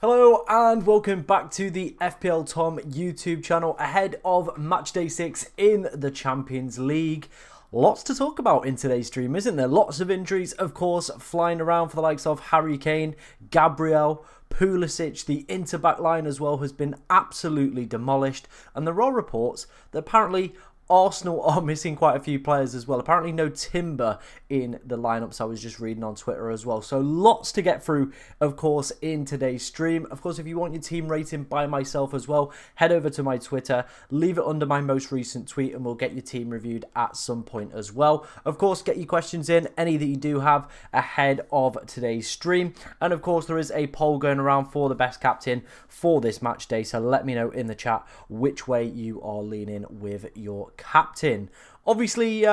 Hello and welcome back to the FPL Tom YouTube channel ahead of Matchday 6 in the Champions League. Lots to talk about in today's stream, isn't there? Lots of injuries, of course, flying around for the likes of Harry Kane, Gabriel, Pulisic. The Inter-back line as well has been absolutely demolished. And there are reports that apparently Arsenal are missing quite a few players as well. Apparently no Timber in the lineups I was just reading on Twitter as well. So lots to get through, of course, in today's stream. Of course, if you want your team rating by myself as well, head over to my Twitter, leave it under my most recent tweet, and we'll get your team reviewed at some point as well. Of course, get your questions in, any that you do have, ahead of today's stream. And of course, there is a poll going around for the best captain for this match day. So let me know in the chat which way you are leaning with your captain. Obviously,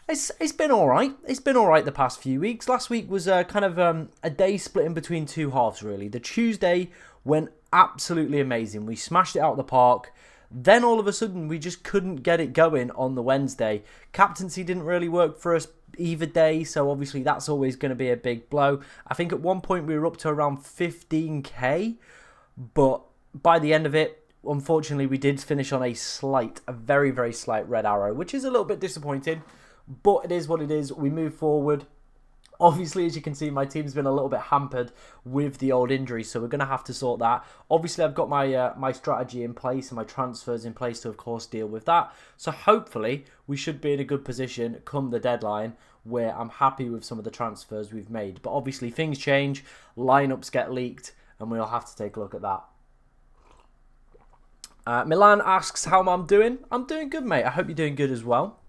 it's been all right. It's been all right the past few weeks. Last week was kind of a day split in between two halves, really. The Tuesday went absolutely amazing. We smashed it out of the park. Then all of a sudden, we just couldn't get it going on the Wednesday. Captaincy didn't really work for us either day, so obviously that's always going to be a big blow. I think at one point we were up to around 15k, but by the end of it, unfortunately, we did finish on a very, very slight red arrow, which is a little bit disappointing, but it is what it is. We move forward. Obviously, as you can see, my team's been a little bit hampered with the old injuries, so we're going to have to sort that. Obviously, I've got my my strategy in place and my transfers in place to, of course, deal with that. So hopefully, we should be in a good position come the deadline where I'm happy with some of the transfers we've made. But obviously, things change, lineups get leaked, and we'll have to take a look at that. Milan asks how I'm doing. I'm doing good, mate. I hope you're doing good as well.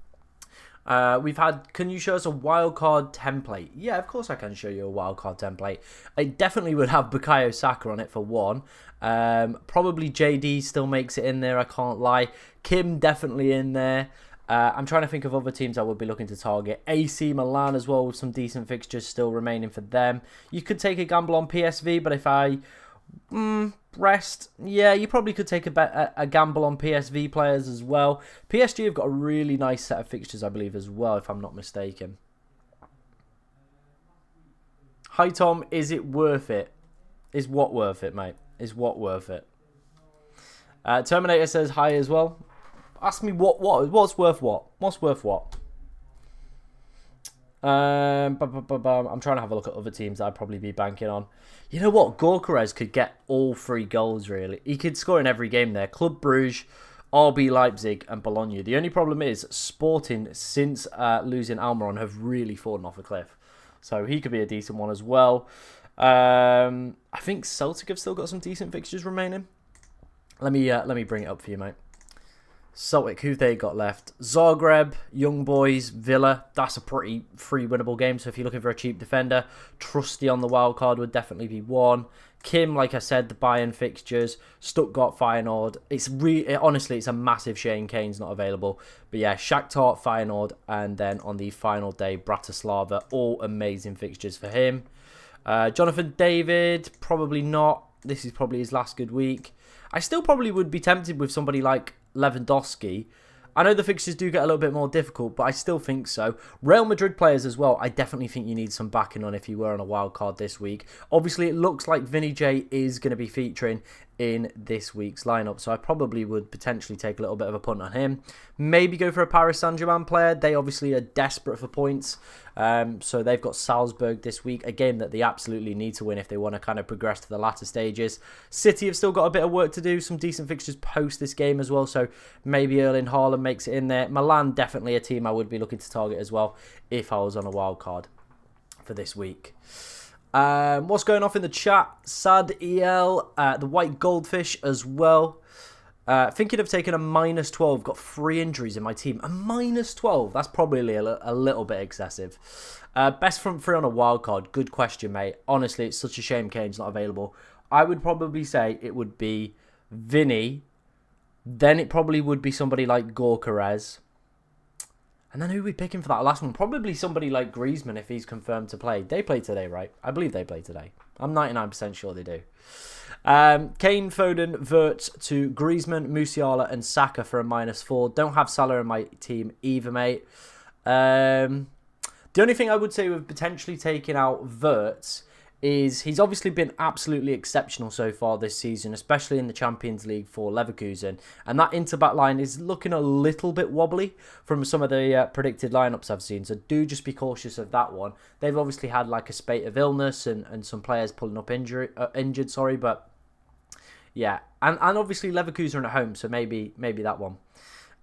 We've had, can you show us a wildcard template? Yeah, of course I can show you a wildcard template. It definitely would have Bukayo Saka on it for one. Probably JD still makes it in there, I can't lie. Kim definitely in there. I'm trying to think of other teams I would be looking to target. AC Milan as well, with some decent fixtures still remaining for them. You could take a gamble on PSV, but if I... rest, yeah, you probably could take a gamble on PSV players as well. PSG have got a really nice set of fixtures, I believe, as well, if I'm not mistaken. Hi, Tom. Is it worth it? Is what worth it, mate? Is what worth it? Terminator says hi as well. Ask me what's worth what? What's worth what? I'm trying to have a look at other teams that I'd probably be banking on. You know what? Gorkarez could get all 3 goals, really. He could score in every game there. Club Brugge, RB Leipzig and Bologna. The only problem is Sporting, since losing Almiron, have really fallen off a cliff. So he could be a decent one as well. I think Celtic have still got some decent fixtures remaining. Let me bring it up for you, mate. Celtic, who they got left? Zagreb, Young Boys, Villa. That's a pretty free winnable game. So if you're looking for a cheap defender, Trusty on the wild card would definitely be one. Kim, like I said, the Bayern fixtures. Stuttgart, Feyenoord. Honestly, it's a massive shame Kane's not available. But yeah, Shakhtar, Feyenoord, and then on the final day, Bratislava. All amazing fixtures for him. Jonathan David, probably not. This is probably his last good week. I still probably would be tempted with somebody like Lewandowski. I know the fixtures do get a little bit more difficult, but I still think so. Real Madrid players as well, I definitely think you need some backing on if you were on a wild card this week. Obviously, it looks like Vinny J is going to be featuring in this week's lineup, so I probably would potentially take a little bit of a punt on him. Maybe go for a Paris Saint-Germain player. They obviously are desperate for points, so they've got Salzburg this week, a game that they absolutely need to win if they want to kind of progress to the latter stages. City have still got a bit of work to do, some decent fixtures post this game as well, so maybe Erling Haaland makes it in there. Milan, definitely a team I would be looking to target as well if I was on a wild card for this week. What's going off in the chat? Sad EL, the White Goldfish as well. Thinking of taking a -12. Got 3 injuries in my team. A -12. That's probably a little bit excessive. Best front 3 on a wild card. Good question, mate. Honestly, it's such a shame Kane's not available. I would probably say it would be Vinny. Then it probably would be somebody like Gorkarez. And then who are we picking for that last one? Probably somebody like Griezmann if he's confirmed to play. They play today, right? I believe they play today. I'm 99% sure they do. Kane, Foden, Wirtz to Griezmann, Musiala and Saka for a -4. Don't have Salah in my team either, mate. The only thing I would say with potentially taking out Wirtz is he's obviously been absolutely exceptional so far this season, especially in the Champions League for Leverkusen. And that Inter-back line is looking a little bit wobbly from some of the predicted lineups I've seen. So do just be cautious of that one. They've obviously had like a spate of illness and some players pulling up injured. But yeah, and obviously Leverkusen are at home, so maybe that one.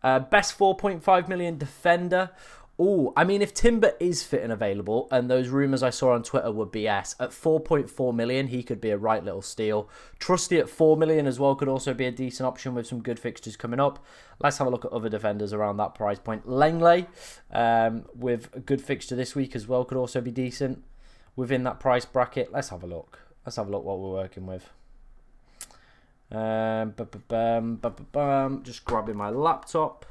Best 4.5 million defender. Oh, I mean, if Timber is fit and available, and those rumours I saw on Twitter were BS, at 4.4 million, he could be a right little steal. Trusty at 4 million as well could also be a decent option with some good fixtures coming up. Let's have a look at other defenders around that price point. Langley, with a good fixture this week as well, could also be decent within that price bracket. Let's have a look. Let's have a look what we're working with. Just grabbing my laptop.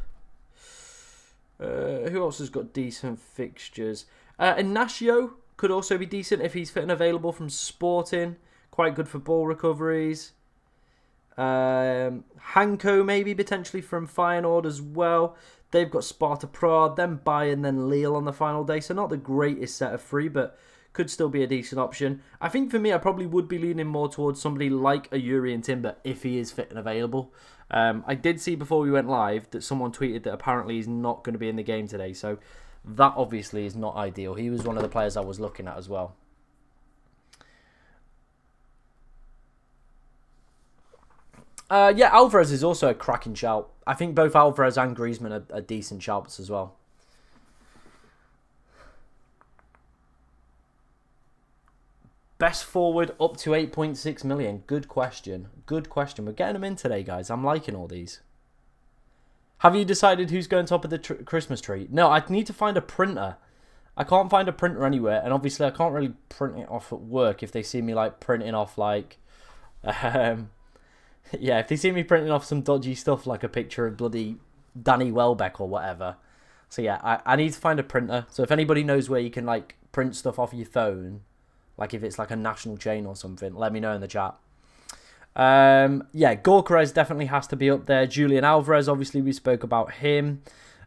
Who else has got decent fixtures? Ignacio could also be decent if he's fit and available from Sporting. Quite good for ball recoveries. Hanko maybe potentially from Feyenoord as well. They've got Sparta Prague, then Bayern, then Lille on the final day. So not the greatest set of three, but could still be a decent option. I think for me, I probably would be leaning more towards somebody like a Jurrien Timber if he is fit and available. I did see before we went live that someone tweeted that apparently he's not going to be in the game today. So that obviously is not ideal. He was one of the players I was looking at as well. Yeah, Alvarez is also a cracking shout. I think both Alvarez and Griezmann are decent shouts as well. Best forward up to 8.6 million. Good question. Good question. We're getting them in today, guys. I'm liking all these. Have you decided who's going top of the Christmas tree? No, I need to find a printer. I can't find a printer anywhere. And obviously, I can't really print it off at work if they see me like printing off like... yeah, if they see me printing off some dodgy stuff like a picture of bloody Danny Welbeck or whatever. So yeah, I need to find a printer. So if anybody knows where you can like print stuff off your phone... Like if it's like a national chain or something, let me know in the chat. Yeah, Gorkarez definitely has to be up there. Julian Alvarez, obviously we spoke about him.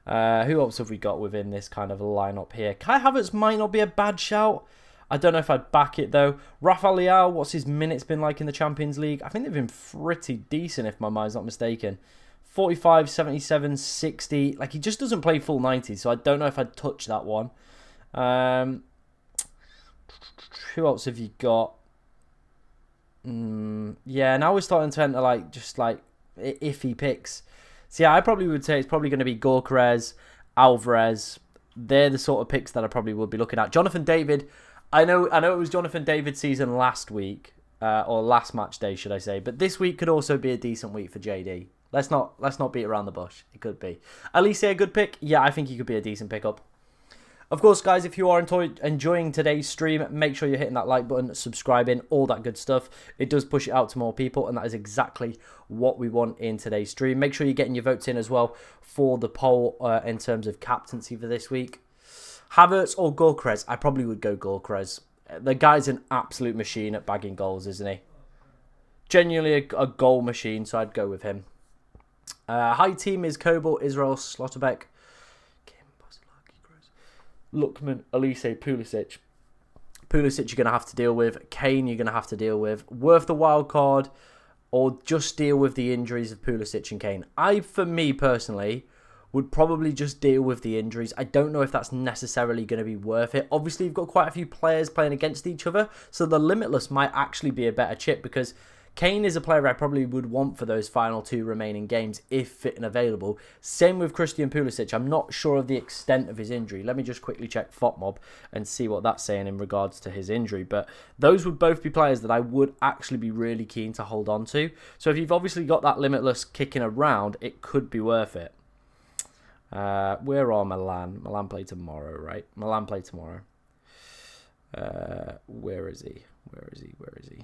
Who else have we got within this kind of lineup here? Kai Havertz might not be a bad shout. I don't know if I'd back it though. Rafael Leao, what's his minutes been like in the Champions League? I think they've been pretty decent if my mind's not mistaken. 45, 77, 60. Like he just doesn't play full 90, so I don't know if I'd touch that one. Who else have you got? Yeah, now we're starting to enter like just like iffy picks. So yeah, I probably would say it's probably going to be Gorkarez, Alvarez. They're the sort of picks that I probably would be looking at. Jonathan David, I know it was Jonathan David's season last week, or last match day, should I say? But this week could also be a decent week for JD. Let's not beat around the bush. It could be. Elise, a good pick. Yeah, I think he could be a decent pickup. Of course, guys, if you are enjoying today's stream, make sure you're hitting that like button, subscribing, all that good stuff. It does push it out to more people, and that is exactly what we want in today's stream. Make sure you're getting your votes in as well for the poll in terms of captaincy for this week. Havertz or Gorkarez? I probably would go Gorkarez. The guy's an absolute machine at bagging goals, isn't he? Genuinely a goal machine, so I'd go with him. High team is Kobel, Israel, Slotterbeck, Lookman, Elise, Pulisic. Pulisic you're going to have to deal with. Kane you're going to have to deal with. Worth the wild card or just deal with the injuries of Pulisic and Kane? For me personally, would probably just deal with the injuries. I don't know if that's necessarily going to be worth it. Obviously, you've got quite a few players playing against each other, so the Limitless might actually be a better chip because Kane is a player I probably would want for those final two remaining games if fit and available. Same with Christian Pulisic. I'm not sure of the extent of his injury. Let me just quickly check FOTMob and see what that's saying in regards to his injury. But those would both be players that I would actually be really keen to hold on to. So if you've obviously got that Limitless kicking around, it could be worth it. Where are Milan? Milan play tomorrow, right? Milan play tomorrow. Where is he? Where is he? Where is he?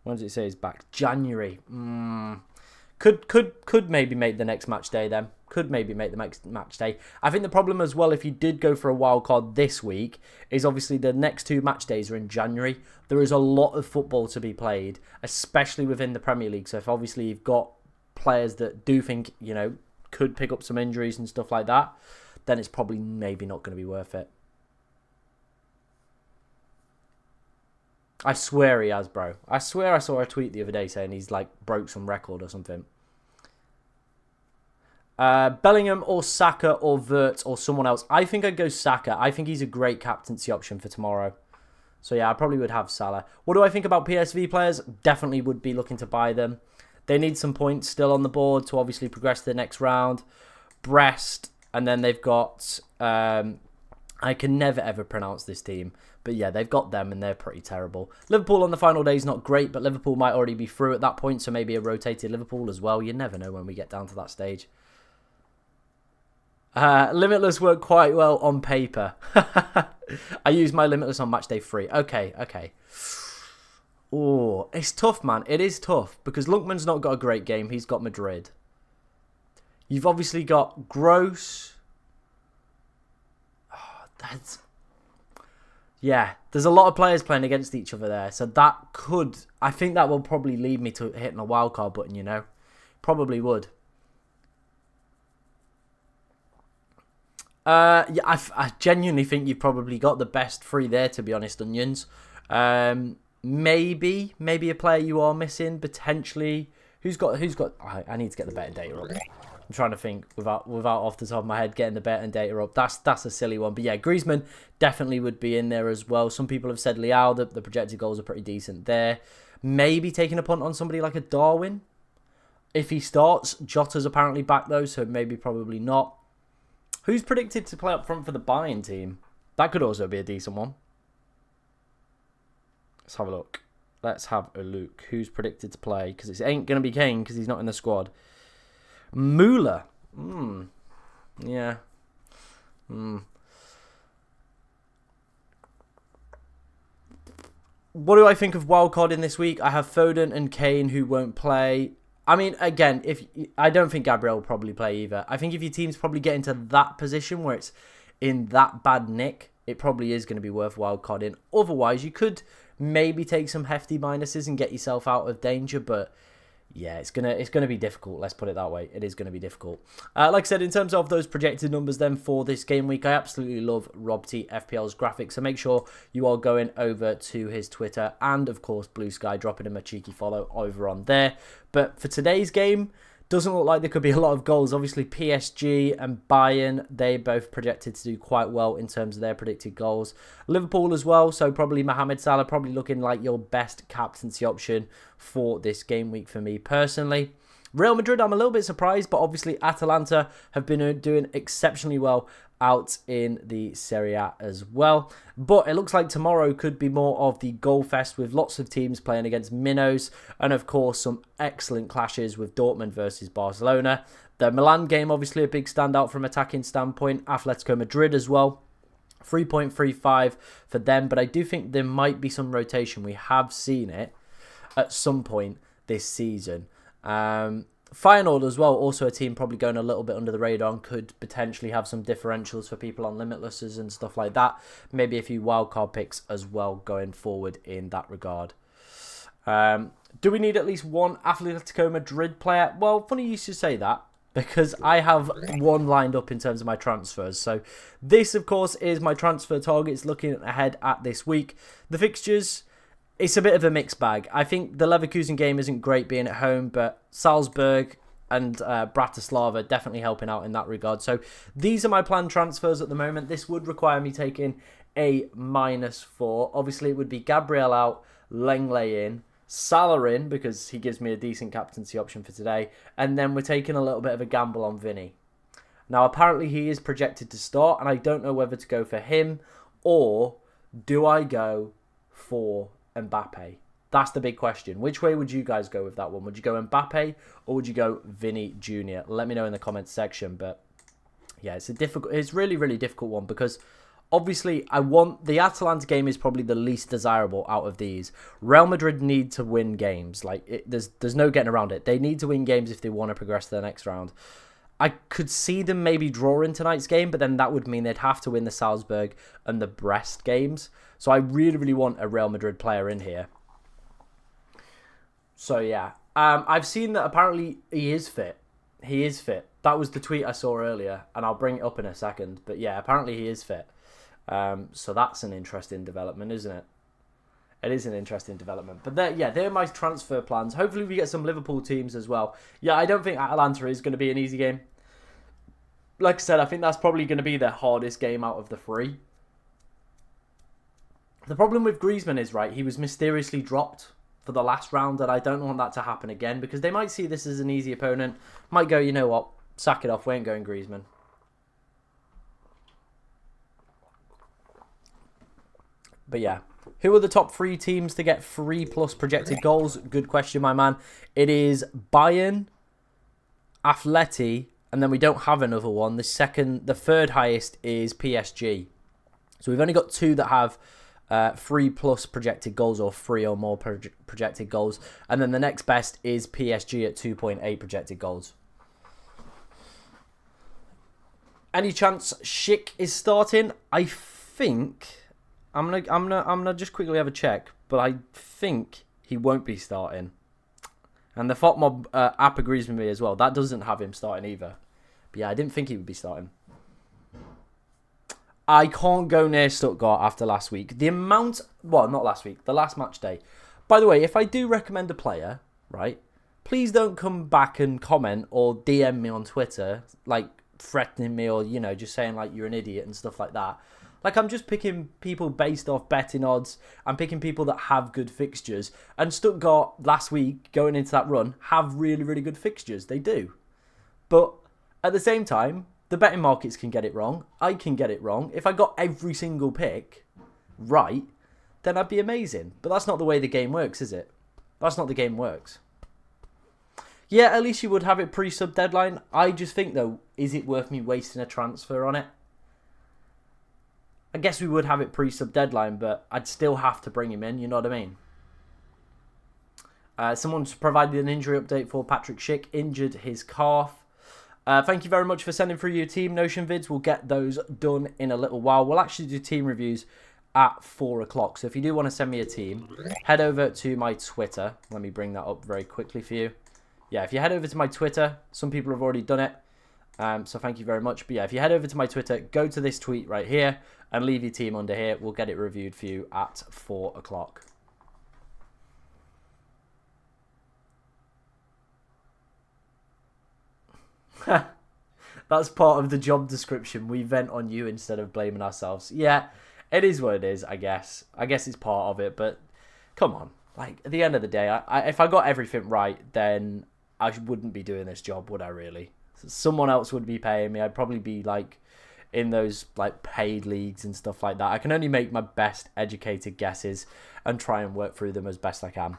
When does it say he's back? January. Could maybe make the next match day then. Could maybe make the next match day. I think the problem as well, if you did go for a wild card this week, is obviously the next two match days are in January. There is a lot of football to be played, especially within the Premier League. So if obviously you've got players that do think, could pick up some injuries and stuff like that, then it's probably maybe not going to be worth it. I swear he has, bro. I swear I saw a tweet the other day saying he's like broke some record or something. Bellingham or Saka or Vert or someone else. I think I'd go Saka. I think he's a great captaincy option for tomorrow. So yeah, I probably would have Salah. What do I think about PSV players? Definitely would be looking to buy them. They need some points still on the board to obviously progress to the next round. Brest, and then they've got... I can never ever pronounce this team. But yeah, they've got them and they're pretty terrible. Liverpool on the final day is not great, but Liverpool might already be through at that point. So maybe a rotated Liverpool as well. You never know when we get down to that stage. Limitless work quite well on paper. I use my Limitless on match day 3. Okay. Oh, it's tough, man. It is tough because Lunkman's not got a great game. He's got Madrid. You've obviously got Gross. Oh, yeah, there's a lot of players playing against each other there. So that could... I think that will probably lead me to hitting a wildcard button, you know. Probably would. Yeah, I genuinely think you've probably got the best 3 there, to be honest, Onions. Maybe a player you are missing, potentially. Who's got? I need to get the betting data up. I'm trying to think without off the top of my head getting the betting data up. That's a silly one. But yeah, Griezmann definitely would be in there as well. Some people have said Leao, the projected goals are pretty decent there. Maybe taking a punt on somebody like a Darwin. If he starts, Jota's apparently back though, so maybe probably not. Who's predicted to play up front for the Bayern team? That could also be a decent one. Let's have a look. Who's predicted to play? Because it ain't going to be Kane because he's not in the squad. Müller. Yeah. What do I think of wildcarding this week? I have Foden and Kane who won't play. I mean, again, I don't think Gabriel will probably play either. I think if your team's probably getting to that position where it's in that bad nick, it probably is going to be worth wildcarding. Otherwise, you could maybe take some hefty minuses and get yourself out of danger, but yeah, it's gonna be difficult. Let's put it that way. It is going to be difficult. Like I said, in terms of those projected numbers then for this game week, I absolutely love Rob T FPL's graphics. So make sure you are going over to his Twitter and of course Blue Sky, dropping him a cheeky follow over on there. But for today's game, doesn't look like there could be a lot of goals. Obviously, PSG and Bayern, they both projected to do quite well in terms of their predicted goals. Liverpool as well, so probably Mohamed Salah, probably looking like your best captaincy option for this game week for me personally. Real Madrid, I'm a little bit surprised, but obviously Atalanta have been doing exceptionally well out in the Serie A as well. But it looks like tomorrow could be more of the goal fest with lots of teams playing against minnows and of course some excellent clashes with Dortmund versus Barcelona. The Milan game obviously a big standout from attacking standpoint. Atletico Madrid as well. 3.35 for them, but I do think there might be some rotation. We have seen it at some point this season. Feyenoord as well, also a team probably going a little bit under the radar and could potentially have some differentials for people on Limitlesses and stuff like that. Maybe a few wildcard picks as well going forward in that regard. Do we need at least one Atletico Madrid player? Well, funny you should say that, because I have one lined up in terms of my transfers. So this, of course, is my transfer targets looking ahead at this week. The fixtures... It's a bit of a mixed bag. I think the Leverkusen game isn't great being at home, but Salzburg and Bratislava definitely helping out in that regard. So these are my planned transfers at the moment. This would require me taking a -4. Obviously, it would be Gabriel out, Lenglet in, Salah in, because he gives me a decent captaincy option for today. And then we're taking a little bit of a gamble on Vinny. Now, apparently he is projected to start, and I don't know whether to go for him or do I go for Mbappe? That's the big question. Which way would you guys go with that one? Would you go Mbappe or would you go Vinny Jr.? Let me know in the comments section. But yeah, it's really, really difficult one because obviously I want the Atalanta game is probably the least desirable out of these. Real Madrid need to win games. Like there's no getting around it. They need to win games if they want to progress to the next round. I could see them maybe drawing tonight's game, but then that would mean they'd have to win the Salzburg and the Brest games. So I really, really want a Real Madrid player in here. So yeah, I've seen that apparently he is fit. He is fit. That was the tweet I saw earlier, and I'll bring it up in a second. But yeah, apparently he is fit. So that's an interesting development, isn't it? It is an interesting development. But they're my transfer plans. Hopefully we get some Liverpool teams as well. Yeah, I don't think Atalanta is going to be an easy game. Like I said, I think that's probably going to be their hardest game out of the 3. The problem with Griezmann is, right, he was mysteriously dropped for the last round, and I don't want that to happen again because they might see this as an easy opponent. Might go, you know what, sack it off, we ain't going Griezmann. But yeah, who are the top 3 teams to get 3+ projected goals? Good question, my man. It is Bayern, Atleti, and then we don't have another one. The third highest is PSG. So we've only got 2 that have 3+ projected goals, or 3 or more projected goals. And then the next best is PSG at 2.8 projected goals. Any chance Schick is starting? I think I'm gonna just quickly have a check, but I think he won't be starting. And the FOTMob app agrees with me as well. That doesn't have him starting either. But yeah, I didn't think he would be starting. I can't go near Stuttgart after last week. The last match day. By the way, if I do recommend a player, right, please don't come back and comment or DM me on Twitter, like threatening me or, you know, just saying like you're an idiot and stuff like that. Like, I'm just picking people based off betting odds. I'm picking people that have good fixtures. And Stuttgart, last week, going into that run, have really, really good fixtures. They do. But at the same time, the betting markets can get it wrong. I can get it wrong. If I got every single pick right, then I'd be amazing. But that's not the way the game works, is it? That's not the game works. Yeah, at least you would have it pre-sub deadline. I just think, though, is it worth me wasting a transfer on it? I guess we would have it pre-sub deadline, but I'd still have to bring him in, you know what I mean? Someone's provided an injury update for Patrick Schick, injured his calf. Thank you very much for sending through your Team Notion vids. We'll get those done in a little while. We'll actually do team reviews at 4 o'clock. So if you do want to send me a team, head over to my Twitter. Let me bring that up very quickly for you. Yeah, if you head over to my Twitter, some people have already done it. So thank you very much. But yeah, if you head over to my Twitter, go to this tweet right here and leave your team under here. We'll get it reviewed for you at 4 o'clock. That's part of the job description. We vent on you instead of blaming ourselves. Yeah, it is what it is, I guess. I guess it's part of it, but come on. Like, at the end of the day, if I got everything right, then I wouldn't be doing this job, would I really? Someone else would be paying me. I'd probably be like in those like paid leagues and stuff like that. I can only make my best educated guesses and try and work through them as best I can.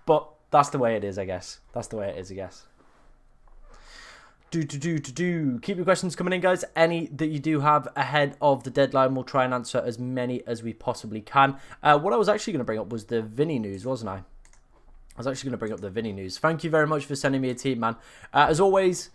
But that's the way it is, I guess. That's the way it is, I guess. Keep your questions coming in, guys. Any that you do have ahead of the deadline, we'll try and answer as many as we possibly can. What I was actually going to bring up was the Vinny news, wasn't I? I was actually going to bring up the Vinny news. Thank you very much for sending me a team, man. As always,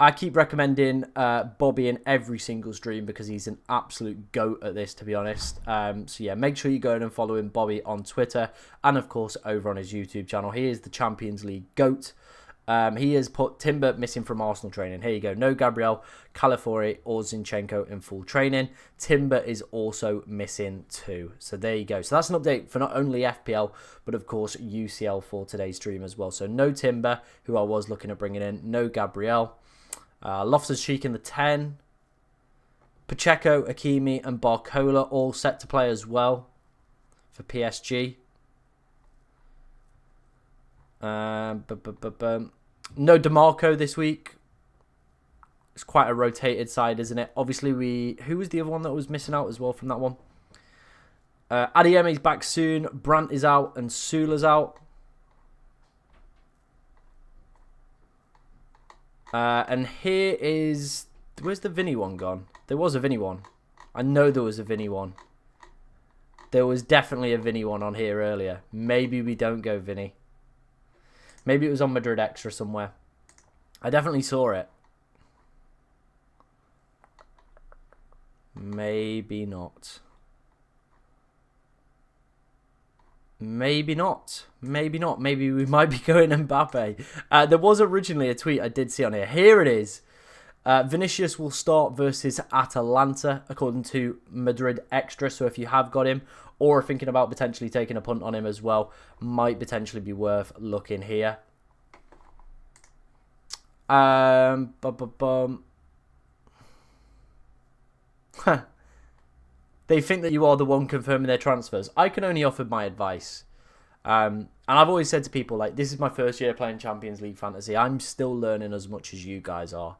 I keep recommending Bobby in every single stream because he's an absolute goat at this, to be honest. So yeah, make sure you go in and follow him, Bobby, on Twitter and, of course, over on his YouTube channel. He is the Champions League GOAT. He has put Timber missing from Arsenal training. Here you go. No Gabriel, Calafiori or Zinchenko in full training. Timber is also missing too. So there you go. So that's an update for not only FPL, but of course UCL for today's stream as well. So no Timber, who I was looking at bringing in. No Gabriel. Loftus-Cheek in the 10. Pacheco, Hakimi and Barcola all set to play as well for PSG. No DeMarco this week. It's quite a rotated side, isn't it? Obviously, who was the other one that was missing out as well from that one? Adeyemi's back soon. Brandt is out and Sula's out. And here is... Where's the Vinny one gone? There was a Vinny one. I know there was a Vinny one. There was definitely a Vinny one on here earlier. Maybe we don't go Vinny. Maybe it was on Madrid Extra somewhere. I definitely saw it. Maybe not. Maybe not. Maybe not. Maybe we might be going Mbappe. There was originally a tweet I did see on here. Here it is. Vinicius will start versus Atalanta, according to Madrid Extra. So if you have got him or are thinking about potentially taking a punt on him as well, might potentially be worth looking here. They think that you are the one confirming their transfers. I can only offer my advice. And I've always said to people, like, this is my first year playing Champions League Fantasy. I'm still learning as much as you guys are.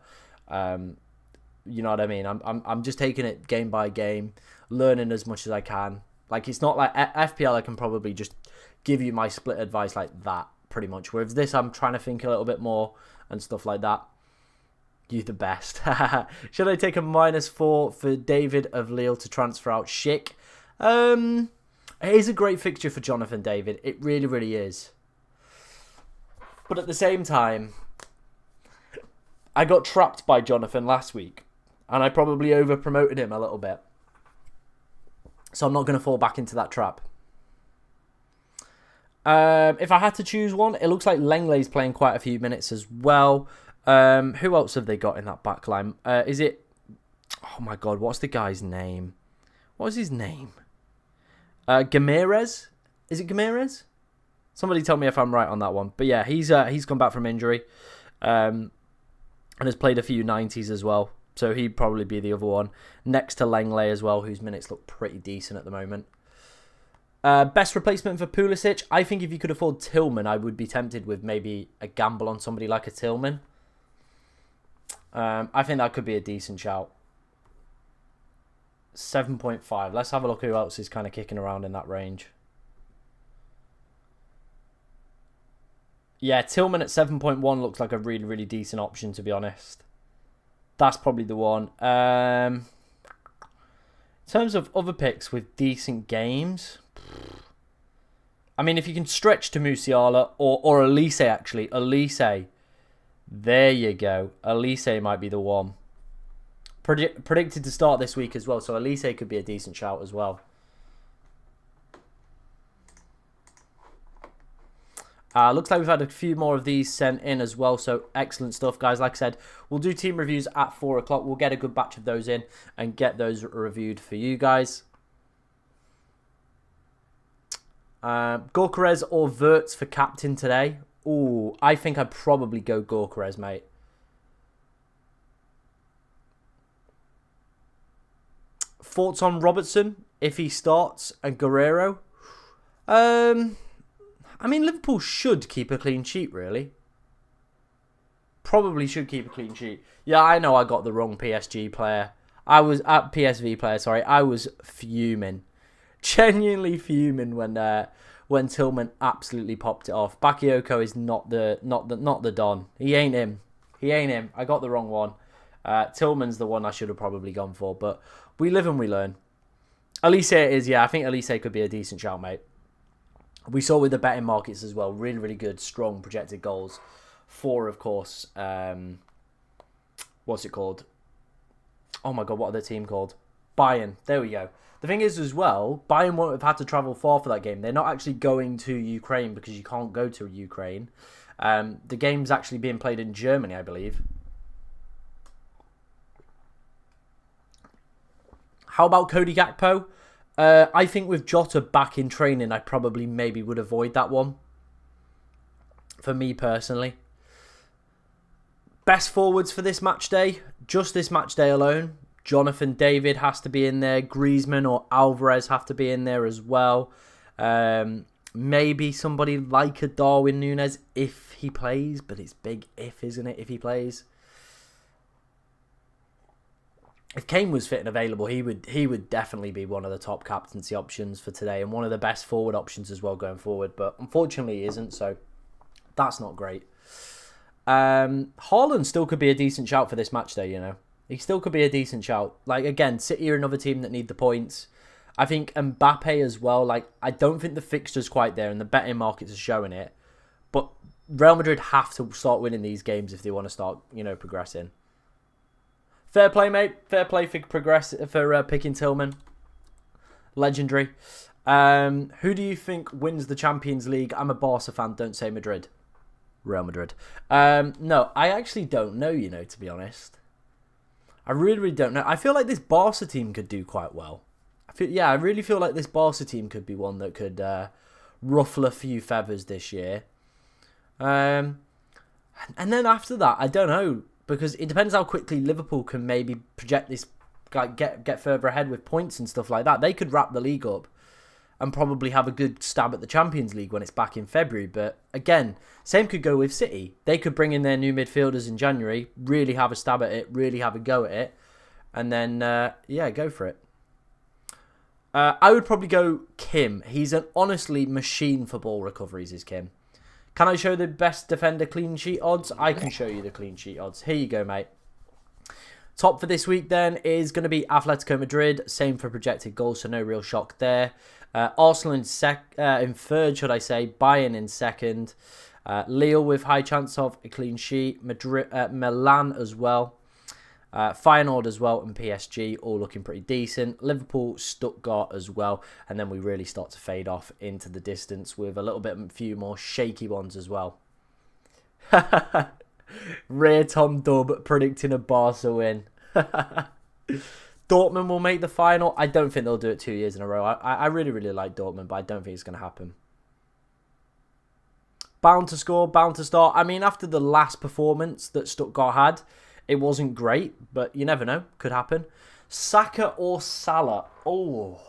You know what I mean? I'm just taking it game by game, learning as much as I can. Like, it's not like FPL, I can probably just give you my split advice like that, pretty much. Whereas this, I'm trying to think a little bit more and stuff like that. You the best. Should I take a -4 for David of Lille to transfer out Schick? It is a great fixture for Jonathan David. It really, really is. But at the same time, I got trapped by Jonathan last week. And I probably over-promoted him a little bit. So I'm not going to fall back into that trap. If I had to choose one, it looks like Lenglet's playing quite a few minutes as well. Who else have they got in that back line? Is it... Oh my god, what's the guy's name? What is his name? Gamirez? Is it Gamirez? Somebody tell me if I'm right on that one. But yeah, he's come back from injury. And has played a few 90s as well. So he'd probably be the other one. Next to Lenglet as well, whose minutes look pretty decent at the moment. Best replacement for Pulisic? I think if you could afford Tillman, I would be tempted with maybe a gamble on somebody like a Tillman. I think that could be a decent shout. 7.5. Let's have a look who else is kind of kicking around in that range. Yeah, Tillman at 7.1 looks like a really, really decent option, to be honest. That's probably the one. In terms of other picks with decent games, I mean, if you can stretch to Musiala or Elise, actually. Elise. There you go. Elise might be the one. Predicted to start this week as well, so Elise could be a decent shout as well. Looks like we've had a few more of these sent in as well, so excellent stuff, guys. Like I said, we'll do team reviews at 4 o'clock. We'll get a good batch of those in and get those reviewed for you guys. Gorkarez or Wirtz for captain today? Ooh, I think I'd probably go Gorkarez, mate. Thoughts on Robertson if he starts and Guerrero? I mean, Liverpool should keep a clean sheet, really. Probably should keep a clean sheet. Yeah, I know I got the wrong PSG player. I was at PSV player, sorry. I was fuming. Genuinely fuming when Tillman absolutely popped it off. Bakayoko is not the Don. He ain't him. He ain't him. I got the wrong one. Tillman's the one I should have probably gone for, but we live and we learn. Elise is, yeah, I think Elise could be a decent shout, mate. We saw with the betting markets as well, really, really good, strong projected goals for, of course, what's it called? Oh my god, what are the team called? Bayern. There we go. The thing is as well, Bayern won't have had to travel far for that game. They're not actually going to Ukraine because you can't go to Ukraine. The game's actually being played in Germany, I believe. How about Cody Gakpo? I think with Jota back in training, I probably maybe would avoid that one. For me personally. Best forwards for this match day. Just this match day alone. Jonathan David has to be in there. Griezmann or Alvarez have to be in there as well. Maybe somebody like a Darwin Núñez if he plays. But it's big if, isn't it, if he plays. If Kane was fit and available, he would definitely be one of the top captaincy options for today and one of the best forward options as well going forward. But unfortunately, he isn't, so that's not great. Haaland still could be a decent shout for this match day, you know. He still could be a decent shout. Like, again, City are another team that need the points. I think Mbappe as well. Like, I don't think the fixture's quite there and the betting markets are showing it. But Real Madrid have to start winning these games if they want to start, you know, progressing. Fair play, mate. Fair play for picking Tillman. Legendary. Who do you think wins the Champions League? I'm a Barca fan. Don't say Madrid. Real Madrid. No, I actually don't know, you know, to be honest. I really don't know. I feel like this Barca team could do quite well. I really feel like this Barca team could be one that could ruffle a few feathers this year. And then after that, I don't know, because it depends how quickly Liverpool can maybe project this, like get further ahead with points and stuff like that. They could wrap the league up and probably have a good stab at the Champions League when it's back in February. But again, same could go with City. They could bring in their new midfielders in January, really have a stab at it, really have a go at it, and then, go for it. I would probably go Kim. He's an honestly machine for ball recoveries, is Kim. Can I show the best defender clean sheet odds? I can show you the clean sheet odds. Here you go, mate. Top for this week then is going to be Atletico Madrid. Same for projected goals, so no real shock there. Arsenal in third, should I say. Bayern in second. Lille with high chance of a clean sheet. Milan as well. Feyenoord as well, and PSG all looking pretty decent. Liverpool, Stuttgart as well, and then we really start to fade off into the distance with a few more shaky ones as well. Rare Tom Dub predicting a Barca win. Dortmund will make the final. I don't think they'll do it 2 years in a row. I really, really like Dortmund, but I don't think it's going to happen. Bound to score, bound to start. I mean, after the last performance that Stuttgart had, it wasn't great, but you never know. Could happen. Saka or Salah? Oh,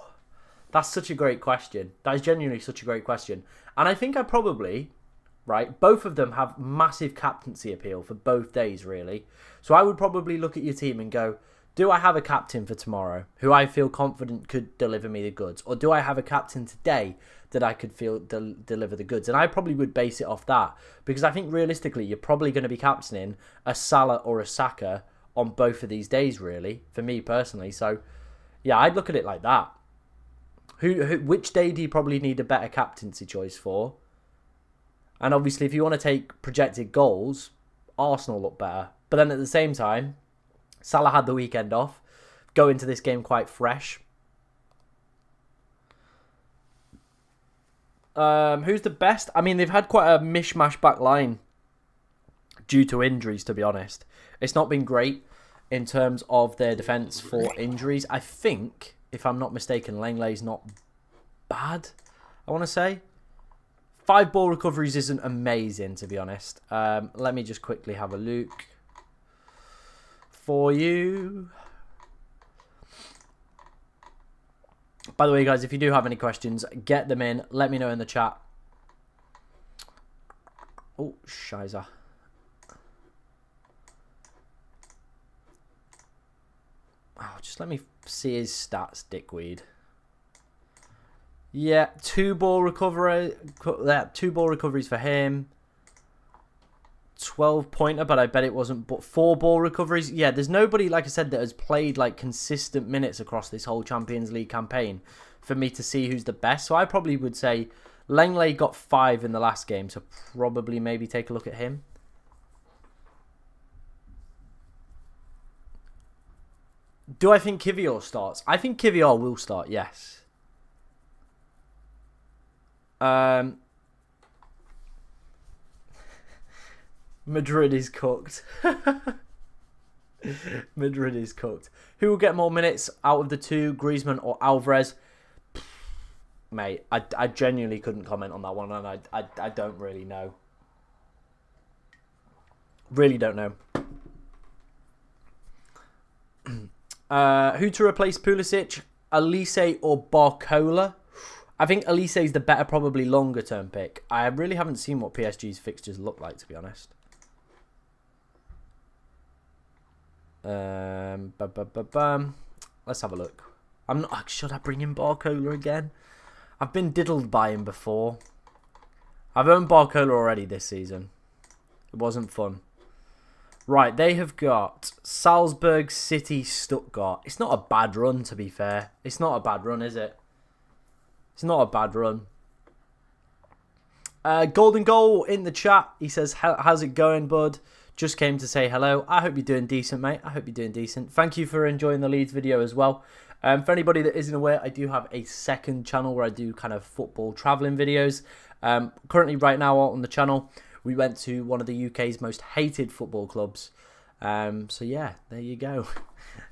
that's such a great question. That is genuinely such a great question. And I think both of them have massive captaincy appeal for both days, really. So I would probably look at your team and go, do I have a captain for tomorrow who I feel confident could deliver me the goods? Or do I have a captain today that I could feel deliver the goods? And I probably would base it off that, because I think realistically you're probably going to be captaining a Salah or a Saka on both of these days, really, for me personally. So yeah, I'd look at it like that. Which day do you probably need a better captaincy choice for? And obviously if you want to take projected goals, Arsenal look better. But then at the same time, Salah had the weekend off, go into this game quite fresh. Who's the best? I mean, they've had quite a mishmash back line due to injuries, to be honest. It's not been great in terms of their defence for injuries. I think, if I'm not mistaken, Langley's not bad, I want to say. 5 ball recoveries isn't amazing, to be honest. Let me just quickly have a look for you. By the way, guys, if you do have any questions, get them in. Let me know in the chat. Oh, shiza. Oh, just let me see his stats, dickweed. Yeah, 2 ball recoveries for him. 12-pointer, but I bet it wasn't. But 4 ball recoveries. Yeah, there's nobody, like I said, that has played like consistent minutes across this whole Champions League campaign for me to see who's the best. So I probably would say Langley got 5 in the last game, so probably maybe take a look at him. Do I think Kivior starts? I think Kivior will start, yes. Madrid is cooked. Madrid is cooked. Who will get more minutes out of the two, Griezmann or Alvarez? Mate, I genuinely couldn't comment on that one, and I don't really know. Really don't know. Who to replace Pulisic? Elise or Barcola? I think Elise is the better, probably longer term pick. I really haven't seen what PSG's fixtures look like, to be honest. Let's have a look. I'm not. Should I bring in Barcola again? I've been diddled by him before. I've owned Barcola already this season. It wasn't fun. Right, they have got Salzburg, City, Stuttgart. It's not a bad run, to be fair. It's not a bad run, is it? It's not a bad run. Golden Goal in the chat. He says, how's it going, bud? Just came to say hello. I hope you're doing decent, mate. I hope you're doing decent. Thank you for enjoying the Leeds video as well. For anybody that isn't aware, I do have a second channel where I do kind of football travelling videos. Currently, right now on the channel, we went to one of the UK's most hated football clubs. So yeah, there you go.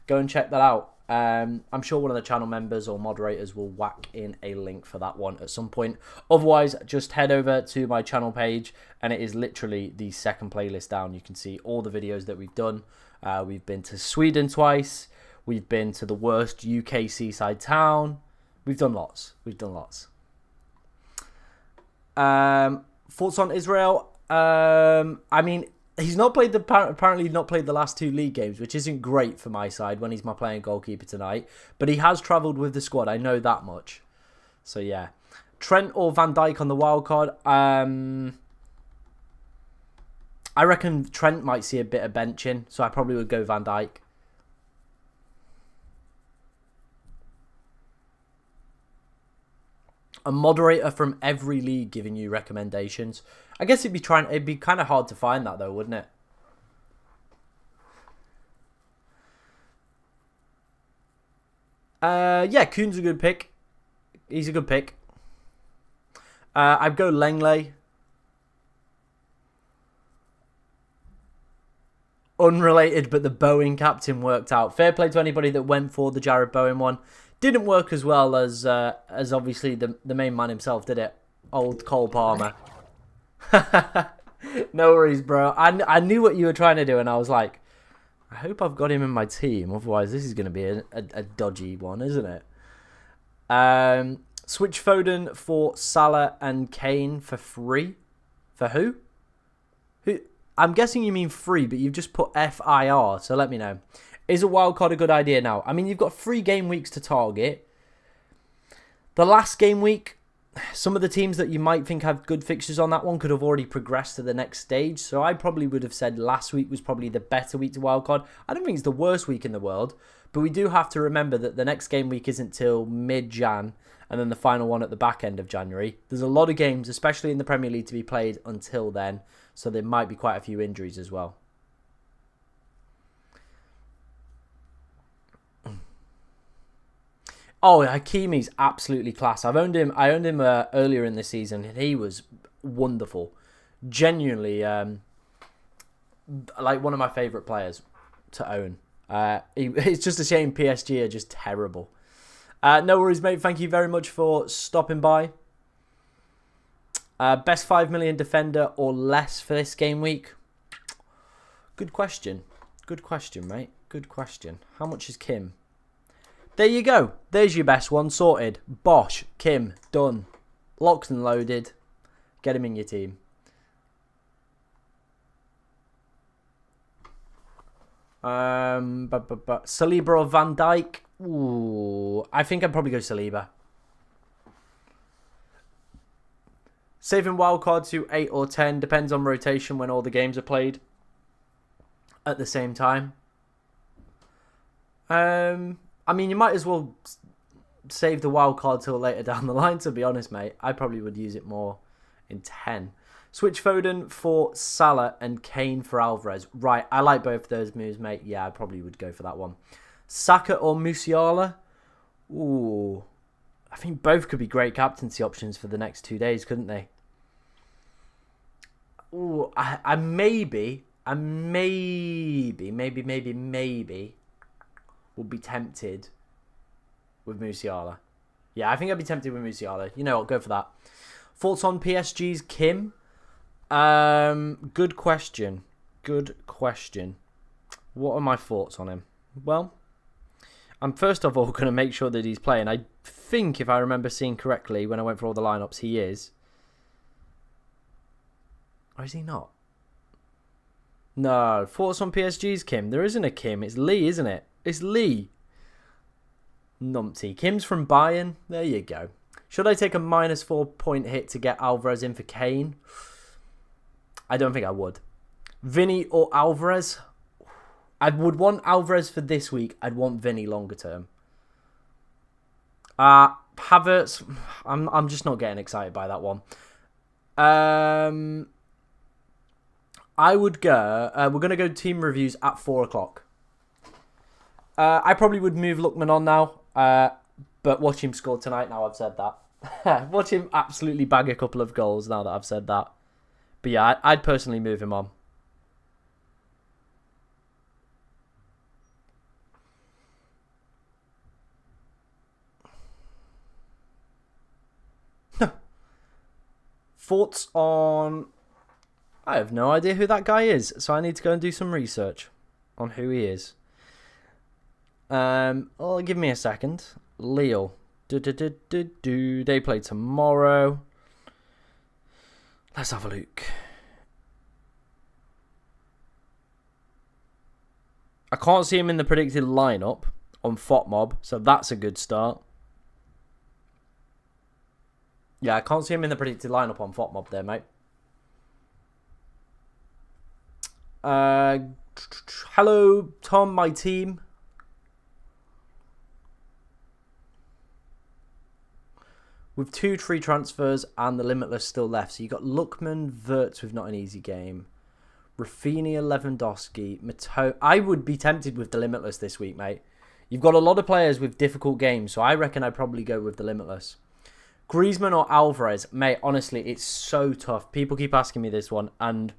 Go and check that out. I'm sure one of the channel members or moderators will whack in a link for that one at some point. Otherwise, just head over to my channel page, and it is literally the second playlist down. You can see all the videos that we've done. We've been to Sweden twice. We've been to the worst UK seaside town. We've done lots. Thoughts on Israel? I mean, he's not played apparently not played the last 2 league games, which isn't great for my side when he's my playing goalkeeper tonight. But he has travelled with the squad. I know that much. So yeah, Trent or Van Dijk on the wild card. I reckon Trent might see a bit of benching, so I probably would go Van Dijk. A moderator from every league giving you recommendations. I guess it'd be kind of hard to find that though, wouldn't it? Yeah, Kuhn's a good pick. He's a good pick. I'd go Langley. Unrelated, but the Bowen captain worked out. Fair play to anybody that went for the Jared Bowen one. Didn't work as well as obviously the main man himself, did it? Old Cole Palmer. No worries, bro. I knew what you were trying to do, and I was like, I hope I've got him in my team. Otherwise, this is going to be a dodgy one, isn't it? Switch Foden for Salah and Kane for free. For who? Who? I'm guessing you mean free, but you've just put FIR, so let me know. Is a wildcard a good idea now? I mean, you've got 3 game weeks to target. The last game week, some of the teams that you might think have good fixtures on that one could have already progressed to the next stage. So I probably would have said last week was probably the better week to wildcard. I don't think it's the worst week in the world, but we do have to remember that the next game week isn't till mid-Jan, and then the final one at the back end of January. There's a lot of games, especially in the Premier League, to be played until then, so there might be quite a few injuries as well. Oh, Hakimi's absolutely class. I owned him earlier in the season, and he was wonderful. Genuinely, like one of my favourite players to own. It's just a shame PSG are just terrible. No worries, mate. Thank you very much for stopping by. Best 5 million defender or less for this game week? Good question. Good question, mate. Good question. How much is Kim? There you go. There's your best one sorted. Bosh, Kim, done. Locked and loaded. Get him in your team. Saliba or Van Dijk? Ooh, I think I'd probably go Saliba. Saving wildcard to 8 or 10 depends on rotation when all the games are played at the same time. I mean, you might as well save the wild card till later down the line, to be honest, mate. I probably would use it more in 10. Switch Foden for Salah and Kane for Alvarez. Right, I like both of those moves, mate. Yeah, I probably would go for that one. Saka or Musiala? Ooh. I think both could be great captaincy options for the next 2 days, couldn't they? Ooh, I maybe would be tempted with Musiala. Yeah, I think I'd be tempted with Musiala. You know, I'll go for that. Thoughts on PSG's Kim? Good question. Good question. What are my thoughts on him? Well, I'm first of all going to make sure that he's playing. I think, if I remember seeing correctly when I went for all the lineups, he is. Or is he not? No. Thoughts on PSG's Kim? There isn't a Kim. It's Lee, isn't it? It's Lee. Numpty. Kim's from Bayern. There you go. Should I take a -4 point hit to get Alvarez in for Kane? I don't think I would. Vinny or Alvarez? I would want Alvarez for this week. I'd want Vinny longer term. Havertz. I'm just not getting excited by that one. I would go. We're going to go team reviews at 4 o'clock. I probably would move Lookman on now, but watch him score tonight now I've said that. Watch him absolutely bag a couple of goals now that I've said that. But yeah, I'd personally move him on. Thoughts on... I have no idea who that guy is, so I need to go and do some research on who he is. Oh, give me a second. Lille. They play tomorrow. Let's have a look. I can't see him in the predicted lineup on FOTMob, so that's a good start. Yeah, I can't see him in the predicted lineup on FOTMob there, mate. Hello, Tom, my team. With 2 free transfers and the Limitless still left. So you got Lookman, Wirtz with not an easy game. Rafinha, Lewandowski, Mato. I would be tempted with the Limitless this week, mate. You've got a lot of players with difficult games, so I reckon I'd probably go with the Limitless. Griezmann or Alvarez? Mate, honestly, it's so tough. People keep asking me this one, and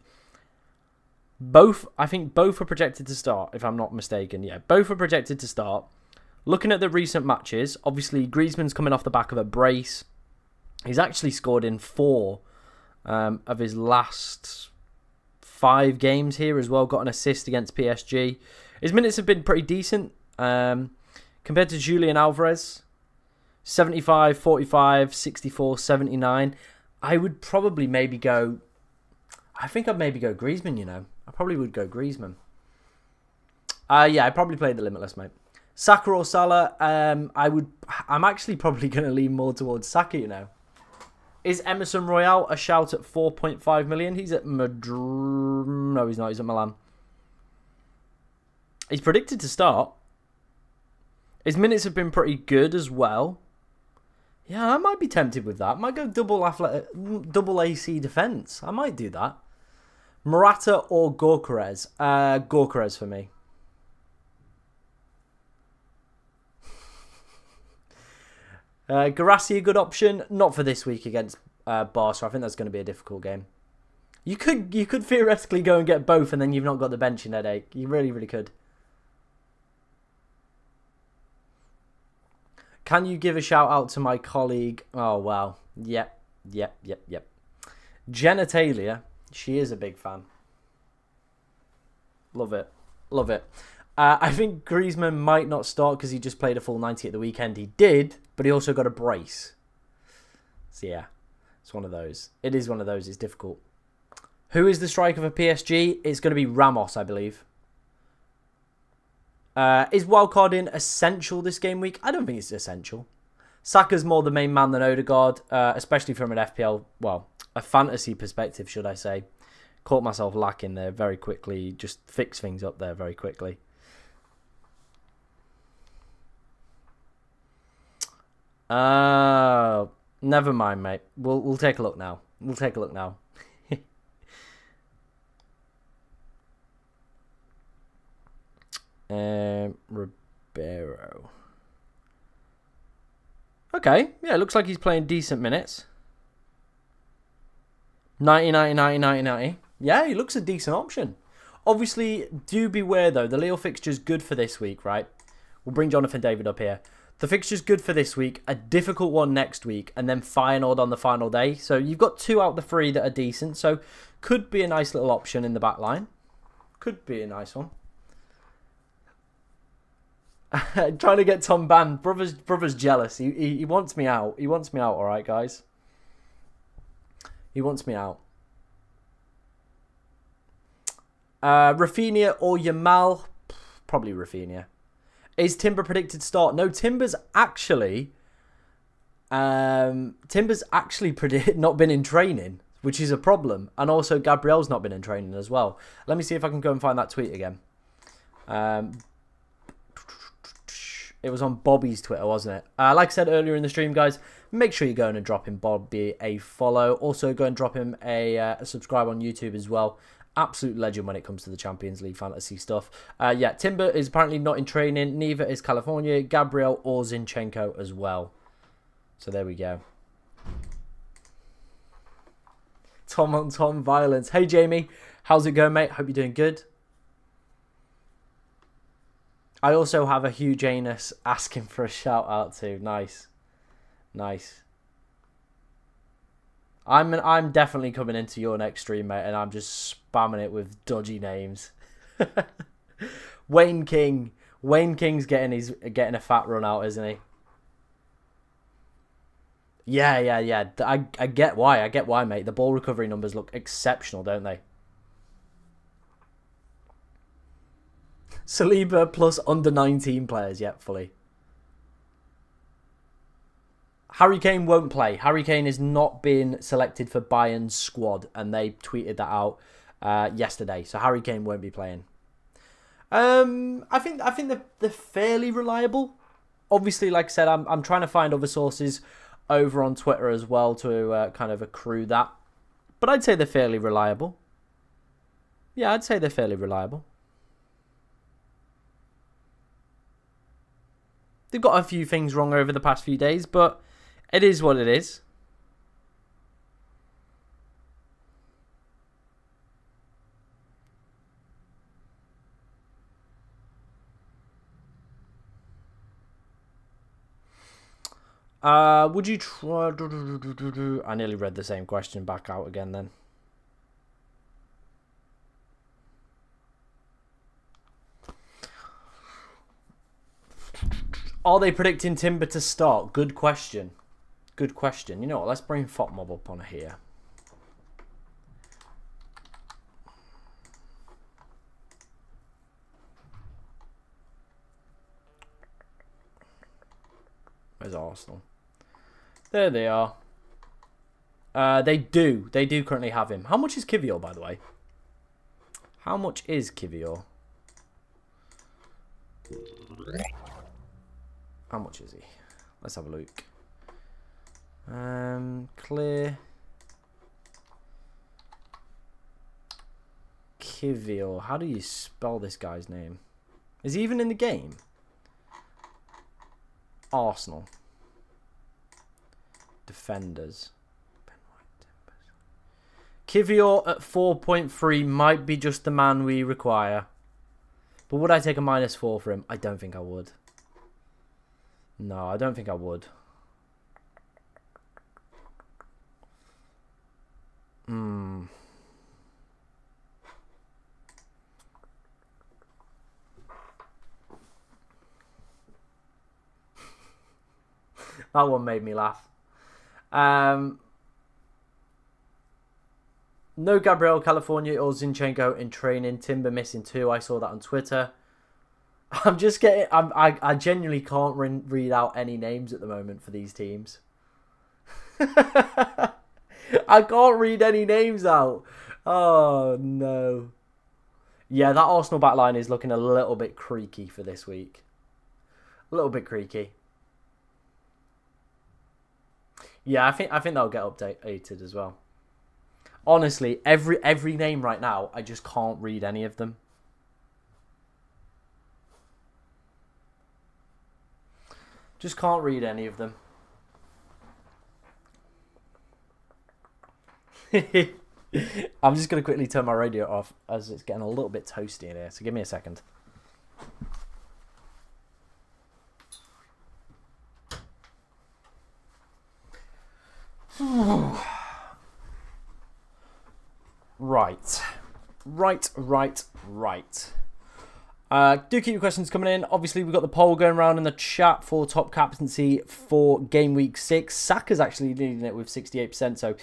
I think both are projected to start, if I'm not mistaken. Yeah, both are projected to start. Looking at the recent matches, obviously Griezmann's coming off the back of a brace. He's actually scored in 4 of his last 5 games here as well. Got an assist against PSG. His minutes have been pretty decent compared to Julian Alvarez. 75, 45, 64, 79. I would probably maybe go... I think I'd maybe go Griezmann, you know. I probably would go Griezmann. Yeah, I'd probably play the Limitless, mate. Saka or Salah? I'm actually probably going to lean more towards Saka, you know. Is Emerson Royale a shout at 4.5 million? He's at Madrid. No, he's not. He's at Milan. He's predicted to start. His minutes have been pretty good as well. Yeah, I might be tempted with that. I might go double AC defence. I might do that. Morata or Gyökeres? Gyökeres for me. Garassi a good option? Not for this week against Barca. I think that's going to be a difficult game. You could theoretically go and get both, and then you've not got the benching headache. You really, really could. Can you give a shout out to my colleague? Oh, wow. Yep. Genitalia. She is a big fan. Love it. Love it. I think Griezmann might not start because he just played a full 90 at the weekend. He did, but he also got a brace. So, yeah. It's one of those. It is one of those. It's difficult. Who is the striker for PSG? It's going to be Ramos, I believe. Is wildcarding essential this game week? I don't think it's essential. Saka's more the main man than Odegaard, especially from an FPL, well, a fantasy perspective, should I say. Caught myself lacking there very quickly. Just fix things up there very quickly. Never mind, mate. We'll take a look now. We'll take a look now. Ribeiro. Okay, yeah, it looks like he's playing decent minutes. 90, 90, 90, 90, 90. Yeah, he looks a decent option. Obviously, do beware, though. The Lille fixture's good for this week, right? We'll bring Jonathan David up here. The fixture's good for this week, a difficult one next week, and then Feyenoord on the final day. So you've got 2 out of the 3 that are decent. So could be a nice little option in the back line. Could be a nice one. Trying to get Tom banned. Brother's jealous. He wants me out. He wants me out, all right, guys. He wants me out. Rafinha or Yamal? Probably Rafinha. Is Timber predicted to start? No, Timber's actually not been in training, which is a problem. And also Gabriel's not been in training as well. Let me see if I can go and find that tweet again. It was on Bobby's Twitter, wasn't it? Like I said earlier in the stream, guys, make sure you go in and drop him Bobby a follow. Also, go and drop him a subscribe on YouTube as well. Absolute legend when it comes to the Champions League fantasy stuff. Yeah, Timber is apparently not in training. Neither is California, Gabriel, or Zinchenko as well. So there we go. Tom on Tom violence. Hey, Jamie. How's it going, mate? Hope you're doing good. I also have a huge anus asking for a shout out too. Nice. Nice. I'm definitely coming into your next stream, mate, and I'm just spamming it with dodgy names. Wayne King. Wayne King's getting a fat run out, isn't he? Yeah. I get why. I get why, mate. The ball recovery numbers look exceptional, don't they? Saliba plus under 19 players. Yep, fully. Harry Kane won't play. Harry Kane has not been selected for Bayern's squad, and they tweeted that out yesterday. So Harry Kane won't be playing. I think they're fairly reliable. Obviously, like I said, I'm trying to find other sources over on Twitter as well to kind of accrue that. But I'd say they're fairly reliable. Yeah, I'd say they're fairly reliable. They've got a few things wrong over the past few days, but it is what it is. Would you try... I nearly read the same question back out again then. Are they predicting Timber to start? Good question. Good question. You know what? Let's bring FOTMob up on here. Where's Arsenal? There they are. They do currently have him. How much is Kivior, by the way? How much is Kivior? How much is he? Let's have a look. Clear. Kivior. How do you spell this guy's name? Is he even in the game? Arsenal. Defenders. Kivior at 4.3 might be just the man we require. But would I take a -4 for him? I don't think I would. No, I don't think I would. That one made me laugh. No Gabriel California or Zinchenko in training. Timber missing 2. I saw that on Twitter. I'm just getting... I genuinely can't read out any names at the moment for these teams. I can't read any names out. Oh, no. Yeah, that Arsenal backline is looking a little bit creaky for this week. A little bit creaky. Yeah, I think that'll get updated as well. Honestly, every name right now, I just can't read any of them. Just can't read any of them. I'm just going to quickly turn my radio off as it's getting a little bit toasty in here. So give me a second. Right. Do keep your questions coming in. Obviously, we've got the poll going around in the chat for top captaincy for game week 6. Saka's actually leading it with 68%, so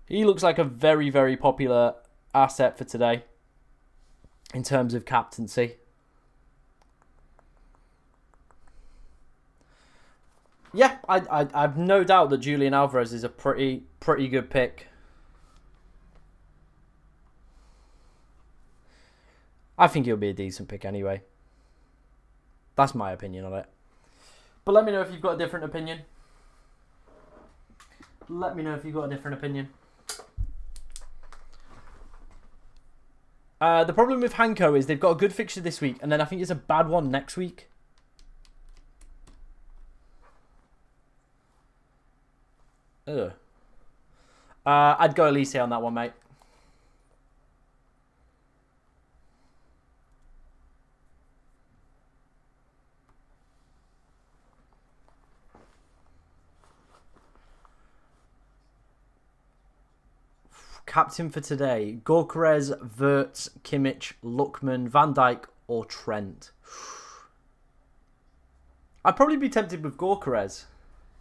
he looks like a very, very popular asset for today in terms of captaincy. Yeah, I've no doubt that Julian Alvarez is a pretty good pick. I think he'll be a decent pick anyway. That's my opinion on it. But let me know if you've got a different opinion. The problem with Hanko is they've got a good fixture this week, and then I think it's a bad one next week. Ugh. I'd go Elise on that one, mate. Captain for today. Gorkarez, Wirtz, Kimmich, Lookman, Van Dijk or Trent. I'd probably be tempted with Gorkarez.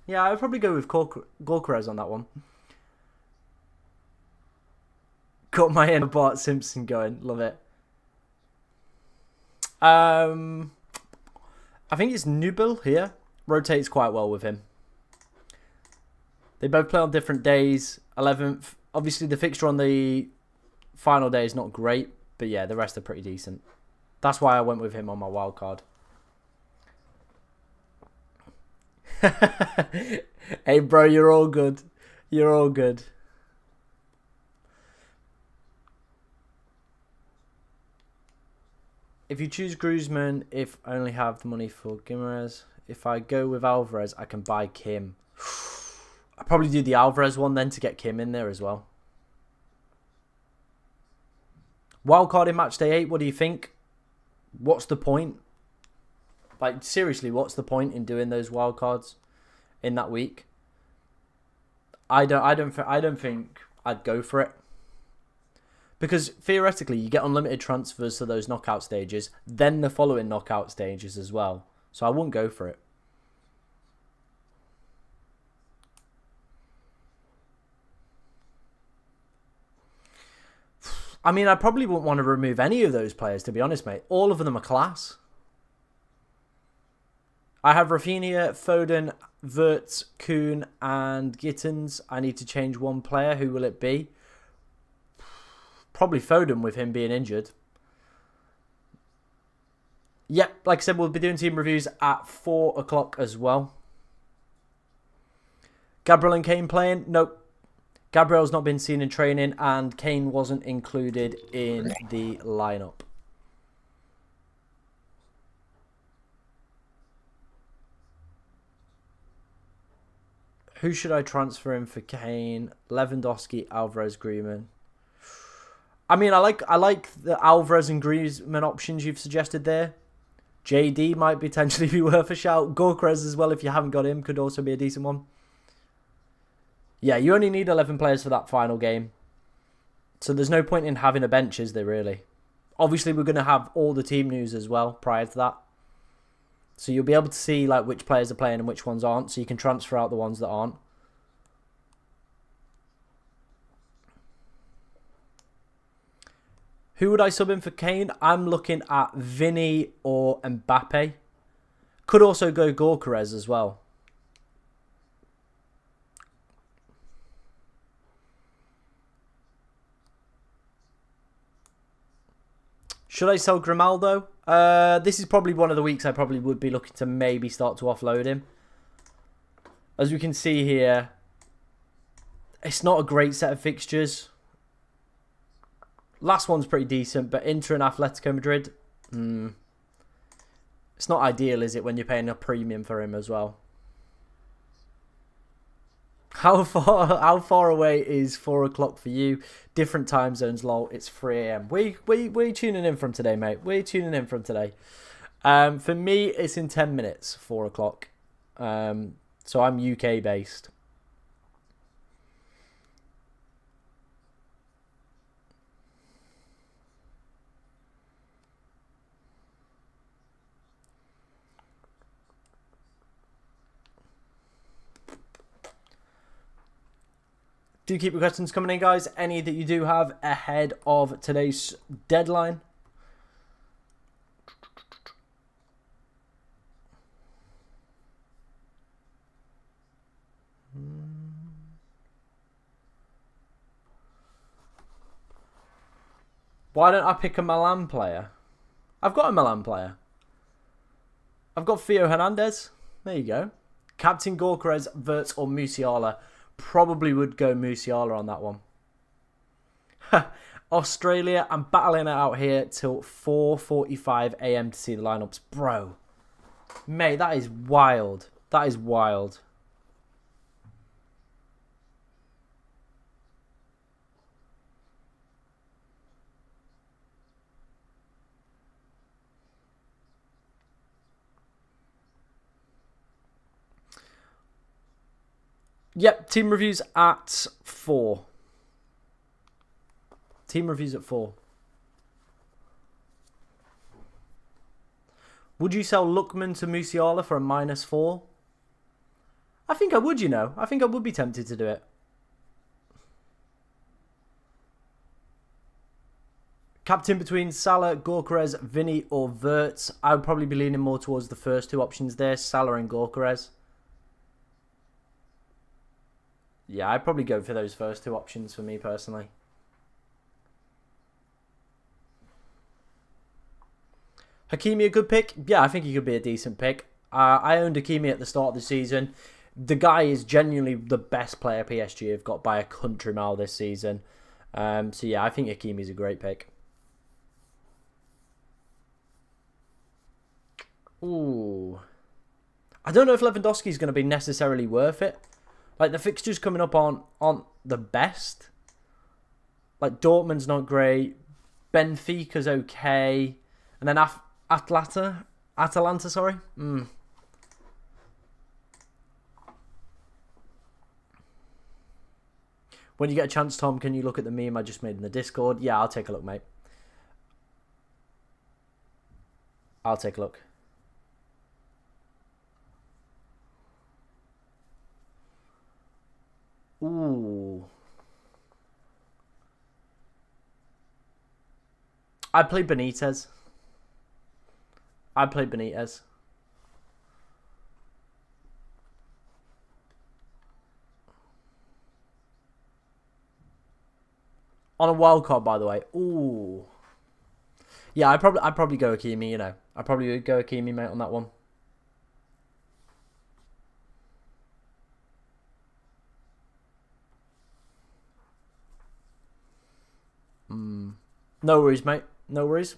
Yeah, I'd probably go with Gorkarez on that one. Got my inner Bart Simpson going. Love it. I think it's Nubel here. Rotates quite well with him. They both play on different days. 11th. Obviously, the fixture on the final day is not great. But yeah, the rest are pretty decent. That's why I went with him on my wild card. Hey, bro, you're all good. You're all good. If you choose Griezmann, if I only have the money for Guimaraes. If I go with Alvarez, I can buy Kim. I'll probably do the Alvarez one then to get Kim in there as well. Wildcard in matchday 8, what do you think? What's the point? Like, seriously, what's the point in doing those wildcards in that week? I don't think I'd go for it. Because theoretically, you get unlimited transfers to those knockout stages, then the following knockout stages as well. So I wouldn't go for it. I mean, I probably wouldn't want to remove any of those players, to be honest, mate. All of them are class. I have Rafinha, Foden, Wirtz, Kuhn, and Gittins. I need to change one player. Who will it be? Probably Foden with him being injured. Yep, like I said, we'll be doing team reviews at 4 o'clock as well. Gabriel and Kane playing? Nope. Gabriel's not been seen in training and Kane wasn't included in the lineup. Who should I transfer in for Kane? Lewandowski, Alvarez, Griezmann. I mean, I like the Alvarez and Griezmann options you've suggested there. JD might potentially be worth a shout. Gorkarez as well, if you haven't got him, could also be a decent one. Yeah, you only need 11 players for that final game. So there's no point in having a bench, is there really? Obviously, we're going to have all the team news as well prior to that. So you'll be able to see like which players are playing and which ones aren't. So you can transfer out the ones that aren't. Who would I sub in for Kane? I'm looking at Vinny or Mbappe. Could also go Gorkarez as well. Should I sell Grimaldo? This is probably one of the weeks I probably would be looking to maybe start to offload him. As we can see here, it's not a great set of fixtures. Last one's pretty decent, but Inter and Atletico Madrid, it's not ideal, is it, when you're paying a premium for him as well? How far away is 4 o'clock for you? Different time zones, lol. It's 3 a.m. Where you tuning in from today, mate? Where you tuning in from today? For me, it's in 10 minutes, 4 o'clock. So I'm UK based. Do keep your questions coming in, guys. Any that you do have ahead of today's deadline. Why don't I pick a Milan player? I've got a Milan player. I've got Theo Hernandez. There you go. Captain Gorkarez, Wirtz or Musiala. Probably would go Musiala on that one. Australia, I'm battling it out here till 4:45 a.m. to see the lineups. Bro. Mate, that is wild. That is wild. Yep, team reviews at 4. Team reviews at 4. Would you sell Lookman to Musiala for a -4? I think I would, you know. I think I would be tempted to do it. Captain between Salah, Gyökeres, Vinny or Wirtz. I would probably be leaning more towards the first 2 options there, Salah and Gyökeres. Yeah, I'd probably go for those first 2 options for me personally. Hakimi a good pick? Yeah, I think he could be a decent pick. I owned Hakimi at the start of the season. The guy is genuinely the best player PSG have got by a country mile this season. So yeah, I think Hakimi is a great pick. Ooh. I don't know if Lewandowski is going to be necessarily worth it. Like, the fixtures coming up aren't the best. Like, Dortmund's not great. Benfica's okay. And then Atalanta, sorry. When you get a chance, Tom, can you look at the meme I just made in the Discord? Yeah, I'll take a look, mate. I'll take a look. Ooh. I played Benitez. On a wild card, by the way. Ooh. Yeah, I'd probably go Hakimi, you know. I probably would go Hakimi, mate, on that one. No worries, mate. No worries.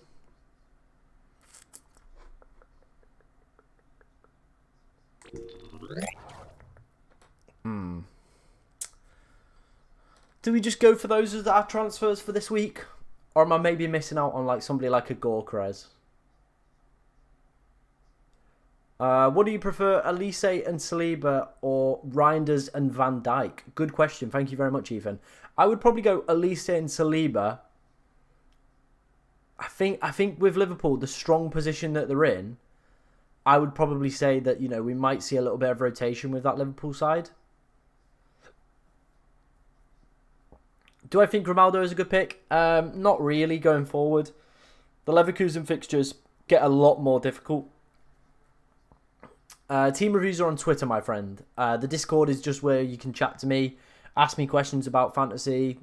Do we just go for those as our transfers for this week? Or am I maybe missing out on like somebody like a Gyökeres? What do you prefer, Elise and Saliba or Reinders and Van Dijk? Good question. Thank you very much, Ethan. I would probably go Elise and Saliba. I think with Liverpool, the strong position that they're in, I would probably say that, you know, we might see a little bit of rotation with that Liverpool side. Do I think Ronaldo is a good pick? Not really going forward. The Leverkusen fixtures get a lot more difficult. Team reviews are on Twitter, my friend. The Discord is just where you can chat to me, ask me questions about fantasy,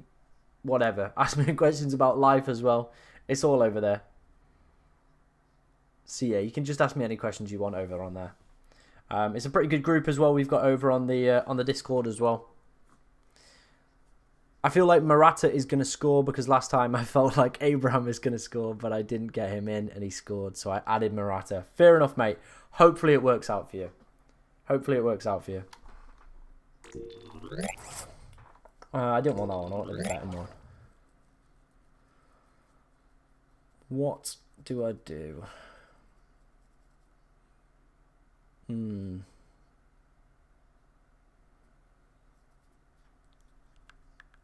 whatever. Ask me questions about life as well. It's all over there. So yeah, you can just ask me any questions you want over on there. It's a pretty good group as well. We've got over on the Discord as well. I feel like Morata is going to score because last time I felt like Abraham was going to score, but I didn't get him in and he scored. So I added Morata. Fair enough, mate. Hopefully it works out for you. I didn't want that one. I wanted the better one. What do I do?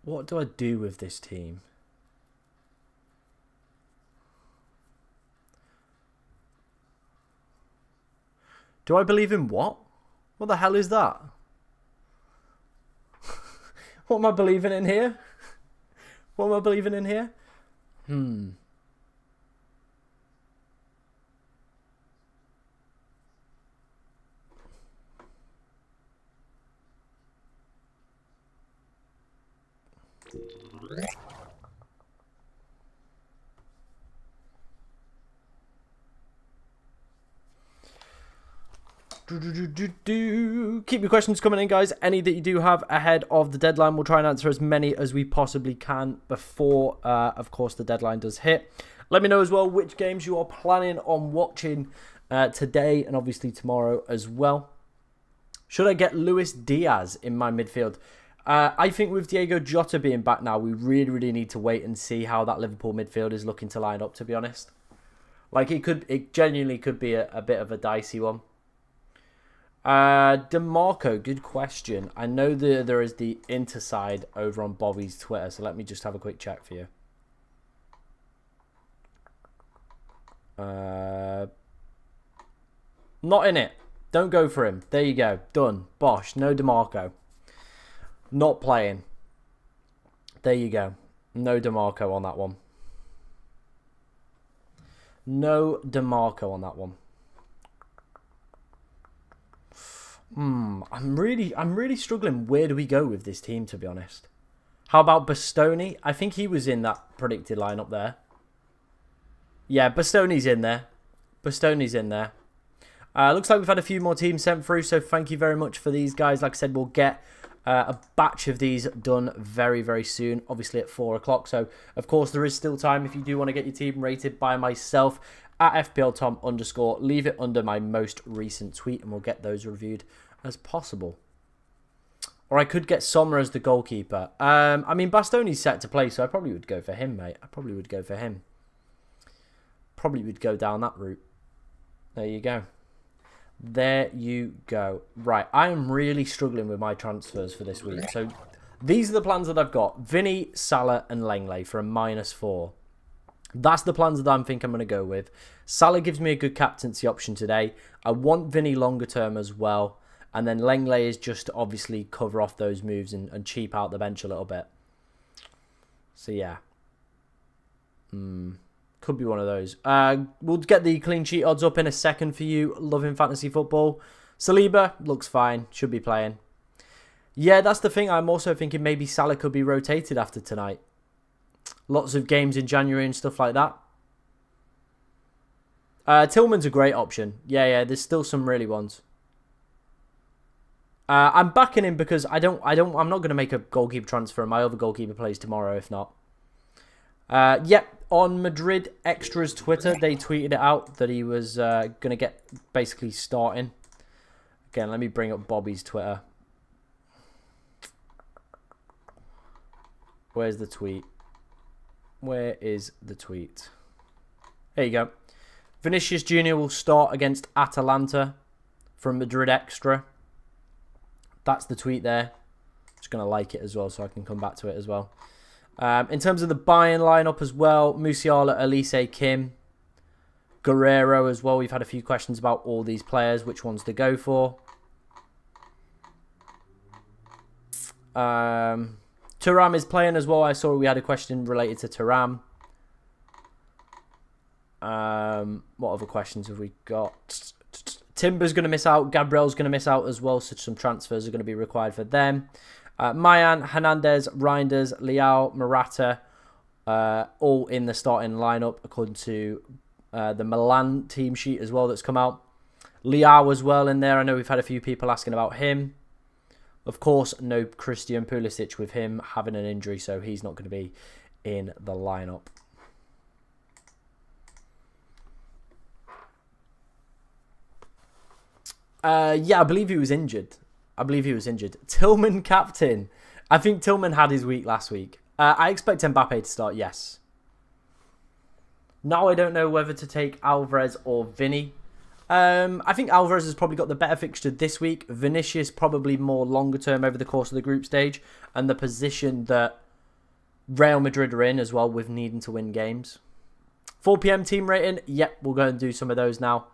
What do I do with this team? Do I believe in what? What the hell is that? What am I believing in here? Keep your questions coming in, guys. Any that you do have ahead of the deadline, we'll try and answer as many as we possibly can before, of course, the deadline does hit. Let me know as well which games you are planning on watching today and obviously tomorrow as well. Should I get Luis Diaz in my midfield? I think with Diego Jota being back now, we really need to wait and see how that Liverpool midfield is looking to line up, to be honest. Like, it genuinely could be a bit of a dicey one. DeMarco, good question. I know there is the Inter side over on Bobby's Twitter, so let me just have a quick check for you. Not in it. Don't go for him. There you go. Done. Bosh. No DeMarco. Not playing. There you go. No DeMarco on that one. No DeMarco on that one. I'm really struggling. Where do we go with this team, to be honest? How about Bastoni? I think he was in that predicted lineup there. Yeah, Bastoni's in there. Bastoni's in there. Looks like we've had a few more teams sent through, so thank you very much for these guys. Like I said, we'll get a batch of these done very, very soon, obviously at 4 o'clock. So, of course, there is still time if you do want to get your team rated by myself at FPLTom_. Leave it under my most recent tweet, and we'll get those reviewed as possible. Or I could get Sommer as the goalkeeper. I mean, Bastoni's set to play, so I probably would go for him, mate. I probably would go for him. Probably would go down that route. There you go. There you go. Right, I am really struggling with my transfers for this week. So these are the plans that I've got. Vinny, Salah and Lenglet for a -4. That's the plans that I think I'm going to go with. Salah gives me a good captaincy option today. I want Vinny longer term as well. And then Lenglet is just to obviously cover off those moves and cheap out the bench a little bit. So yeah. Could be one of those. We'll get the clean sheet odds up in a second for you. Loving fantasy football. Saliba looks fine. Should be playing. Yeah, that's the thing. I'm also thinking maybe Salah could be rotated after tonight. Lots of games in January and stuff like that. Tillman's a great option. Yeah, there's still some really ones. I'm backing him because I'm not going to make a goalkeeper transfer. My other goalkeeper plays tomorrow, if not. Yep, on Madrid Extra's Twitter, they tweeted it out that he was going to get basically starting. Again, let me bring up Bobby's Twitter. Where's the tweet? Where is the tweet? There you go. Vinicius Jr. will start against Atalanta from Madrid Extra. That's the tweet there. Just going to like it as well so I can come back to it as well. In terms of the Bayern lineup as well, Musiala, Elise, Kim, Guerrero as well. We've had a few questions about all these players, which ones to go for. Thuram is playing as well. I saw we had a question related to Thuram. What other questions have we got? Timber's going to miss out. Gabriel's going to miss out as well. So some transfers are going to be required for them. Mayan, Hernandez, Reinders, Leao, Morata, all in the starting lineup according to the Milan team sheet as well that's come out. Leao as well in there. I know we've had a few people asking about him. Of course, no Christian Pulisic with him having an injury, so he's not going to be in the lineup. Yeah, I believe he was injured. Tillman captain. I think Tillman had his week last week. I expect Mbappe to start, yes. Now I don't know whether to take Alvarez or Vinny. I think Alvarez has probably got the better fixture this week. Vinicius probably more longer term over the course of the group stage. And the position that Real Madrid are in as well with needing to win games. 4 PM team rating. Yep, we'll go and do some of those now.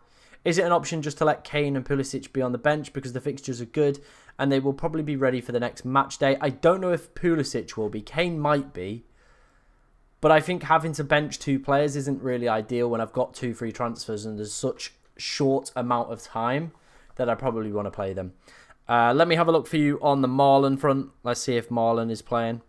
Is it an option just to let Kane and Pulisic be on the bench because the fixtures are good and they will probably be ready for the next match day? I don't know if Pulisic will be. Kane might be. But I think having to bench 2 players isn't really ideal when I've got 2 free transfers and there's such short amount of time that I probably want to play them. Let me have a look for you on the Marlon front. Let's see if Marlon is playing.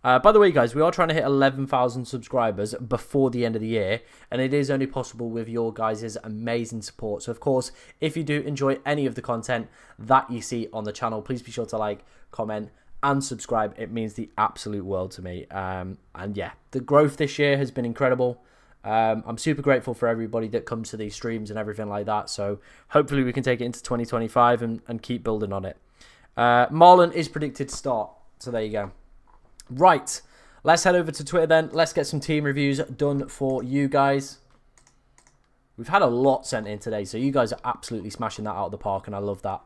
By the way, guys, we are trying to hit 11,000 subscribers before the end of the year, and it is only possible with your guys' amazing support. So, of course, if you do enjoy any of the content that you see on the channel, please be sure to like, comment, and subscribe. It means the absolute world to me. And yeah, the growth this year has been incredible. I'm super grateful for everybody that comes to these streams and everything like that. So, hopefully, we can take it into 2025 and keep building on it. Marlon is predicted to start. So, there you go. Right, let's head over to Twitter then. Let's get some team reviews done for you guys. We've had a lot sent in today, so you guys are absolutely smashing that out of the park, and I love that.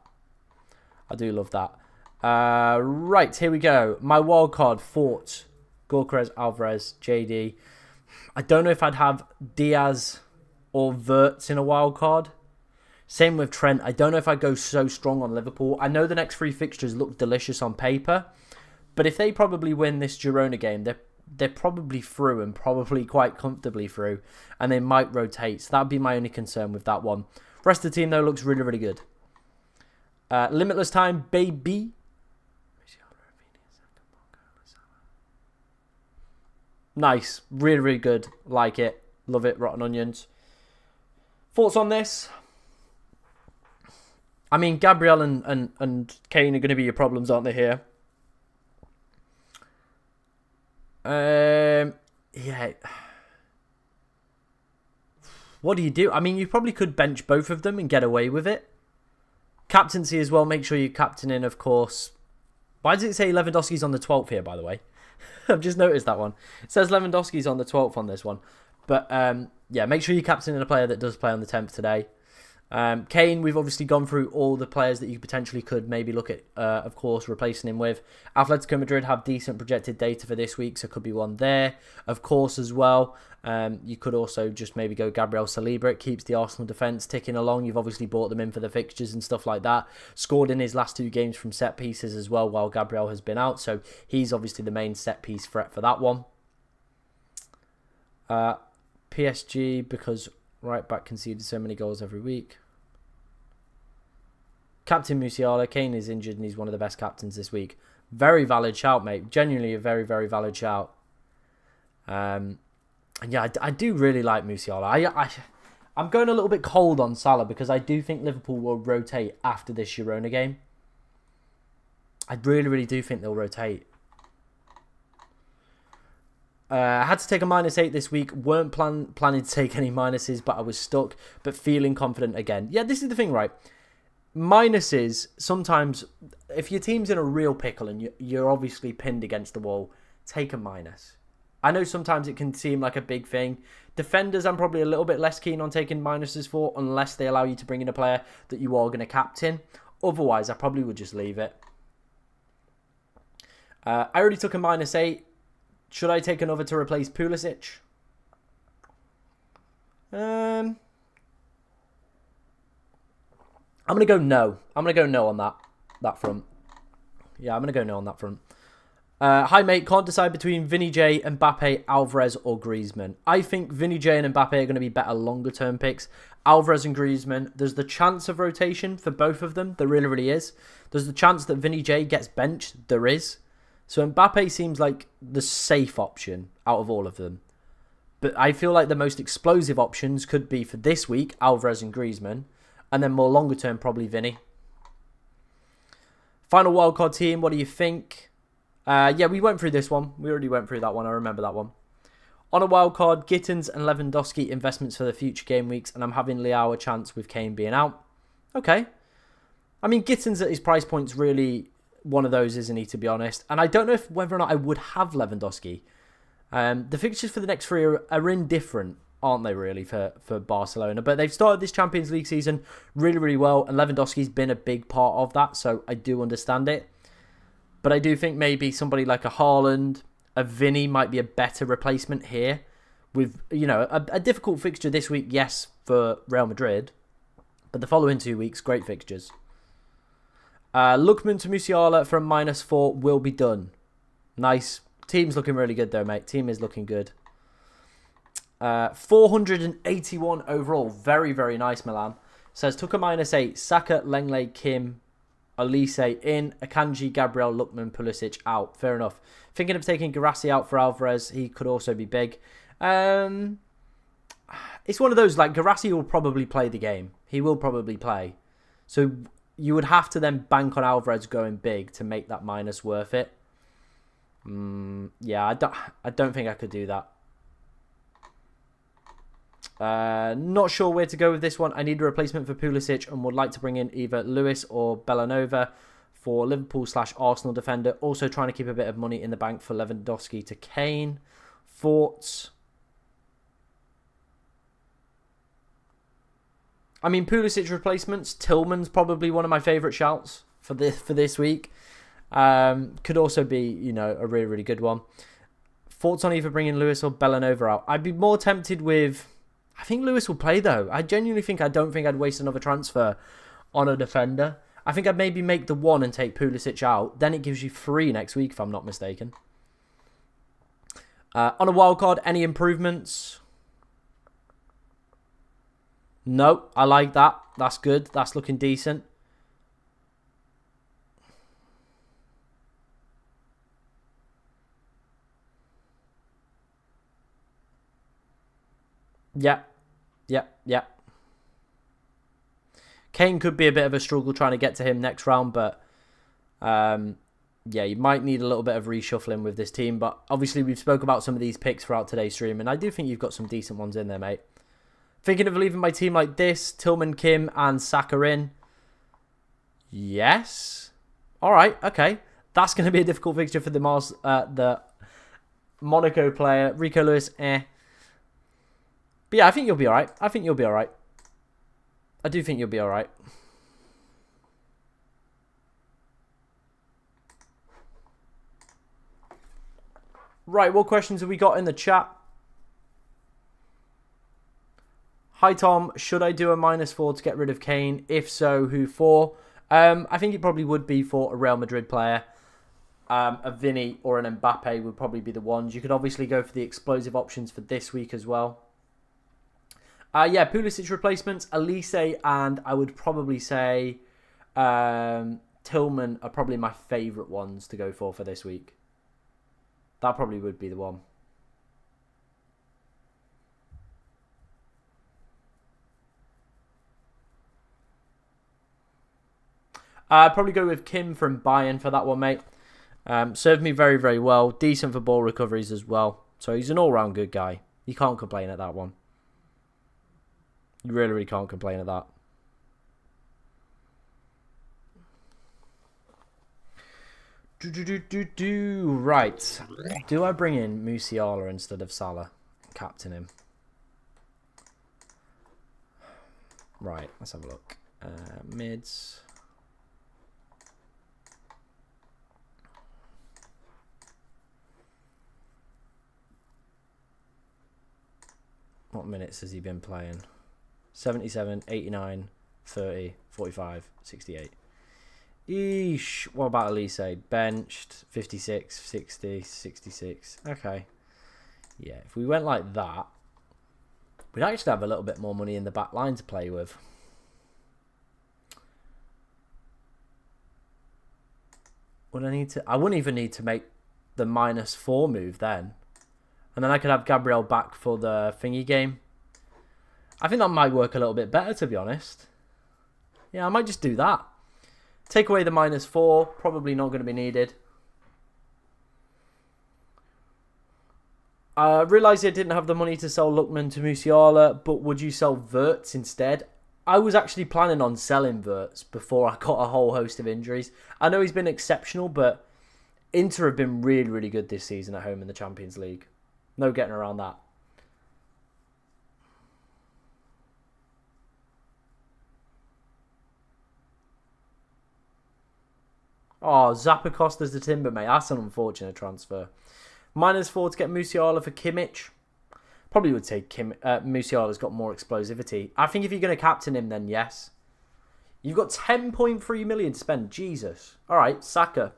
I do love that. Right, here we go. My wildcard, Fort, Gorkarez, Alvarez, JD. I don't know if I'd have Diaz or Wirtz in a wild card. Same with Trent. I don't know if I'd go so strong on Liverpool. I know the next 3 fixtures look delicious on paper, but if they probably win this Girona game, they're probably through and probably quite comfortably through, and they might rotate. So that would be my only concern with that one. Rest of the team, though, looks really, really good. Limitless time, baby. Nice. Really, really good. Like it. Love it. Rotten onions. Thoughts on this? I mean, Gabriel and Kane are going to be your problems, aren't they, here? Yeah. What do you do? I mean, you probably could bench both of them and get away with it. Captaincy as well. Make sure you captain in, of course. Why does it say Lewandowski's on the 12th here, by the way? I've just noticed that one. It says Lewandowski's on the 12th on this one. But, yeah, make sure you captain in a player that does play on the 10th today. Kane, we've obviously gone through all the players that you potentially could maybe look at, of course, replacing him with. Atletico Madrid have decent projected data for this week, so could be one there. Of course, as well, you could also just maybe go Gabriel Saliba. It keeps the Arsenal defence ticking along. You've obviously bought them in for the fixtures and stuff like that. Scored in his last 2 games from set pieces as well while Gabriel has been out, so he's obviously the main set piece threat for that one. PSG, because right back conceded so many goals every week. Captain Musiala. Kane is injured and he's one of the best captains this week. Very valid shout, mate. Genuinely a very, very valid shout. And yeah, I do really like Musiala. I'm going a little bit cold on Salah because I do think Liverpool will rotate after this Girona game. I really, really do think they'll rotate. I had to take a -8 this week. Weren't planning to take any minuses, but I was stuck. But feeling confident again. Yeah, this is the thing, right? Minuses, sometimes, if your team's in a real pickle and you're obviously pinned against the wall, take a minus. I know sometimes it can seem like a big thing. Defenders, I'm probably a little bit less keen on taking minuses for, unless they allow you to bring in a player that you are going to captain. Otherwise, I probably would just leave it. I already took a -8. Should I take another to replace Pulisic? I'm going to go no. I'm going to go no on that front. Yeah, I'm going to go no on that front. Hi, mate. Can't decide between Vinny J, Mbappe, Alvarez or Griezmann. I think Vinny J and Mbappe are going to be better longer-term picks. Alvarez and Griezmann, there's the chance of rotation for both of them. There really, really is. There's the chance that Vinny J gets benched. There is. So Mbappe seems like the safe option out of all of them. But I feel like the most explosive options could be for this week, Alvarez and Griezmann. And then more longer term, probably Vinny. Final wildcard team, what do you think? Yeah, we went through this one. We already went through that one. I remember that one. On a wildcard, Gittins and Lewandowski investments for the future game weeks. And I'm having Leao a chance with Kane being out. Okay. I mean, Gittins at his price point's really one of those, isn't he, to be honest? And I don't know whether or not I would have Lewandowski. The fixtures for the next 3 are indifferent, aren't they, really, for Barcelona? But they've started this Champions League season really, really well, and Lewandowski's been a big part of that, so I do understand it. But I do think maybe somebody like a Haaland, a Vinny might be a better replacement here. With, you know, a difficult fixture this week, yes, for Real Madrid, but the following 2 weeks, great fixtures. Lookman to Musiala for a -4 will be done. Nice. Team's looking really good though, mate. Team is looking good. 481 overall. Very, very nice, Milan. Says, took a -8. Saka, Lenglet, Kim, Olise in. Akanji, Gabriel, Lookman, Pulisic out. Fair enough. Thinking of taking Garassi out for Alvarez. He could also be big. It's one of those, like, Garassi will probably play the game. He will probably play. So you would have to then bank on Alvarez going big to make that minus worth it. Yeah, I don't think I could do that. Not sure where to go with this one. I need a replacement for Pulisic and would like to bring in either Lewis or Bellanova for Liverpool/Arsenal defender. Also trying to keep a bit of money in the bank for Lewandowski to Kane. Thoughts? I mean, Pulisic replacements. Tillman's probably one of my favourite shouts for this week. Could also be, you know, a really, really good one. Thoughts on either bringing Lewis or Bellanova out? I'd be more tempted with... I think Lewis will play, though. I genuinely think I don't think I'd waste another transfer on a defender. I think I'd maybe make the one and take Pulisic out. Then it gives you 3 next week, if I'm not mistaken. On a wildcard, any improvements? No, I like that. That's good. That's looking decent. Yeah. Kane could be a bit of a struggle trying to get to him next round, but yeah, you might need a little bit of reshuffling with this team. But obviously, we've spoke about some of these picks throughout today's stream, and I do think you've got some decent ones in there, mate. Thinking of leaving my team like this, Tillman, Kim, and Saka in. Yes. All right, okay. That's going to be a difficult fixture for the Monaco player. Rico Lewis, But yeah, I think you'll be all right. I do think you'll be all right. Right, what questions have we got in the chat? Hi, Tom. Should I do a -4 to get rid of Kane? If so, who for? I think it probably would be for a Real Madrid player. A Vinny or an Mbappe would probably be the ones. You could obviously go for the explosive options for this week as well. Yeah, Pulisic replacements, Elise, and I would probably say Tillman are probably my favourite ones to go for this week. That probably would be the one. I'd probably go with Kim from Bayern for that one, mate. Served me very, very well. Decent for ball recoveries as well. So he's an all-round good guy. You can't complain at that one. You really, really can't complain at that. Right. Do I bring in Musiala instead of Salah? Captain him. Right, let's have a look. Mids. What minutes has he been playing? 77, 89, 30, 45, 68. Eesh. What about Elise? Benched, 56, 60, 66. Okay. Yeah, if we went like that, we'd actually have a little bit more money in the back line to play with. Would I need to... I wouldn't even need to make the -4 move then. And then I could have Gabriel back for the thingy game. I think that might work a little bit better, to be honest. Yeah, I might just do that. Take away the -4. Probably not going to be needed. I realised I didn't have the money to sell Lookman to Musiala, but would you sell Wirtz instead? I was actually planning on selling Wirtz before I got a whole host of injuries. I know he's been exceptional, but Inter have been really, really good this season at home in the Champions League. No getting around that. Oh, Zappacosta's the timber, mate. That's an unfortunate transfer. -4 to get Musiala for Kimmich. Probably would say Musiala's got more explosivity. I think if you're going to captain him, then yes. You've got 10.3 million to spend. Jesus. All right, Saka.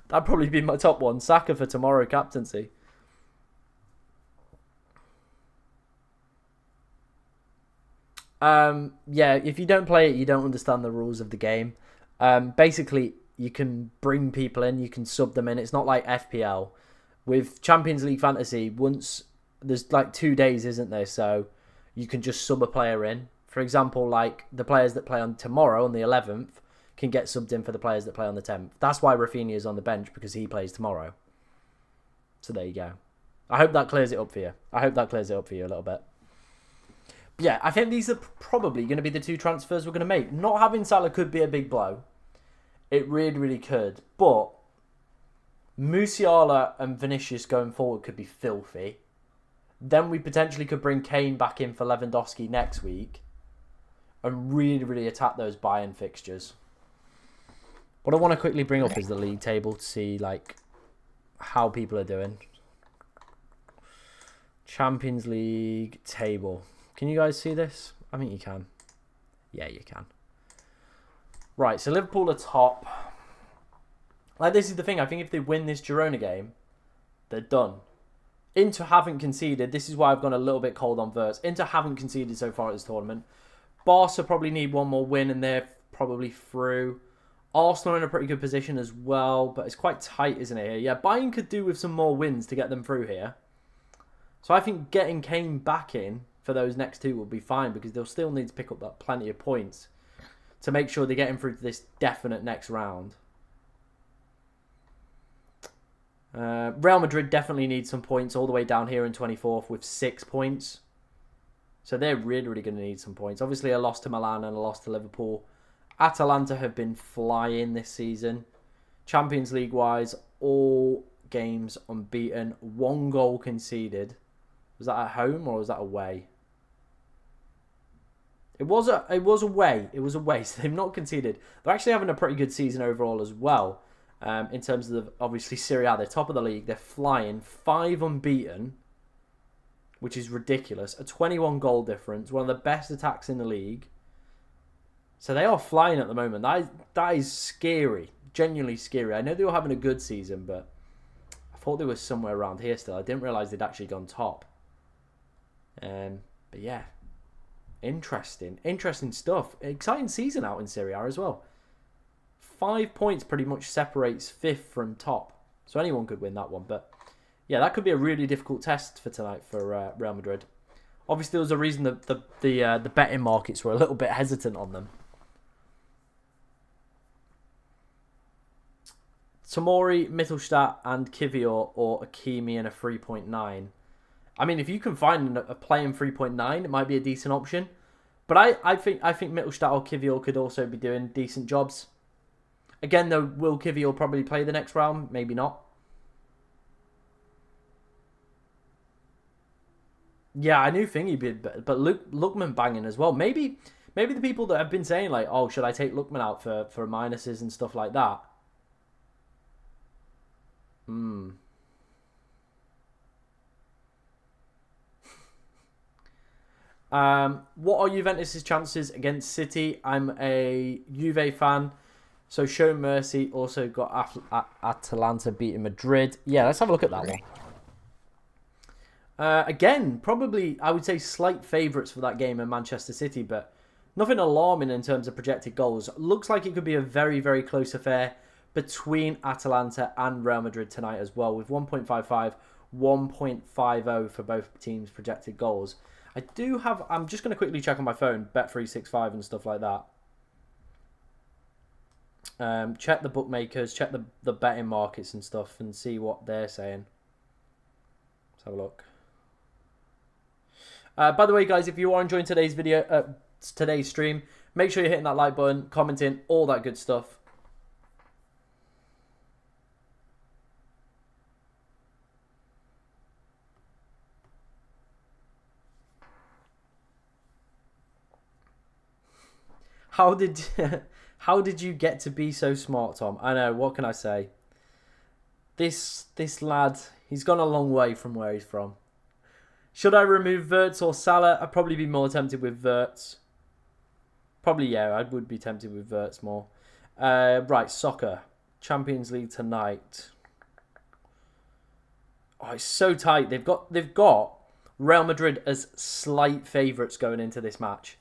That'd probably be my top one. Saka for tomorrow captaincy. Yeah, if you don't play it, you don't understand the rules of the game. Basically, you can bring people in, you can sub them in. It's not like FPL. With Champions League Fantasy, once there's like 2 days, isn't there? So you can just sub a player in. For example, like the players that play on tomorrow on the 11th can get subbed in for the players that play on the 10th. That's why Rafinha is on the bench, because he plays tomorrow. So there you go. I hope that clears it up for you. a little bit. Yeah, I think these are probably going to be the 2 transfers we're going to make. Not having Salah could be a big blow. It really, really could. But Musiala and Vinicius going forward could be filthy. Then we potentially could bring Kane back in for Lewandowski next week and really, really attack those Bayern fixtures. What I want to quickly bring up is the league table to see like how people are doing. Champions League table. Can you guys see this? I think you can. Yeah, you can. Right, so Liverpool are top. Like, this is the thing. I think if they win this Girona game, they're done. Inter haven't conceded. This is why I've gone a little bit cold on Verts. Inter haven't conceded so far at this tournament. Barca probably need one more win, and they're probably through. Arsenal are in a pretty good position as well, but it's quite tight, isn't it? Yeah, Bayern could do with some more wins to get them through here. So I think getting Kane back in for those next two will be fine, because they'll still need to pick up that plenty of points to make sure they get him through to this definite next round. Real Madrid definitely need some points all the way down here in 24th with 6 points. So they're really, really going to need some points. Obviously, a loss to Milan and a loss to Liverpool. Atalanta have been flying this season. Champions League-wise, all games unbeaten. 1 goal conceded. Was that at home or was that away? It was away. It was away, so they've not conceded. They're actually having a pretty good season overall as well. In terms of, obviously, Serie A, they're top of the league. They're flying. 5 unbeaten, which is ridiculous. A 21 goal difference. One of the best attacks in the league. So they are flying at the moment. That is scary. Genuinely scary. I know they were having a good season, but I thought they were somewhere around here still. I didn't realise they'd actually gone top. But yeah. Interesting. Interesting stuff. Exciting season out in Serie A as well. 5 points pretty much separates 5th from top. So anyone could win that one. But yeah, that could be a really difficult test for tonight for Real Madrid. Obviously, there was a reason that the betting markets were a little bit hesitant on them. Tomori, Mittelstadt, and Kivior or Akimi in a 3.9. I mean, if you can find a play in 3.9, it might be a decent option. But I think Mittelstadt or Kivior could also be doing decent jobs. Again, though, will Kivior probably play the next round? Maybe not. Yeah, I knew Thingy did, but Lookman banging as well. Maybe the people that have been saying, like, oh, should I take Lookman out for minuses and stuff like that? What are Juventus' chances against City? I'm a Juve fan, so show mercy. Also got Atalanta beating Madrid. Yeah, let's have a look at that one. Again, probably, I would say, slight favourites for that game in Manchester City, but nothing alarming in terms of projected goals. Looks like it could be a very, very close affair between Atalanta and Real Madrid tonight as well, with 1.55, 1.50 for both teams' projected goals. I'm just going to quickly check on my phone, Bet365 and stuff like that. Check the bookmakers, check the betting markets and stuff and see what they're saying. Let's have a look. By the way, guys, if you are enjoying today's video, today's stream, make sure you're hitting that like button, commenting, all that good stuff. How did you get to be so smart, Tom? I know, what can I say? This lad, he's gone a long way from where he's from. Should I remove Wirtz or Salah? I'd probably be more tempted with Wirtz. Probably, yeah, I would be tempted with Wirtz more. Right, soccer. Champions League tonight. Oh, it's so tight. They've got Real Madrid as slight favourites going into this match.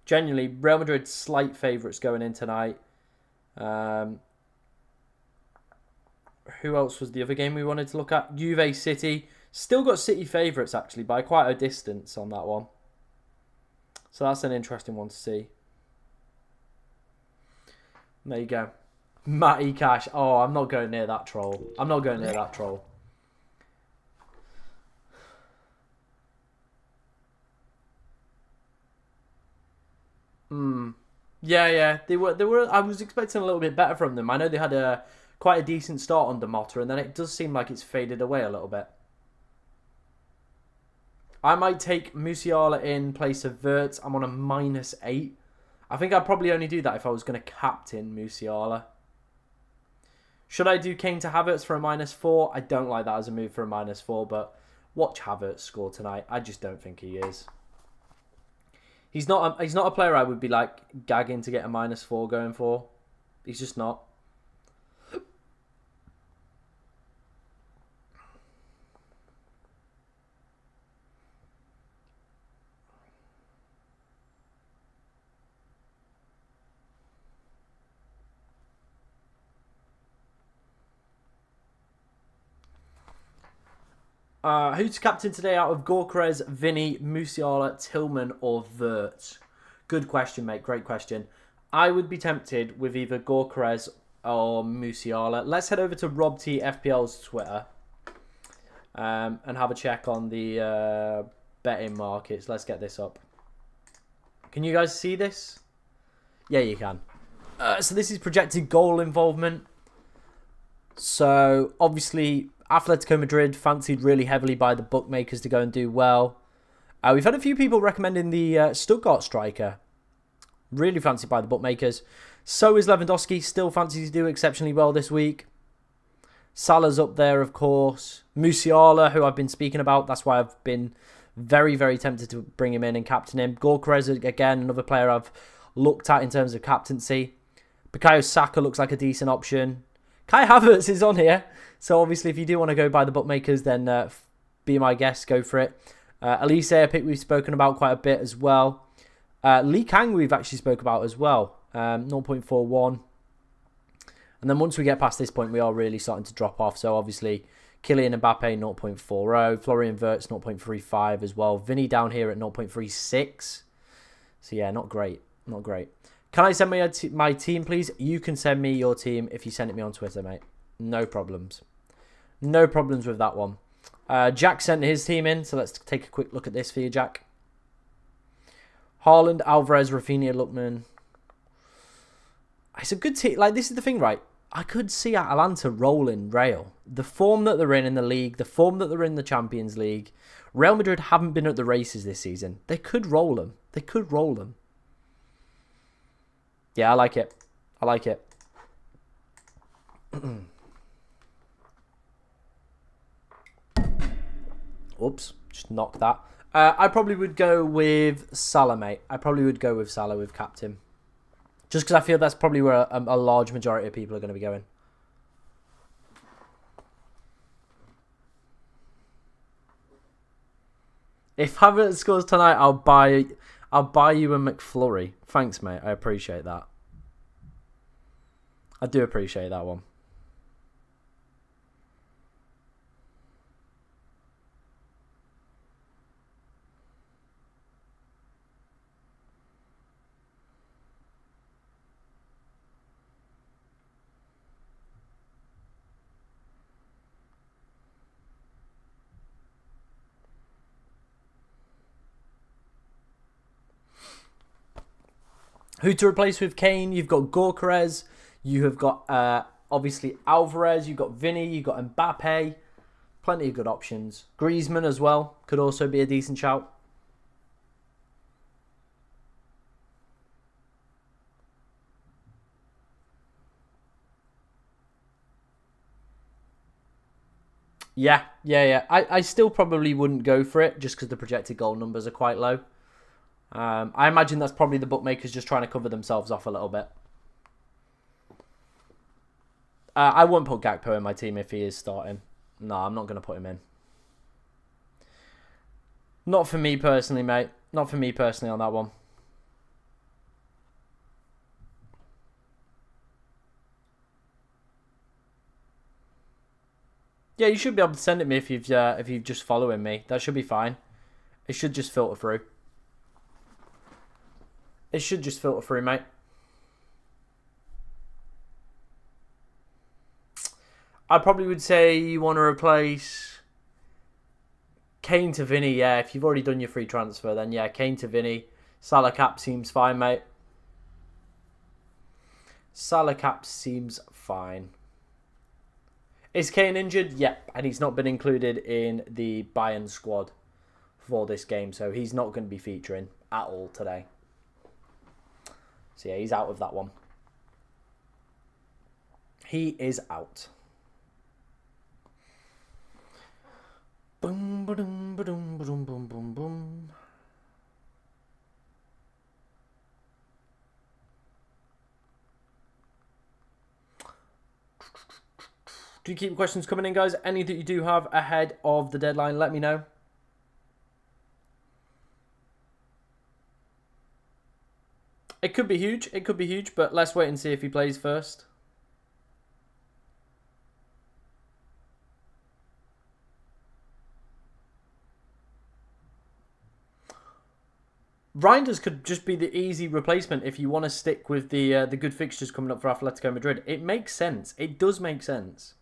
Genuinely, Real Madrid slight favourites going in tonight. Who else was the other game we wanted to look at? Juve City. Still got City favourites, actually, by quite a distance on that one. So that's an interesting one to see. There you go. Matty Cash. Oh, I'm not going near that troll. I'm not going near that troll. Yeah. They were. I was expecting a little bit better from them. I know they had quite a decent start under Motta, and then it does seem like it's faded away a little bit. I might take Musiala in place of Wirtz. I'm on a -8. I think I'd probably only do that if I was going to captain Musiala. Should I do Kane to Havertz for a -4? I don't like that as a move for a -4, but Watch Havertz score tonight. I just don't think he is. He's not a player I would be like gagging to get a -4 going for. He's just not. Who's captain today out of Gyökeres, Vinny, Musiala, Tillman or Wirtz? Good question, mate. Great question. I would be tempted with either Gyökeres or Musiala. Let's head over to Rob T FPL's Twitter and have a check on the betting markets. Let's get this up. Can you guys see this? Yeah, you can. So this is projected goal involvement. So obviously Atletico Madrid fancied really heavily by the bookmakers to go and do well. We've had a few people recommending the Stuttgart striker. Really fancied by the bookmakers. So is Lewandowski. Still fancies to do exceptionally well this week. Salah's up there, of course. Musiala, who I've been speaking about. That's why I've been very, very tempted to bring him in and captain him. Gyökeres, again, another player I've looked at in terms of captaincy. Bukayo Saka looks like a decent option. Kai Havertz is on here. So obviously, if you do want to go by the bookmakers, then be my guest. Go for it. Elise, a pick we've spoken about quite a bit as well. Lee Kang we've actually spoke about as well. 0.41. And then once we get past this point, we are really starting to drop off. So obviously, Kylian Mbappe 0.40. Florian Wirtz 0.35 as well. Vinny down here at 0.36. So yeah, not great. Not great. Can I send me my team, please? You can send me your team if you send it me on Twitter, mate. No problems. No problems with that one. Jack sent his team in, so let's take a quick look at this for you, Jack. Haaland, Alvarez, Rafinha, Lookman. It's a good team. Like, this is the thing, right? I could see Atalanta rolling Real. The form that they're in the league, the form that they're in the Champions League. Real Madrid haven't been at the races this season. They could roll them. They could roll them. Yeah, I like it. I like it. Oops, just knocked that. I probably would go with Salah, mate. I probably would go with Salah with captain. Just because I feel that's probably where a large majority of people are going to be going. If Havertz scores tonight, I'll buy you a McFlurry. Thanks, mate. I appreciate that. I do appreciate that one. Who to replace with Kane? You've got Gyökeres. You have got, obviously, Alvarez. You've got Vinny. You've got Mbappe. Plenty of good options. Griezmann as well. Could also be a decent shout. Yeah. I still probably wouldn't go for it just because the projected goal numbers are quite low. I imagine that's probably the bookmakers just trying to cover themselves off a little bit. I won't put Gakpo in my team if he is starting. No, I'm not going to put him in. Not for me personally, mate. Not for me personally on that one. Yeah, you should be able to send it me if you've just following me. That should be fine. It should just filter through. It should just filter through, mate. I probably would say you want to replace Kane to Vinny. Yeah, if you've already done your free transfer, then yeah, Kane to Vinny. Salah cap seems fine, mate. Salah cap seems fine. Is Kane injured? Yep, and he's not been included in the Bayern squad for this game, so he's not going to be featuring at all today. So yeah, he's out of that one. He is out. Boom, ba-dum, ba-dum, ba-dum, boom, boom, boom. Do you keep questions coming in, guys? Any that you do have ahead of the deadline, let me know. It could be huge. It could be huge, but let's wait and see if he plays first. Reinders could just be the easy replacement if you want to stick with the good fixtures coming up for Atletico Madrid. It makes sense. It does make sense.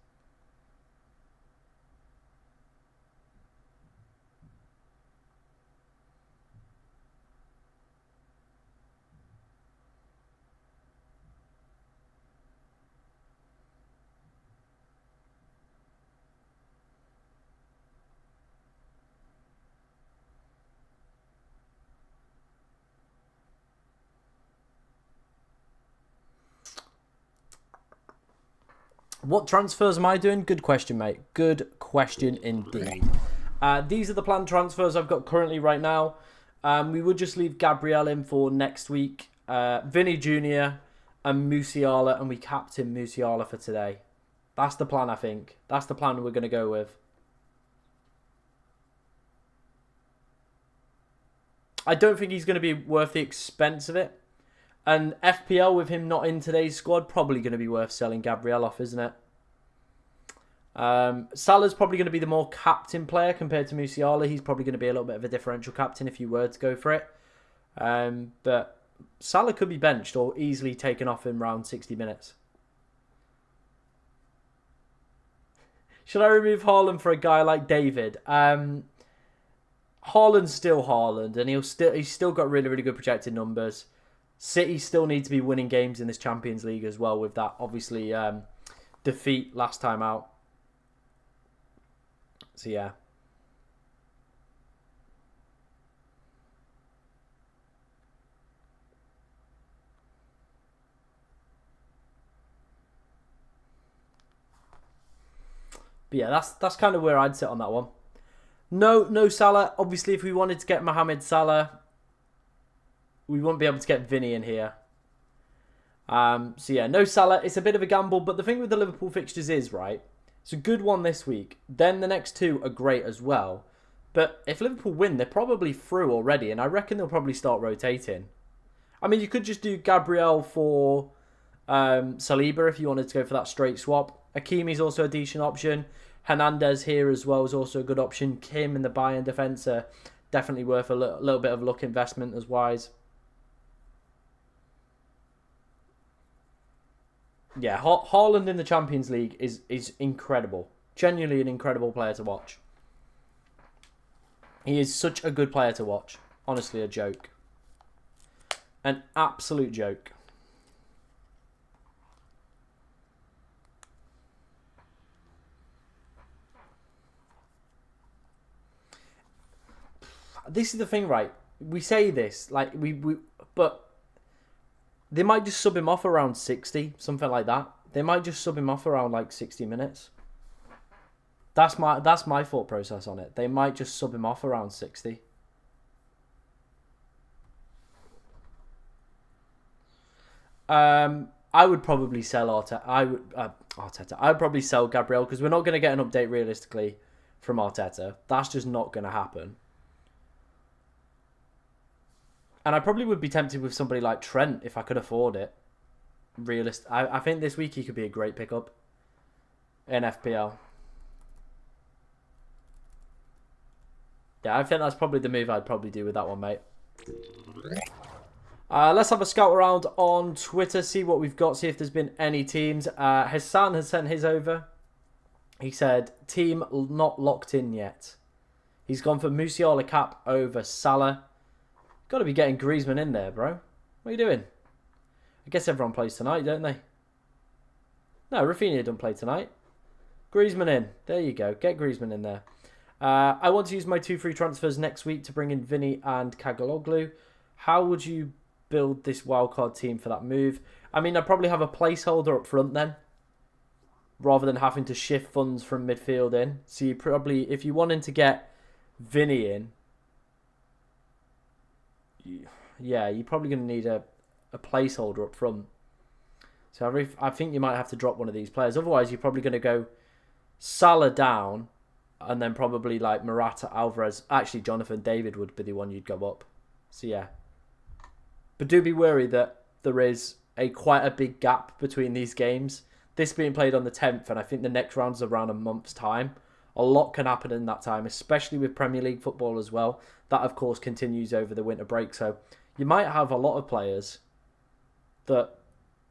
What transfers am I doing? Good question, mate. Good question indeed. These are the planned transfers I've got currently right now. We would just leave Gabriel in for next week. Vinny Jr. and Musiala, and we captain Musiala for today. That's the plan, I think. That's the plan we're going to go with. I don't think he's going to be worth the expense of it. And FPL with him not in today's squad, probably going to be worth selling Gabriel off, isn't it? Salah's probably going to be the more captain player compared to Musiala. He's probably going to be a little bit of a differential captain if you were to go for it. But Salah could be benched or easily taken off in around 60 minutes. Should I remove Haaland for a guy like David? Haaland's still Haaland, and he's still got really, really good projected numbers. City still need to be winning games in this Champions League as well with that, obviously, defeat last time out. So, yeah. But yeah, that's kind of where I'd sit on that one. No Salah. Obviously, if we wanted to get Mohamed Salah, we won't be able to get Vinny in here. So yeah, no Salah. It's a bit of a gamble, but the thing with the Liverpool fixtures is, right, it's a good one this week. Then the next two are great as well. But if Liverpool win, they're probably through already, and I reckon they'll probably start rotating. I mean, you could just do Gabriel for Saliba if you wanted to go for that straight swap. Hakimi's also a decent option. Hernandez here as well is also a good option. Kim in the Bayern defence are definitely worth a little bit of luck investment as wise. Yeah, Haaland in the Champions League is incredible. Genuinely an incredible player to watch. He is such a good player to watch. Honestly, a joke. An absolute joke. This is the thing, right? We say this, like, but they might just sub him off around 60, something like that. They might just sub him off around, like, 60 minutes. That's my thought process on it. They might just sub him off around 60. I would probably sell Arteta. I would probably sell Gabriel because we're not going to get an update realistically from Arteta. That's just not going to happen. And I probably would be tempted with somebody like Trent if I could afford it. I think this week he could be a great pickup in FPL. Yeah, I think that's probably the move I'd probably do with that one, mate. Let's have a scout around on Twitter, see what we've got, see if there's been any teams. Hassan has sent his over. He said, team not locked in yet. He's gone for Musiala cap over Salah. Got to be getting Griezmann in there, bro. What are you doing? I guess everyone plays tonight, don't they? No, Rafinha don't play tonight. Griezmann in. There you go. Get Griezmann in there. I want to use my 2 free transfers next week to bring in Vinny and Kagaloglu. How would you build this wildcard team for that move? I mean, I'd probably have a placeholder up front then. rather than having to shift funds from midfield in. So you probably, if you wanted to get Vinny in, yeah, you're probably going to need a placeholder up front. So I think you might have to drop one of these players. Otherwise, you're probably going to go Salah down, and then probably like Morata, Alvarez. Actually, Jonathan David would be the one you'd go up. So yeah. But do be wary that there is quite a big gap between these games. This being played on the 10th, and I think the next round's around a month's time. A lot can happen in that time, especially with Premier League football as well. That, of course, continues over the winter break. So you might have a lot of players that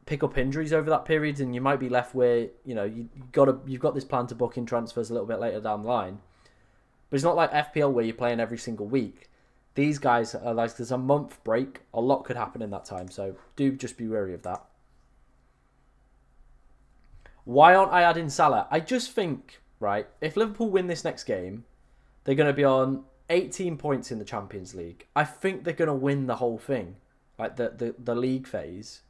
pick up injuries over that period, and you might be left where, you know, you've got this plan to book in transfers a little bit later down the line. But it's not like FPL where you're playing every single week. These guys are like, there's a month break. A lot could happen in that time, so do just be wary of that. Why aren't I adding Salah? I just think, right, if Liverpool win this next game, they're going to be on 18 points in the Champions League. I think they're going to win the whole thing, like the league phase.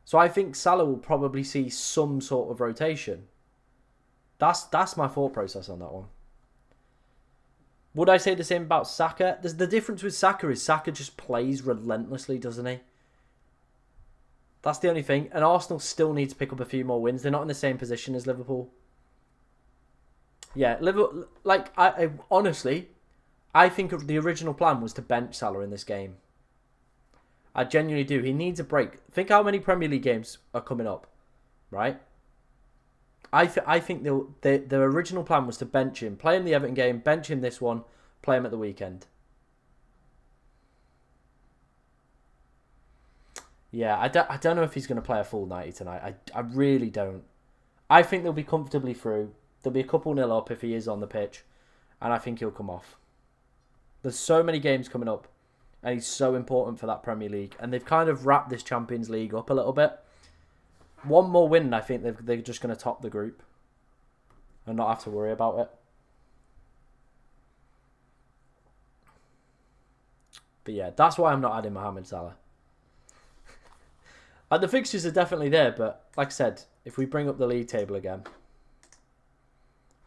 So I think Salah will probably see some sort of rotation. That's my thought process on that one. Would I say the same about Saka? The difference with Saka is Saka just plays relentlessly, doesn't he? That's the only thing. And Arsenal still need to pick up a few more wins. They're not in the same position as Liverpool. Yeah, Liverpool. Like I honestly, I think the original plan was to bench Salah in this game. I genuinely do. He needs a break. Think how many Premier League games are coming up, right? I think the original plan was to bench him, play him the Everton game, bench him this one, play him at the weekend. Yeah, I don't know if he's going to play a full 90 tonight. I really don't. I think they'll be comfortably through. There'll be a couple nil up if he is on the pitch, and I think he'll come off. There's so many games coming up, and he's so important for that Premier League. And they've kind of wrapped this Champions League up a little bit. One more win, I think they're just going to top the group and not have to worry about it. But yeah, that's why I'm not adding Mohamed Salah. And the fixtures are definitely there, but like I said, if we bring up the league table again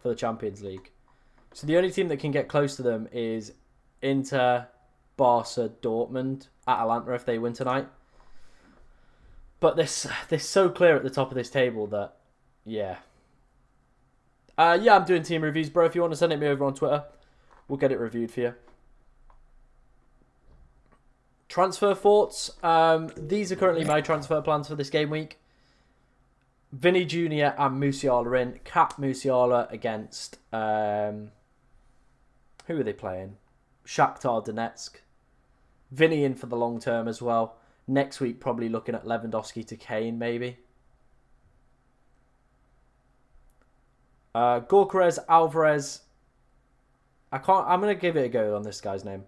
for the Champions League. So the only team that can get close to them is Inter, Barca, Dortmund, Atalanta if they win tonight. But they're so clear at the top of this table that, yeah. Yeah, I'm doing team reviews, bro. If you want to send it me over on Twitter, we'll get it reviewed for you. Transfer thoughts. These are currently my transfer plans for this game week. Vinny Jr. and Musiala in. Cap Musiala against... who are they playing? Shakhtar Donetsk. Vinny in for the long term as well. Next week, probably looking at Lewandowski to Kane, maybe. Gorkarez, Alvarez. I'm going to give it a go on this guy's name.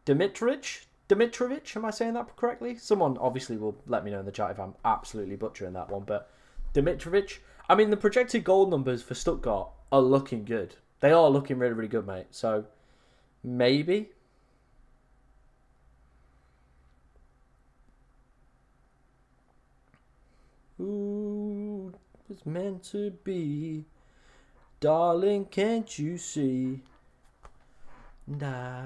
Dimitrovic, am I saying that correctly? Someone obviously will let me know in the chat if I'm absolutely butchering that one. But Dimitrovic. I mean, the projected goal numbers for Stuttgart are looking good. They are looking really, really good, mate. So, maybe... Ooh, it's meant to be. Darling, can't you see? Nah,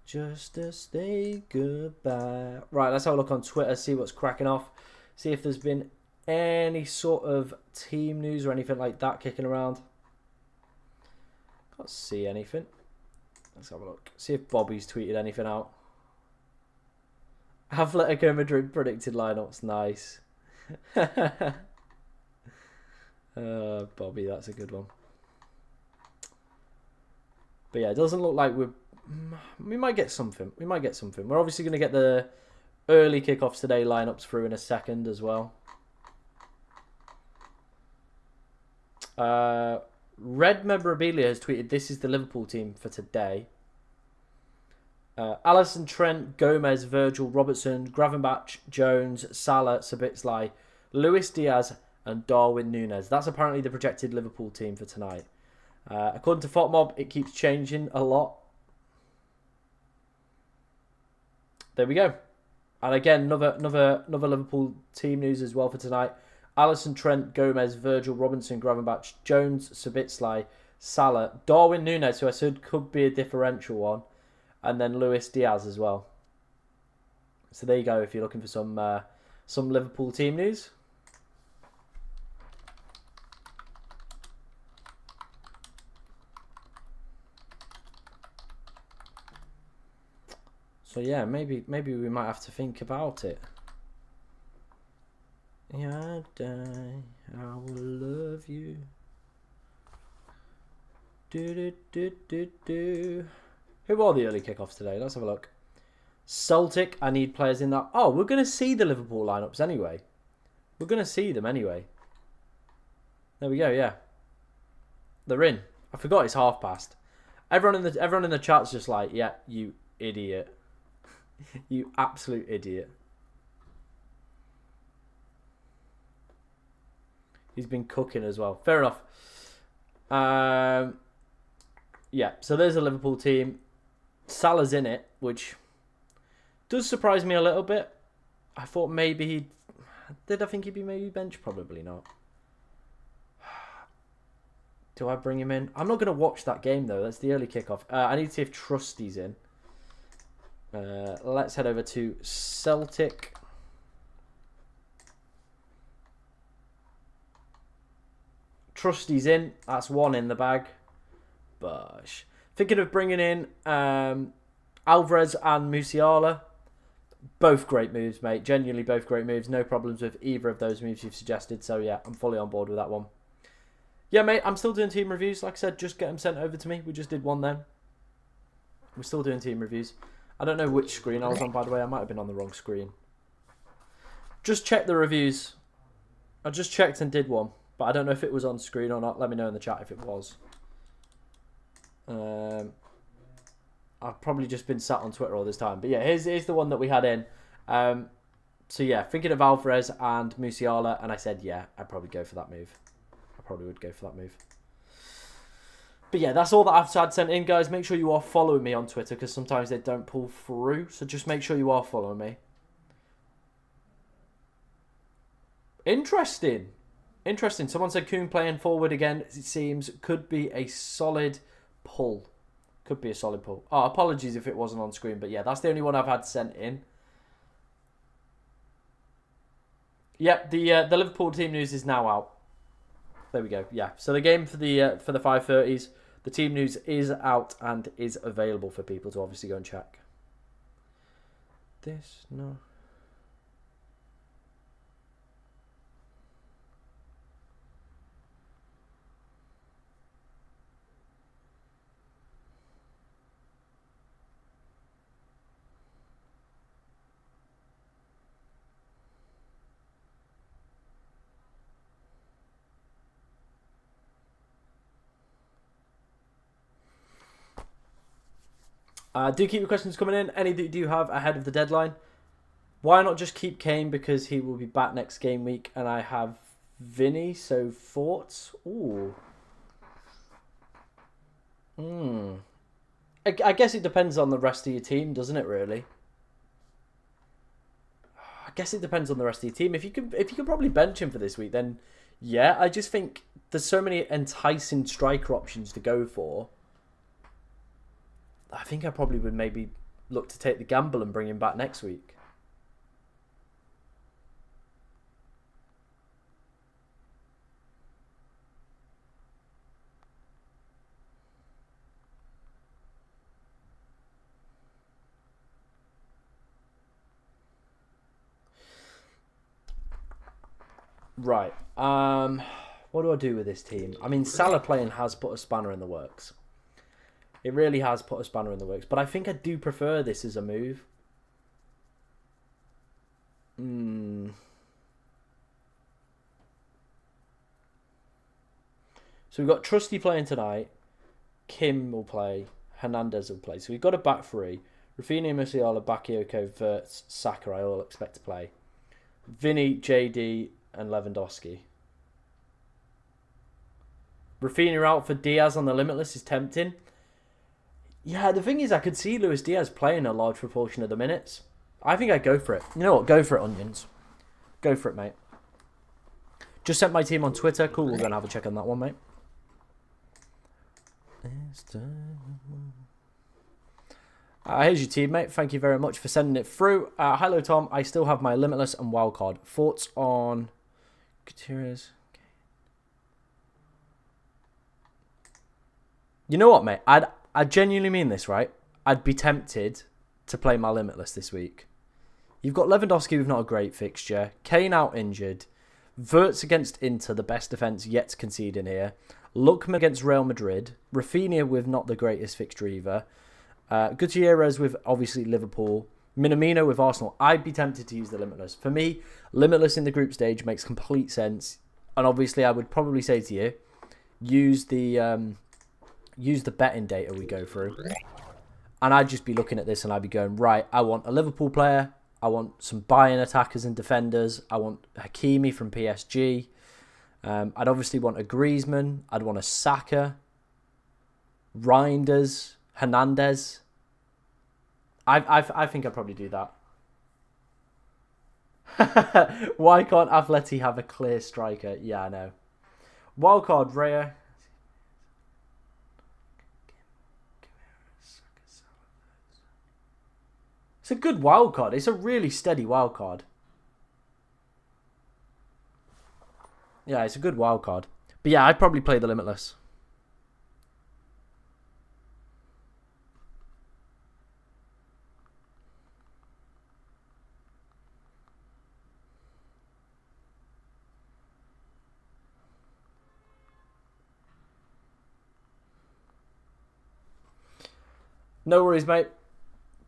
just to say goodbye. Right, let's have a look on Twitter, see what's cracking off. See if there's been any sort of team news or anything like that kicking around. Can't see anything. Let's have a look. See if Bobby's tweeted anything out. Atletico Madrid predicted lineups. Nice. Bobby, that's a good one. But yeah, it doesn't look like we might get something. We might get something. We're obviously going to get the early kickoffs today lineups through in a second as well. Red Memorabilia has tweeted, this is the Liverpool team for today. Alisson, Trent, Gomez, Virgil, Robertson, Gravenbach, Jones, Salah, Sabitzer, Luis Diaz and Darwin Núñez. That's apparently the projected Liverpool team for tonight. According to FotMob, it keeps changing a lot. There we go. And again, another Liverpool team news as well for tonight. Alisson, Trent, Gomez, Virgil, Robinson, Gravenbach, Jones, Sabitslai, Salah, Darwin Núñez, who I said could be a differential one, and then Luis Diaz as well. So there you go. If you're looking for some Liverpool team news. So yeah, maybe we might have to think about it. Yeah, I will love you. Who are the early kickoffs today? Let's have a look. Celtic, I need players in that. Oh, we're going to see the Liverpool lineups anyway. We're going to see them anyway. There we go, yeah. They're in. I forgot it's half past. Everyone in the chat's just like, yeah, you idiot. You absolute idiot. He's been cooking as well. Fair enough. Yeah, so there's a Liverpool team. Salah's in it, which does surprise me a little bit. I thought maybe he'd... Did I think he'd be maybe bench? Probably not. Do I bring him in? I'm not going to watch that game, though. That's the early kickoff. I need to see if Trusty's in. Let's head over to Celtic. Trusty's in. That's one in the bag. Bush. Thinking of bringing in Alvarez and Musiala. Both great moves, mate. Genuinely both great moves. No problems with either of those moves you've suggested. So, yeah, I'm fully on board with that one. Yeah, mate, I'm still doing team reviews. Like I said, just get them sent over to me. We just did one then. We're still doing team reviews. I don't know which screen I was on, by the way. I might have been on the wrong screen. Just check the reviews. I just checked and did one. But I don't know if it was on screen or not. Let me know in the chat if it was. I've probably just been sat on Twitter all this time. But yeah, here's the one that we had in. So yeah, thinking of Alvarez and Musiala. And I said, yeah, I'd probably go for that move. I probably would go for that move. But yeah, that's all that I've had sent in, guys. Make sure you are following me on Twitter because sometimes they don't pull through. So just make sure you are following me. Interesting. Interesting. Someone said Kuhn playing forward again, it seems, could be a solid pull. Could be a solid pull. Oh, apologies if it wasn't on screen. But yeah, that's the only one I've had sent in. Yep, the Liverpool team news is now out. There we go. Yeah, so the game for the 5:30s, the team news is out and is available for people to obviously go and check. This, no. Do keep your questions coming in. Any that you do have ahead of the deadline. Why not just keep Kane because he will be back next game week and I have Vinny, so thoughts? Ooh. I guess it depends on the rest of your team, doesn't it, really? I guess it depends on the rest of your team. If you can probably bench him for this week, then yeah. I just think there's so many enticing striker options to go for. I think I probably would maybe look to take the gamble and bring him back next week. Right. What do I do with this team? I mean, Salah playing has put a spanner in the works. It really has put a spanner in the works. But I think I do prefer this as a move. So we've got Trusty playing tonight. Kim will play. Hernandez will play. So we've got a back three. Rafinha, Musiala, Bakayoko, Wirtz, Saka I all expect to play. Vinny, JD and Lewandowski. Rafinha out for Diaz on the Limitless is tempting. Yeah, the thing is, I could see Luis Diaz playing a large proportion of the minutes. I think I'd go for it. You know what? Go for it, Onions. Go for it, mate. Just sent my team on Twitter. Cool, we're going to have a check on that one, mate. Here's your team, mate. Thank you very much for sending it through. Hello, Tom. I still have my Limitless and Wildcard. Thoughts on Gutierrez? Okay. You know what, mate? I genuinely mean this, right? I'd be tempted to play my Limitless this week. You've got Lewandowski with not a great fixture. Kane out injured. Wirtz against Inter, the best defence yet to concede in here. Lookman against Real Madrid. Rafinha with not the greatest fixture either. Gutierrez with obviously Liverpool. Minamino with Arsenal. I'd be tempted to use the Limitless. For me, Limitless in the group stage makes complete sense. And obviously, I would probably say to you, use the betting data we go through. And I'd just be looking at this and I'd be going, right, I want a Liverpool player. I want some Bayern attackers and defenders. I want Hakimi from PSG. I'd obviously want a Griezmann. I'd want a Saka. Reinders. Hernandez. I think I'd probably do that. Why can't Atleti have a clear striker? Yeah, I know. Wildcard, Raya. It's a good wildcard. It's a really steady wildcard. Yeah, it's a good wildcard. But yeah, I'd probably play the Limitless. No worries, mate.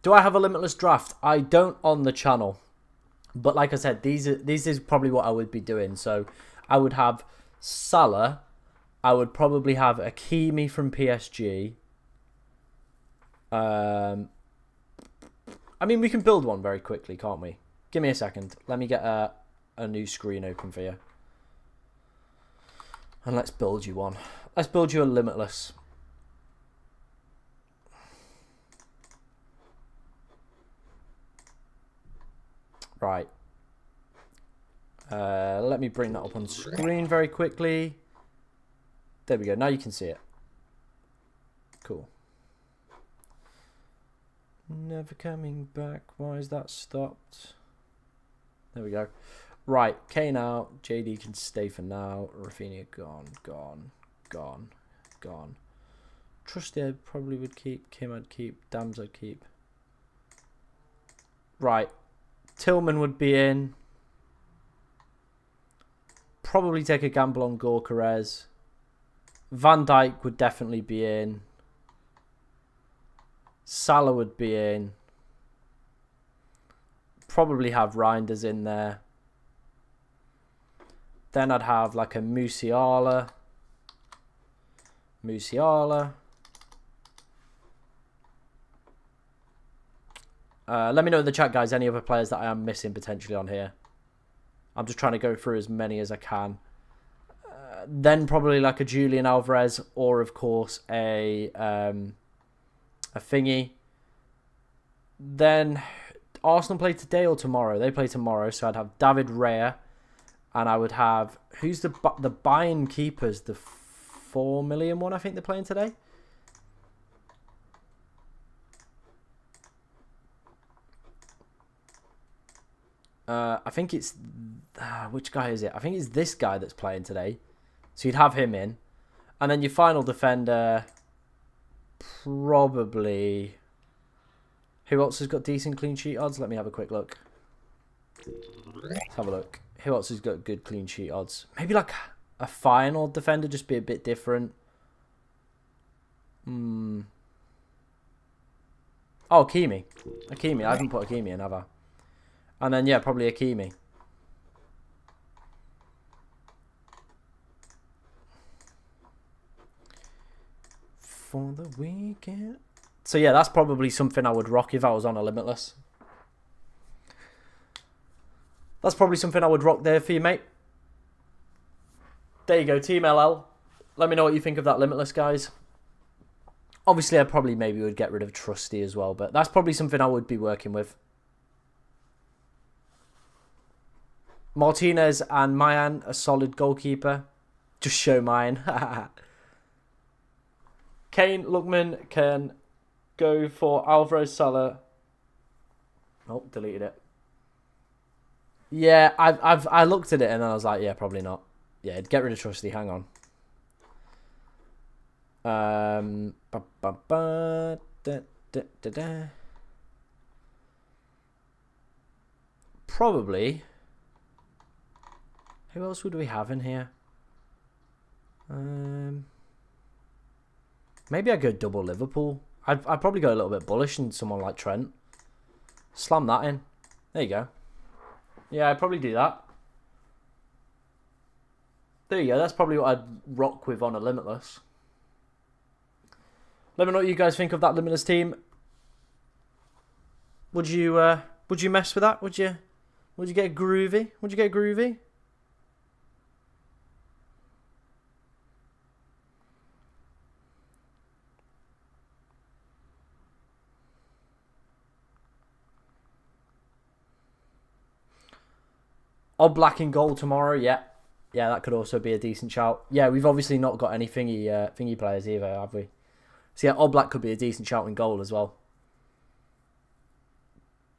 Do I have a Limitless draft? I don't on the channel. But like I said, these is probably what I would be doing. So I would have Salah. I would probably have Hakimi from PSG. I mean, we can build one very quickly, can't we? Give me a second. Let me get a new screen open for you. And let's build you one. Let's build you a Limitless. Right. Let me bring that up on screen very quickly. There we go. Now you can see it. Cool. Never coming back. Why is that stopped? There we go. Right. Kane out. JD can stay for now. Rafinha gone. Trusty I probably would keep. Kim I'd keep. Dams I'd keep. Right. Tillman would be in. Probably take a gamble on Gyökeres. Van Dijk would definitely be in. Salah would be in. Probably have Reinders in there. Then I'd have like a Musiala. Let me know in the chat, guys, any other players that I am missing potentially on here. I'm just trying to go through as many as I can. Then probably like a Julian Alvarez or, of course, a thingy. Then Arsenal play today or tomorrow? They play tomorrow, so I'd have David Raya. And I would have... Who's the Bayern keepers? The 4 million one, I think they're playing today. I think it's... which guy is it? I think it's this guy that's playing today. So you'd have him in. And then your final defender... Probably... Who else has got decent clean sheet odds? Let me have a quick look. Let's have a look. Who else has got good clean sheet odds? Maybe like a final defender, just be a bit different. Oh, Hakimi. I haven't put Hakimi in, have I? And then, yeah, probably Hakimi. For the weekend. So, yeah, that's probably something I would rock if I was on a Limitless. That's probably something I would rock there for you, mate. There you go, Team LL. Let me know what you think of that Limitless, guys. Obviously, I probably maybe would get rid of Trusty as well, but that's probably something I would be working with. Martinez and Mayan, a solid goalkeeper. Just show mine. Kane, Lookman can go for Alvarez, Salah. Oh, deleted it. Yeah, I looked at it and I was like, yeah, probably not. Yeah, get rid of Trusty. Hang on. Probably. Who else would we have in here? Maybe I'd go double Liverpool. I'd probably go a little bit bullish and someone like Trent. Slam that in. There you go. Yeah, I'd probably do that. There you go. That's probably what I'd rock with on a Limitless. Let me know what you guys think of that Limitless team. Would you mess with that? Would you get groovy? Would you get groovy? Oblak in goal tomorrow, yeah. Yeah, that could also be a decent shout. Yeah, we've obviously not got any thingy players either, have we? So yeah, Oblak could be a decent shout in goal as well.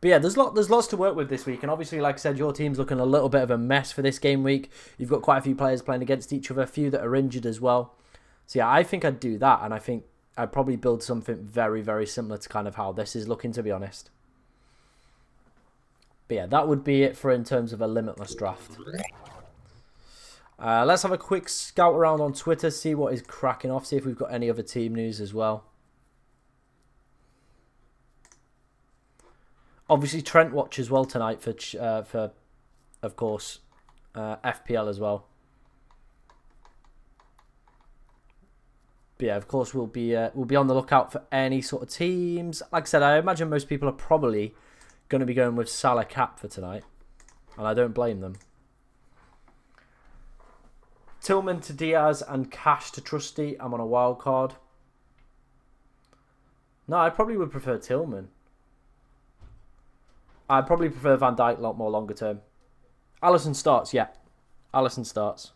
But yeah, there's lots to work with this week. And obviously, like I said, your team's looking a little bit of a mess for this game week. You've got quite a few players playing against each other, a few that are injured as well. So yeah, I think I'd do that. And I think I'd probably build something very, very similar to kind of how this is looking, to be honest. But yeah, that would be it for in terms of a Limitless draft. Let's have a quick scout around on Twitter, see what is cracking off, see if we've got any other team news as well. Obviously, Trent watch as well tonight for of course, FPL as well. But yeah, of course, we'll be on the lookout for any sort of teams. Like I said, I imagine most people are probably going to be going with Salah cap for tonight, and I don't blame them. Tillman to Diaz and Cash to Trusty. I'm on a wild card. No, I probably would prefer Tillman. I'd probably prefer Van Dijk a lot more longer term. Alisson starts, yeah. Alisson starts.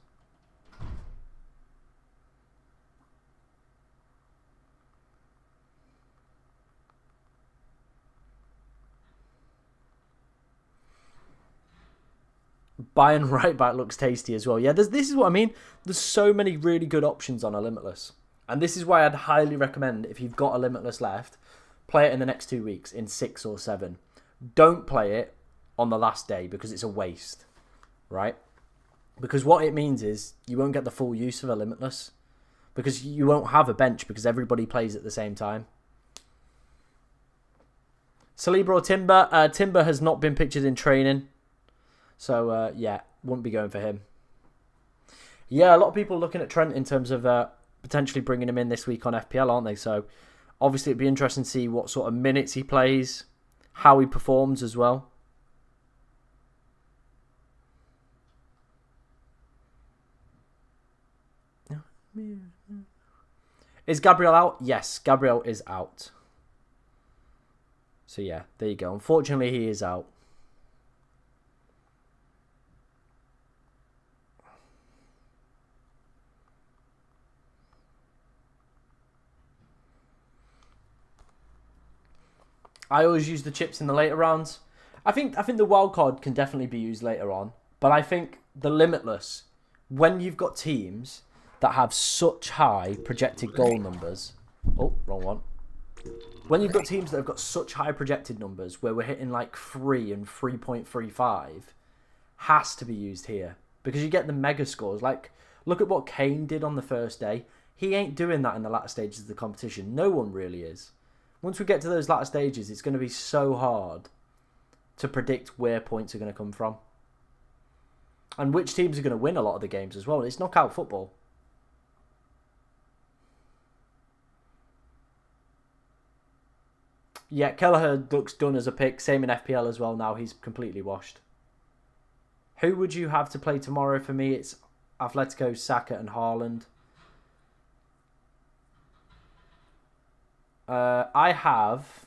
Bayern right back looks tasty as well. Yeah, this is what I mean. There's so many really good options on a Limitless. And this is why I'd highly recommend, if you've got a Limitless left, play it in the next 2 weeks, in 6 or 7. Don't play it on the last day because it's a waste, right? Because what it means is you won't get the full use of a Limitless because you won't have a bench because everybody plays at the same time. Saliba or Timber? Timber has not been pictured in training. So, yeah, wouldn't be going for him. Yeah, a lot of people looking at Trent in terms of potentially bringing him in this week on FPL, aren't they? So, obviously, it'd be interesting to see what sort of minutes he plays, how he performs as well. Is Gabriel out? Yes, Gabriel is out. So, yeah, there you go. Unfortunately, he is out. I always use the chips in the later rounds. I think the wild card can definitely be used later on, but I think the Limitless, when you've got teams that have such high projected goal numbers. Oh, wrong one. When you've got teams that have got such high projected numbers where we're hitting like 3 and 3.35, has to be used here because you get the mega scores. Like, look at what Kane did on the first day. He ain't doing that in the latter stages of the competition. No one really is. Once we get to those latter stages, it's going to be so hard to predict where points are going to come from. And which teams are going to win a lot of the games as well. It's knockout football. Yeah, Kelleher looks done as a pick. Same in FPL as well now. He's completely washed. Who would you have to play tomorrow? For me, it's Atletico, Saka and Haaland. I have,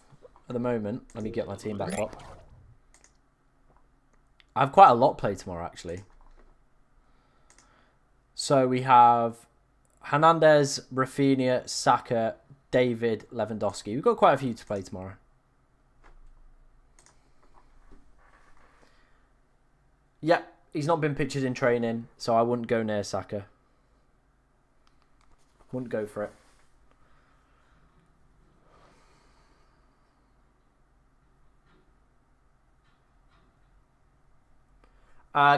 at the moment, let me get my team back up. I have quite a lot play tomorrow, actually. So we have Hernandez, Rafinha, Saka, David, Lewandowski. We've got quite a few to play tomorrow. Yeah, he's not been pictured in training, so I wouldn't go near Saka. Wouldn't go for it.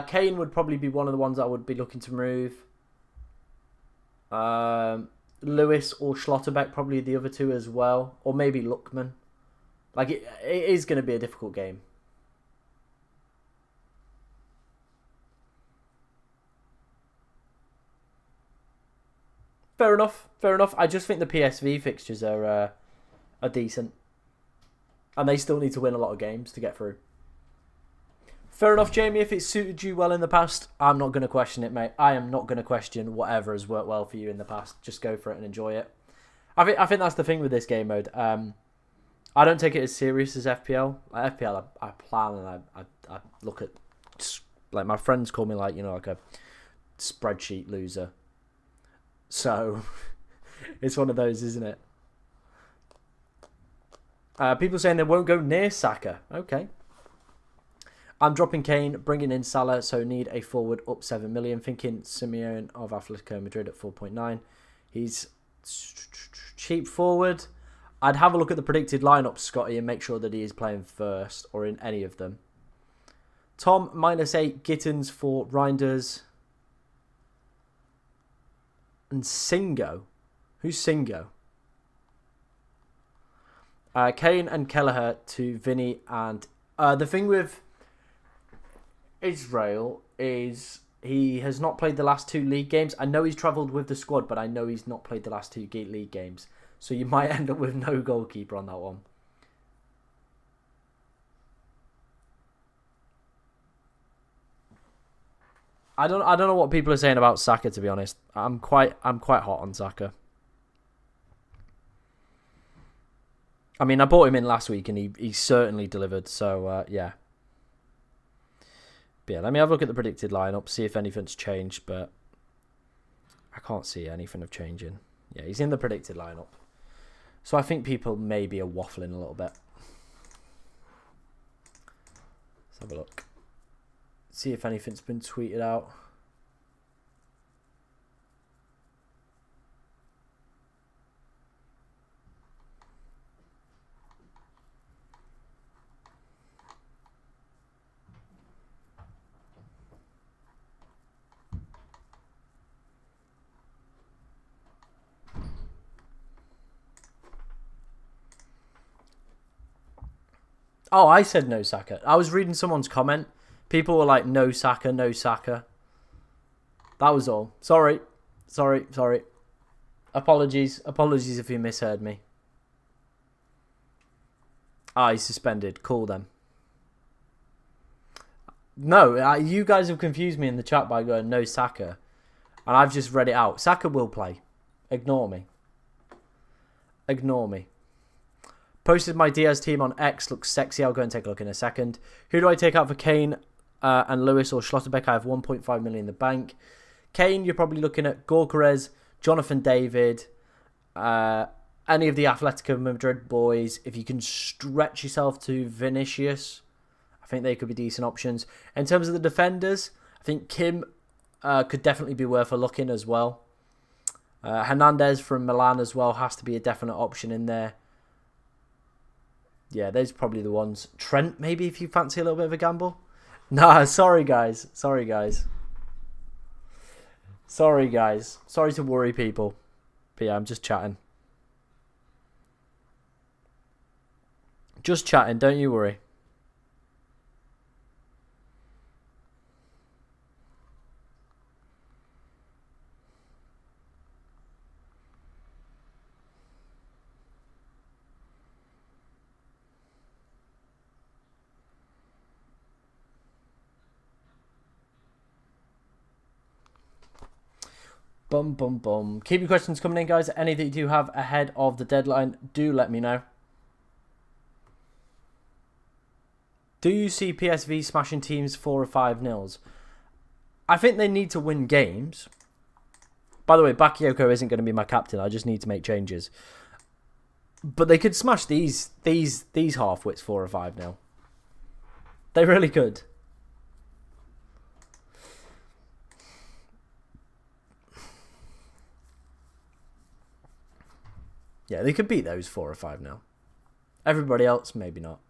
Kane would probably be one of the ones I would be looking to move. Lewis or Schlotterbeck, probably the other two as well. Or maybe Lookman. Like, it is going to be a difficult game. Fair enough. Fair enough. I just think the PSV fixtures are decent. And they still need to win a lot of games to get through. Fair enough, Jamie. If it suited you well in the past, I'm not going to question it, mate. I am not going to question whatever has worked well for you in the past. Just go for it and enjoy it. I think that's the thing with this game mode. I don't take it as serious as FPL. Like FPL, I plan and I look at, like, my friends call me, like, you know, like a spreadsheet loser. So it's one of those, isn't it? People saying they won't go near Saka. Okay. I'm dropping Kane, bringing in Salah, so need a forward up 7 million. Thinking Simeone of Atletico Madrid at 4.9. He's cheap forward. I'd have a look at the predicted lineup, Scotty, and make sure that he is playing first or in any of them. Tom, -8. Gittins for Reinders. And Singo. Who's Singo? Kane and Kelleher to Vinny. And the thing with Israel is he has not played the last 2 league games. I know he's travelled with the squad, but I know he's not played the last 2 league games. So you might end up with no goalkeeper on that one. I don't know what people are saying about Saka, to be honest. I'm quite hot on Saka. I mean, I bought him in last week and he certainly delivered. So yeah. But yeah, let me have a look at the predicted lineup, see if anything's changed, but I can't see anything of changing. Yeah, he's in the predicted lineup. So I think people maybe are waffling a little bit. Let's have a look. See if anything's been tweeted out. Oh, I said no Saka. I was reading someone's comment. People were like, no Saka, no Saka. That was all. Sorry. Apologies if you misheard me. He's suspended. Call them. No, you guys have confused me in the chat by going no Saka. And I've just read it out. Saka will play. Ignore me. Posted my Diaz team on X. Looks sexy. I'll go and take a look in a second. Who do I take out for Kane and Lewis or Schlotterbeck? I have 1.5 million in the bank. Kane, you're probably looking at Gorkarez, Jonathan David, any of the Atletico Madrid boys. If you can stretch yourself to Vinicius, I think they could be decent options. In terms of the defenders, I think Kim could definitely be worth a look in as well. Hernandez from Milan as well has to be a definite option in there. Yeah, those are probably the ones. Trent, maybe, if you fancy a little bit of a gamble. Nah, sorry, guys. Sorry to worry people. But yeah, I'm just chatting. Don't you worry. Bum. Keep your questions coming in, guys. Any that you do have ahead of the deadline, do let me know. Do you see PSV smashing teams 4 or 5-0? I think they need to win games. By the way, Bakayoko isn't going to be my captain. I just need to make changes. But they could smash these half-wits 4 or 5-0. They really could. Yeah, they could beat those 4 or 5-0. Everybody else, maybe not.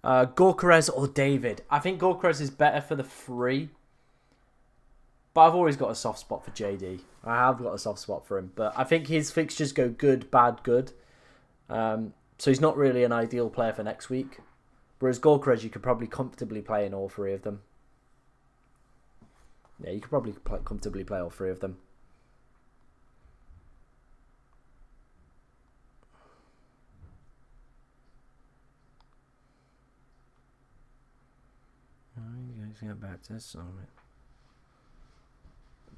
Gorkarez or David? I think Gorkarez is better for the free. But I've always got a soft spot for JD. I have got a soft spot for him. But I think his fixtures go good, bad, good. So he's not really an ideal player for next week. Whereas Gorkarez, you could probably comfortably play in all 3 of them. Yeah, you could probably comfortably play all 3 of them. Get back to this on it.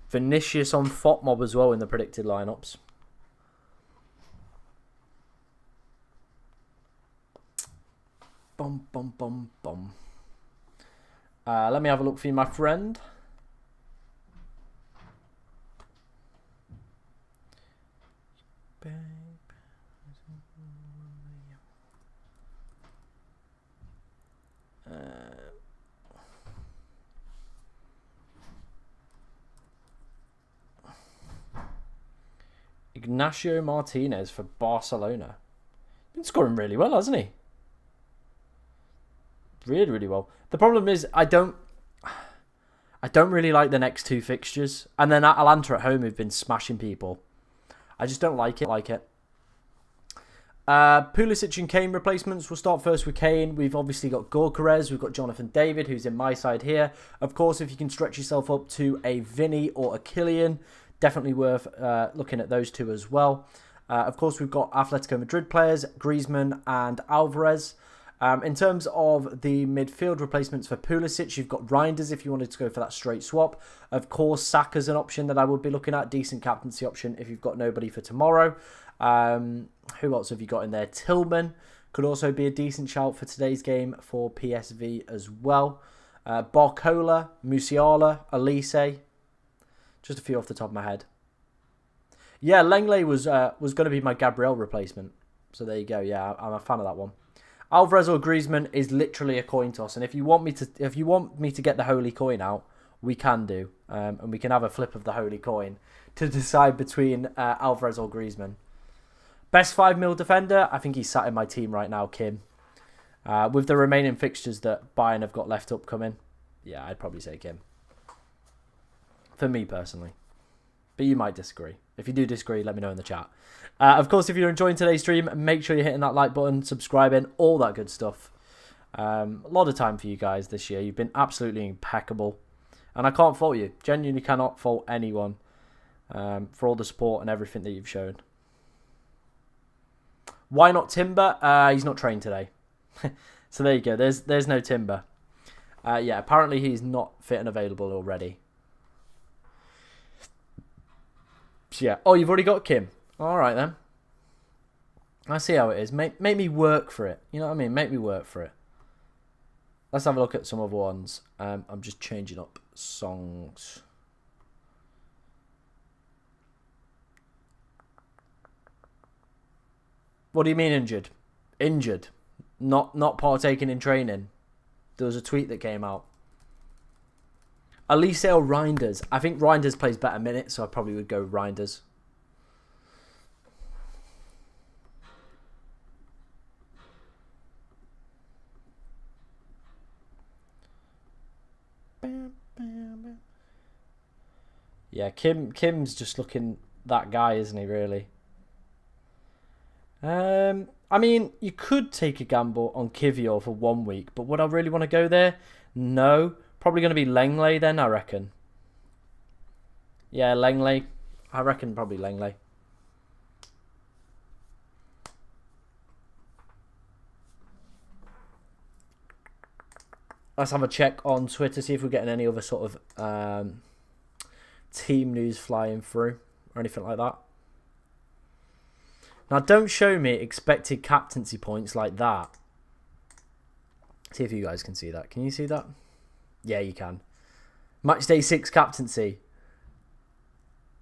Vinicius on FOTMob as well in the predicted lineups. Bum, bum, bum, bum. Let me have a look for you, my friend. Ignacio Martinez for Barcelona. Been scoring really well, hasn't he? Really, really well. The problem is I don't really like the next 2 fixtures. And then Atalanta at home who've been smashing people. I just don't like it. Pulisic and Kane replacements. We'll start first with Kane. We've obviously got Gorkarez. We've got Jonathan David, who's in my side here. Of course, if you can stretch yourself up to a Vinny or a Kylian, definitely worth looking at those 2 as well. Of course, we've got Atletico Madrid players, Griezmann and Alvarez. In terms of the midfield replacements for Pulisic, you've got Reinders if you wanted to go for that straight swap. Of course, Saka's an option that I would be looking at. Decent captaincy option if you've got nobody for tomorrow. Who else have you got in there? Tillman could also be a decent shout for today's game for PSV as well. Barcola, Musiala, Elise. Just a few off the top of my head. Yeah, Lenglet was going to be my Gabriel replacement. So there you go. Yeah, I'm a fan of that one. Alvarez or Griezmann is literally a coin toss, and if you want me to get the holy coin out, we can do, and we can have a flip of the holy coin to decide between Alvarez or Griezmann. Best 5-mil defender, I think he's sat in my team right now, Kim. With the remaining fixtures that Bayern have got left upcoming, yeah, I'd probably say Kim. For me personally. But you might disagree. If you do disagree, let me know in the chat. Of course, if you're enjoying today's stream, make sure you're hitting that like button, subscribing, all that good stuff. A lot of time for you guys this year. You've been absolutely impeccable. And I can't fault you. Genuinely cannot fault anyone for all the support and everything that you've shown. Why not Timber? He's not trained today. So there you go. There's no Timber. Yeah, apparently he's not fit and available already. So yeah. Oh, you've already got Kim. All right then. I see how it is. Make me work for it. You know what I mean? Make me work for it. Let's have a look at some other ones. I'm just changing up songs. What do you mean injured? Injured. Not partaking in training. There was a tweet that came out. Elise or Reinders? I think Reinders plays better minutes, so I probably would go Reinders. Yeah, Kim's just looking that guy, isn't he, really? I mean, you could take a gamble on Kivior for 1 week, but would I really want to go there? No. Probably going to be Lenglet then, I reckon. Yeah, Lenglet. I reckon probably Lenglet. Let's have a check on Twitter, see if we're getting any other sort of team news flying through or anything like that. Now, don't show me expected captaincy points like that. See if you guys can see that. Can you see that? Yeah, you can. Matchday 6 captaincy.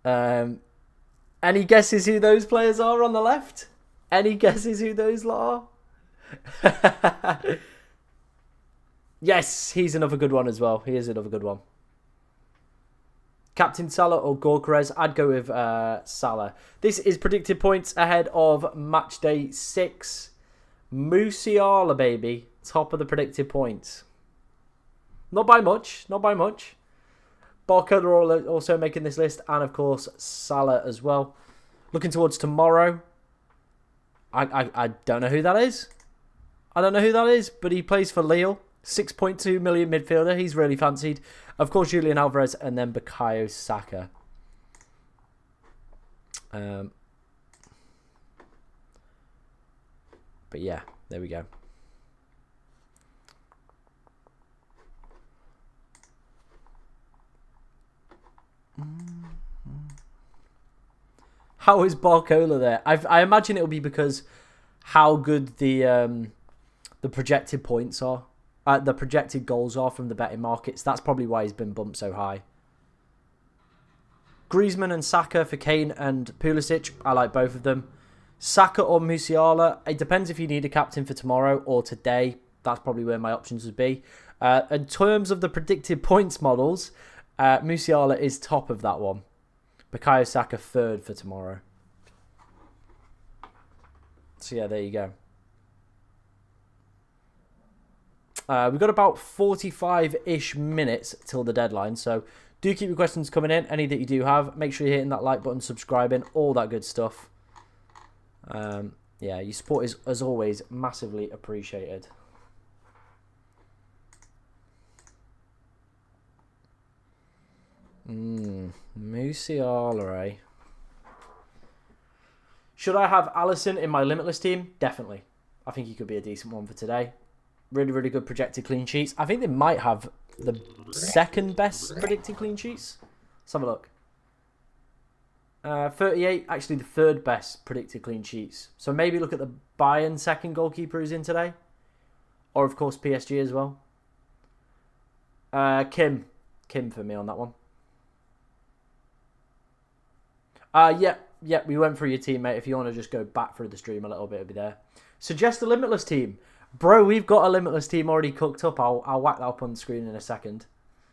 Any guesses who those players are on the left? Any guesses who those lot are? Yes, he's another good one as well. He is another good one. Captain Salah or Gorkarez? I'd go with Salah. This is predicted points ahead of Matchday 6. Musiala, baby. Top of the predicted points. Not by much. Not by much. Barcola also making this list. And, of course, Salah as well. Looking towards tomorrow. I don't know who that is. I don't know who that is. But he plays for Lille. 6.2 million midfielder. He's really fancied. Of course, Julian Alvarez and then Bukayo Saka. But yeah, there we go. How is Barcola there? I imagine it'll be because how good the projected points are. The projected goals are from the betting markets. That's probably why he's been bumped so high. Griezmann and Saka for Kane and Pulisic. I like both of them. Saka or Musiala. It depends if you need a captain for tomorrow or today. That's probably where my options would be. In terms of the predicted points models, Musiala is top of that one. Bukayo Saka third for tomorrow. So yeah, there you go. We've got about 45-ish minutes till the deadline, so do keep your questions coming in, any that you do have. Make sure you're hitting that like button, subscribing, all that good stuff. Yeah, your support is, as always, massively appreciated. Musiala, eh? Should I have Alisson in my Limitless team? Definitely. I think he could be a decent one for today. Really, really good projected clean sheets. I think they might have the second best predicted clean sheets. Let's have a look. 38, actually the third best predicted clean sheets. So maybe look at the Bayern second goalkeeper who's in today. Or, of course, PSG as well. Kim. Kim for me on that one. Yeah, we went through your team, mate. If you want to just go back through the stream a little bit, it'll be there. Suggest a Limitless team. Bro, we've got a Limitless team already cooked up. I'll whack that up on the screen in a second.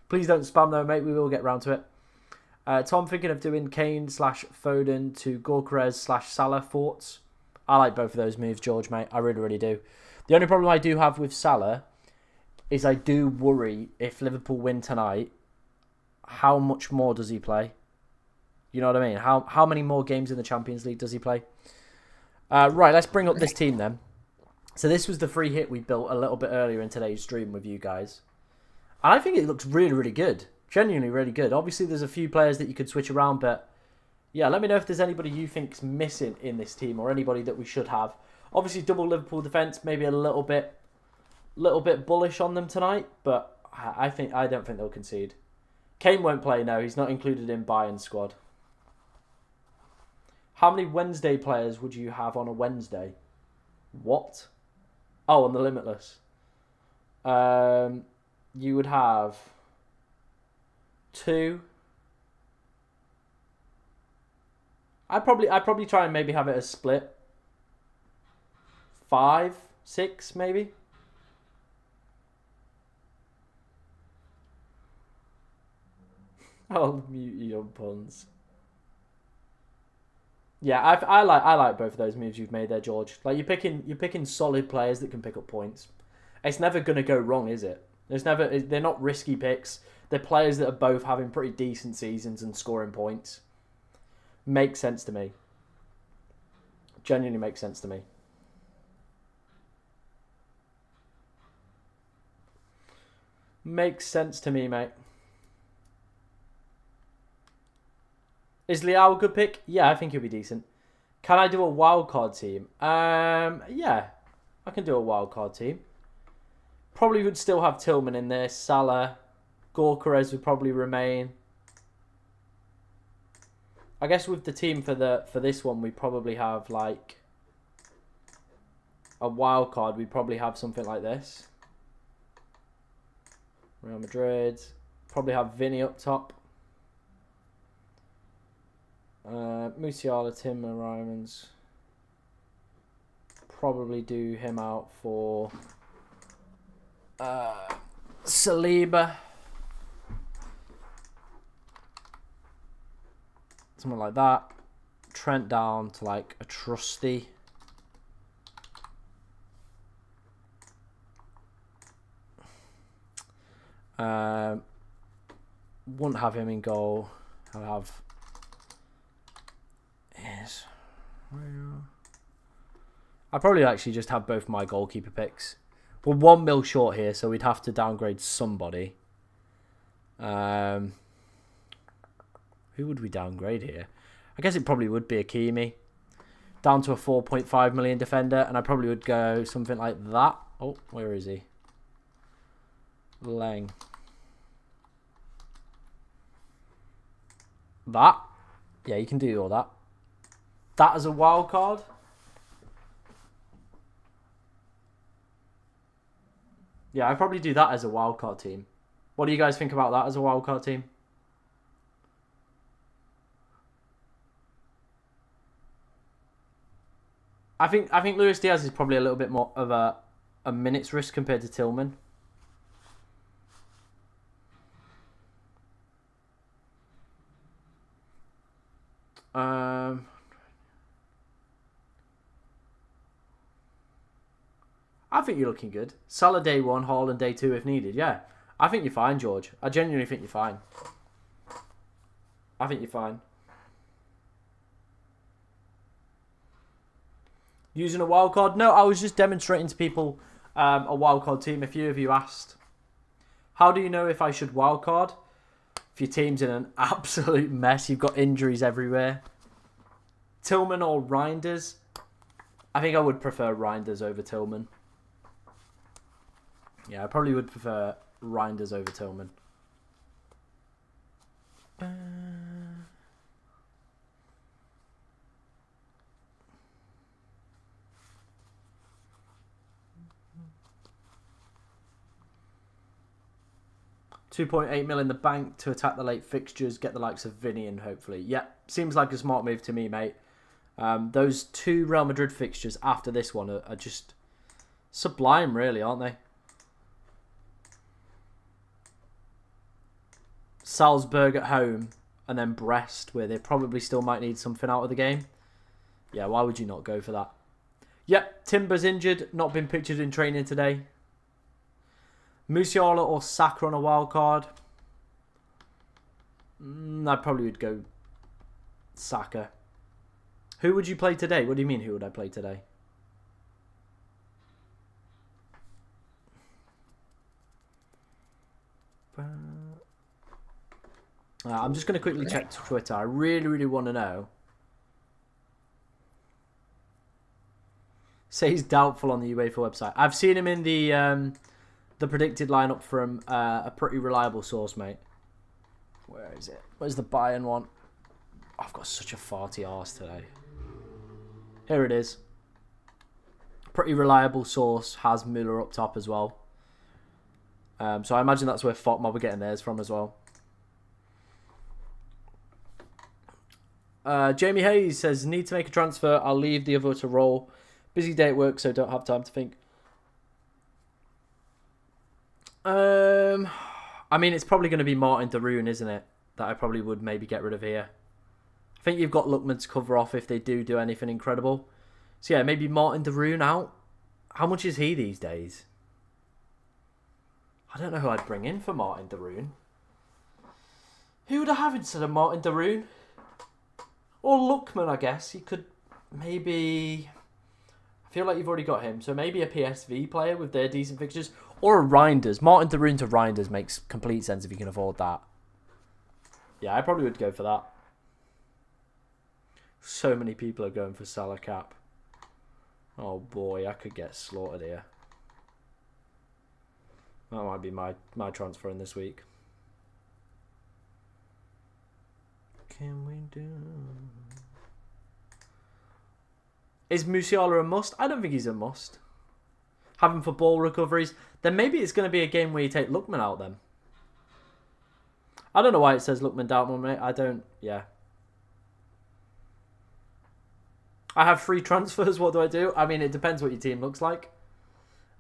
Please don't spam though, mate. We will get round to it. Tom, thinking of doing Kane/Foden to Gorkarez/Salah. Thoughts? I like both of those moves, George, mate. I really, really do. The only problem I do have with Salah is I do worry if Liverpool win tonight, how much more does he play? You know what I mean? How many more games in the Champions League does he play? Right, let's bring up this team then. So this was the free hit we built a little bit earlier in today's stream with you guys. And I think it looks really, really good. Genuinely really good. Obviously, there's a few players that you could switch around, but yeah, let me know if there's anybody you think's missing in this team or anybody that we should have. Obviously, double Liverpool defence, maybe a little bit bullish on them tonight, but I don't think they'll concede. Kane won't play, no. He's not included in Bayern's squad. How many Wednesday players would you have on a Wednesday? What? Oh, on the Limitless. You would have 2. I'd probably try and maybe have it as split. 5, 6, maybe. I'll mute you on puns. Yeah, I like both of those moves you've made there, George. Like you're picking solid players that can pick up points. It's never gonna go wrong, is it? They're not risky picks. They're players that are both having pretty decent seasons and scoring points. Makes sense to me. Genuinely makes sense to me. Makes sense to me, mate. Is Leao a good pick? Yeah, I think he'll be decent. Can I do a wildcard team? Yeah, I can do a wildcard team. Probably would still have Tillman in there. Salah. Gorkarez would probably remain. I guess with the team for this one, we probably have like a wild card. We probably have something like this. Real Madrid. Probably have Vinny up top. Musiala, Tim and Ryman's. Probably do him out for Saliba. Something like that. Trent down to like a trusty. Wouldn't have him in goal. I'll have yes. I'd probably actually just have both my goalkeeper picks. We're 1 mil short here, so we'd have to downgrade somebody. Who would we downgrade here? I guess it probably would be Hakimi. Down to a 4.5 million defender, and I probably would go something like that. Oh, where is he? Lang. That. Yeah, you can do all that. That as a wild card. Yeah, I'd probably do that as a wild card team. What do you guys think about that as a wild card team? I think Luis Diaz is probably a little bit more of a minutes risk compared to Tillman. I think you're looking good. Salah day 1, Haaland day 2 if needed. Yeah, I think you're fine, George. I genuinely think you're fine. I think you're fine. Using a wildcard? No, I was just demonstrating to people a wildcard team. A few of you asked, how do you know if I should wildcard? If your team's in an absolute mess, you've got injuries everywhere. Tillman or Reinders? I think I would prefer Reinders over Tillman. Yeah, I probably would prefer Reinders over Tillman. 2.8 mil in the bank to attack the late fixtures, get the likes of Vinny and hopefully. Yeah, seems like a smart move to me, mate. Those 2 Real Madrid fixtures after this one are just sublime, really, aren't they? Salzburg at home and then Brest, where they probably still might need something out of the game. Yeah, why would you not go for that? Yep, Timber's injured, not been pictured in training today. Musiala or Saka on a wild card. I probably would go Saka. Who would you play today? What do you mean, who would I play today? I'm just going to quickly check Twitter. I really, really want to know. Says doubtful on the UEFA website. I've seen him in the predicted lineup from a pretty reliable source, mate. Where is it? Where's the Bayern one? I've got such a farty arse today. Here it is. Pretty reliable source has Müller up top as well. So I imagine that's where Fotmob are getting theirs from as well. Jamie Hayes says, need to make a transfer. I'll leave the other to roll. Busy day at work, so don't have time to think. I mean, it's probably going to be Martin de Roon, isn't it? That I probably would maybe get rid of here. I think you've got Lookman to cover off if they do anything incredible. So yeah, maybe Martin de Roon out. How much is he these days? I don't know who I'd bring in for Martin de Roon. Who would I have instead of Martin de Roon? Or Lookman, I guess. You could maybe... I feel like you've already got him. So maybe a PSV player with their decent fixtures. Or a Reinders. Martin de Roon to Reinders makes complete sense if you can afford that. Yeah, I probably would go for that. So many people are going for Salah cap. Oh boy, I could get slaughtered here. That might be my transfer in this week. can we do? Is Musiala a must? I don't think he's a must. Have him for ball recoveries. Then maybe it's going to be a game where you take Lookman out then. I don't know why it says Lookman Dartmoor, mate. I don't... Yeah. I have 3 transfers. What do I do? I mean, it depends what your team looks like.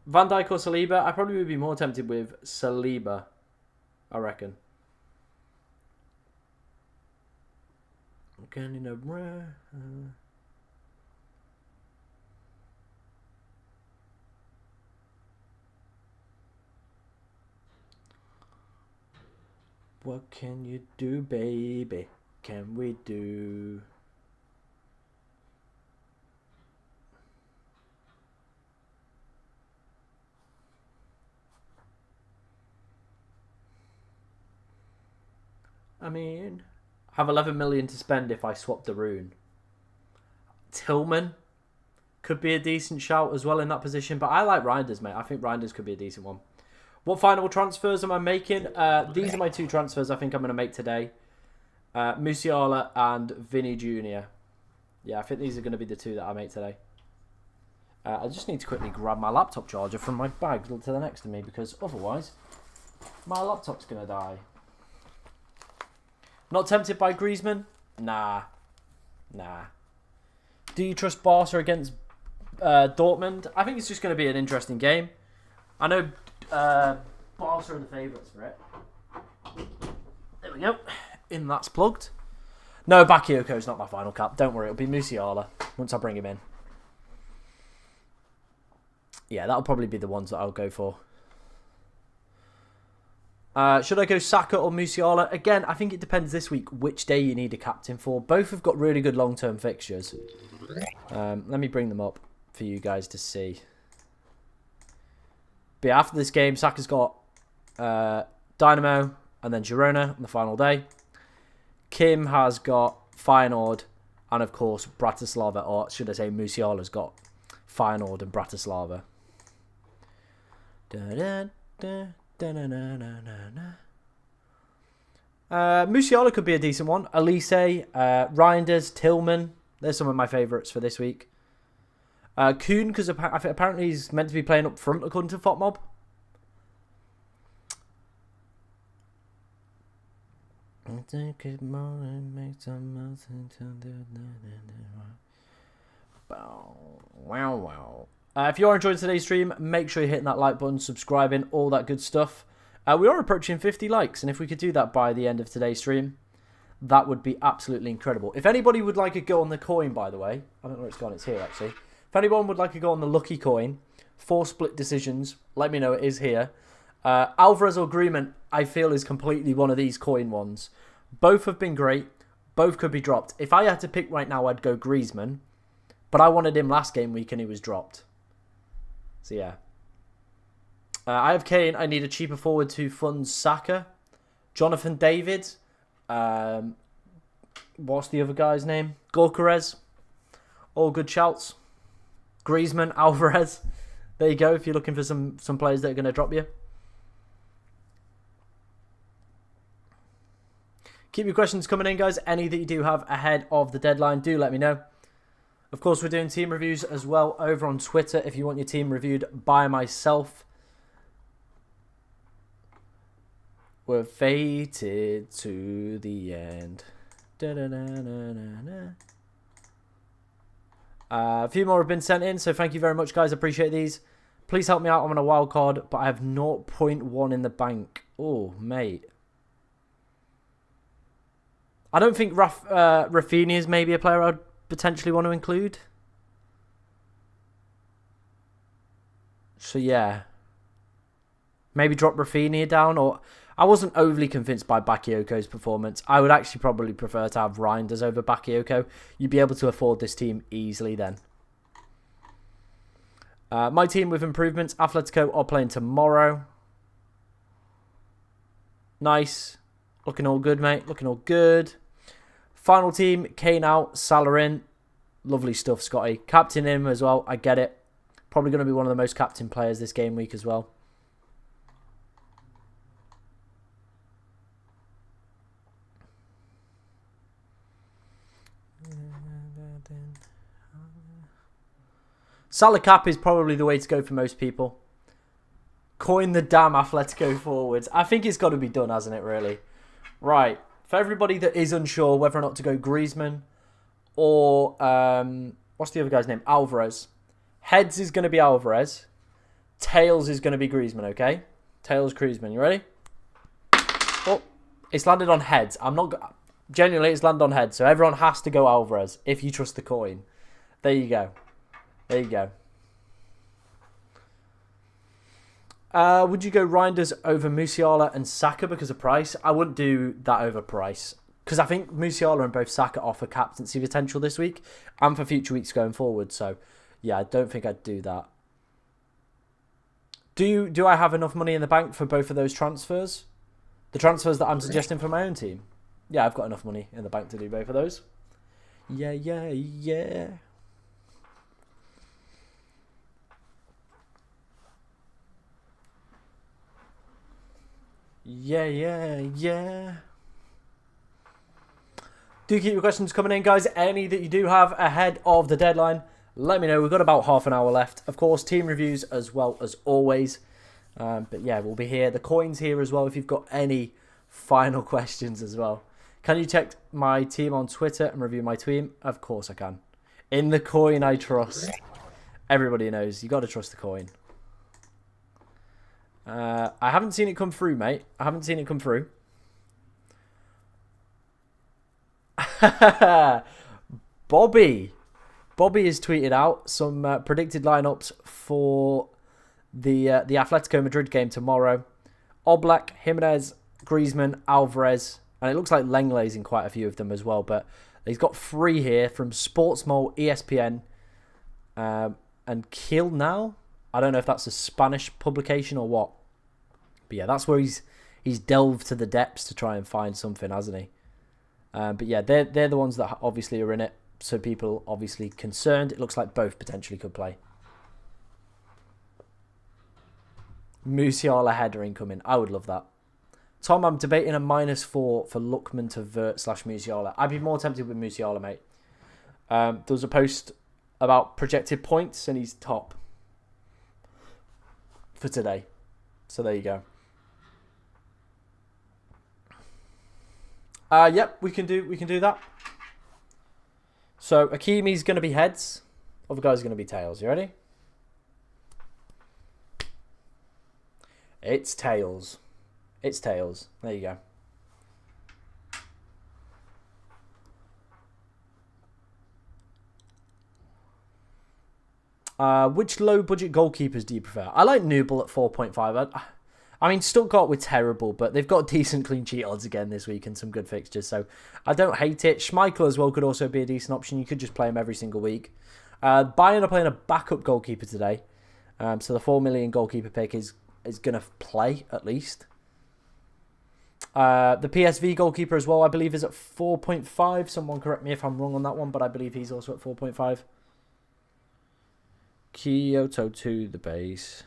Van Dijk or Saliba? I probably would be more tempted with Saliba, I reckon. Okay, what can you do, baby? Can we do? I mean, have 11 million to spend if I swap the rune. Tillman could be a decent shout as well in that position, but I like Reinders, mate. I think Reinders could be a decent one. What final transfers am I making? These are my 2 transfers I think I'm going to make today. Musiala and Vinny Jr. Yeah, I think these are going to be the 2 that I make today. I just need to quickly grab my laptop charger from my bag to the next to me, because otherwise my laptop's going to die. Not tempted by Griezmann? Nah. Do you trust Barca against Dortmund? I think it's just going to be an interesting game. I know Barca are the favourites for it. There we go. In that's plugged. No, Bakayoko's not my final cap. Don't worry, it'll be Musiala once I bring him in. Yeah, that'll probably be the ones that I'll go for. Should I go Saka or Musiala? Again, I think it depends this week which day you need a captain for. Both have got really good long-term fixtures. Let me bring them up for you guys to see. But yeah, after this game, Saka's got Dynamo and then Girona on the final day. Kim has got Feyenoord and, of course, Bratislava. Or should I say Musiala's got Feyenoord and Bratislava. Musiala could be a decent one. Elise, Reinders, Tillman. There's some of my favourites for this week. Kuhn, because apparently he's meant to be playing up front according to FOTMob. Wow. If you are enjoying today's stream, make sure you're hitting that like button, subscribing, all that good stuff. We are approaching 50 likes, and if we could do that by the end of today's stream, that would be absolutely incredible. If anybody would like a go on the coin, by the way, I don't know where it's gone, it's here actually. If anyone would like a go on the lucky coin, 4 split decisions, let me know, it is here. Alvarez or Griezmann, I feel, is completely one of these coin ones. Both have been great, both could be dropped. If I had to pick right now, I'd go Griezmann, but I wanted him last game week and he was dropped. So yeah. I have Kane. I need a cheaper forward to fund Saka. Jonathan David. What's the other guy's name? Gorkarez. All good shouts. Griezmann, Alvarez. There you go if you're looking for some players that are going to drop you. Keep your questions coming in, guys. Any that you do have ahead of the deadline, do let me know. Of course, we're doing team reviews as well over on Twitter if you want your team reviewed by myself. We're fated to the end. A few more have been sent in, so thank you very much, guys. Appreciate these. Please help me out. I'm on a wild card, but I have 0.1 in the bank. Oh, mate. I don't think Rafinha is maybe a player I'd potentially want to include. So, yeah. Maybe drop Rafinha down, or... I wasn't overly convinced by Bakayoko's performance. I would actually probably prefer to have Reinders over Bakayoko. You'd be able to afford this team easily then. My team with improvements. Atletico are playing tomorrow. Nice. Looking all good, mate. Looking all good. Final team. Kane out. Salah in. Lovely stuff, Scotty. Captain him as well. I get it. Probably going to be one of the most captain players this game week as well. Salah cap is probably the way to go for most people. Coin the damn Atletico forwards. I think it's got to be done, hasn't it, really? Right. For everybody that is unsure whether or not to go Griezmann or, what's the other guy's name? Alvarez. Heads is going to be Alvarez. Tails is going to be Griezmann, okay? Tails, Griezmann. You ready? Oh, it's landed on heads. Genuinely, it's landed on heads. So everyone has to go Alvarez if you trust the coin. There you go. There you go. Would you go Reinders over Musiala and Saka because of price? I wouldn't do that over price. Because I think Musiala and both Saka offer captaincy potential this week and for future weeks going forward. So, yeah, I don't think I'd do that. Do I have enough money in the bank for both of those transfers? The transfers that I'm suggesting for my own team? Yeah, I've got enough money in the bank to do both of those. Yeah, yeah, yeah. Yeah, yeah, yeah. Do keep your questions coming in, guys. Any that you do have ahead of the deadline, let me know. We've got about half an hour left. Of course, team reviews as well as always. But yeah, we'll be here. The coin's here as well if you've got any final questions as well. Can you check my team on Twitter and review my team? Of course I can. In the coin I trust. Everybody knows. You got to trust the coin. I haven't seen it come through, mate. I haven't seen it come through. Bobby has tweeted out some predicted lineups for the Atletico Madrid game tomorrow. Oblak, Jimenez, Griezmann, Alvarez, and it looks like Lenglet's in quite a few of them as well. But he's got 3 here from Sportsmole, ESPN, and Kill Now. I don't know if that's a Spanish publication or what. But yeah, that's where he's delved to the depths to try and find something, hasn't he? But yeah, they're the ones that obviously are in it. So people obviously concerned. It looks like both potentially could play. Musiala header incoming. I would love that. Tom, I'm debating a -4 for Lookman to Vert / Musiala. I'd be more tempted with Musiala, mate. There was a post about projected points and he's top for today. So there you go. Yep, we can do that. So Hakimi's going to be heads. Other guy's going to be tails. You ready? It's tails. It's tails. There you go. Which low-budget goalkeepers do you prefer? I like Newble at 4.5. I mean, Stuttgart were terrible, but they've got decent clean sheet odds again this week and some good fixtures, so I don't hate it. Schmeichel as well could also be a decent option. You could just play him every single week. Bayern are playing a backup goalkeeper today, so the 4 million goalkeeper pick is going to play at least. The PSV goalkeeper as well, I believe, is at 4.5. Someone correct me if I'm wrong on that one, but I believe he's also at 4.5. Kyoto to the base.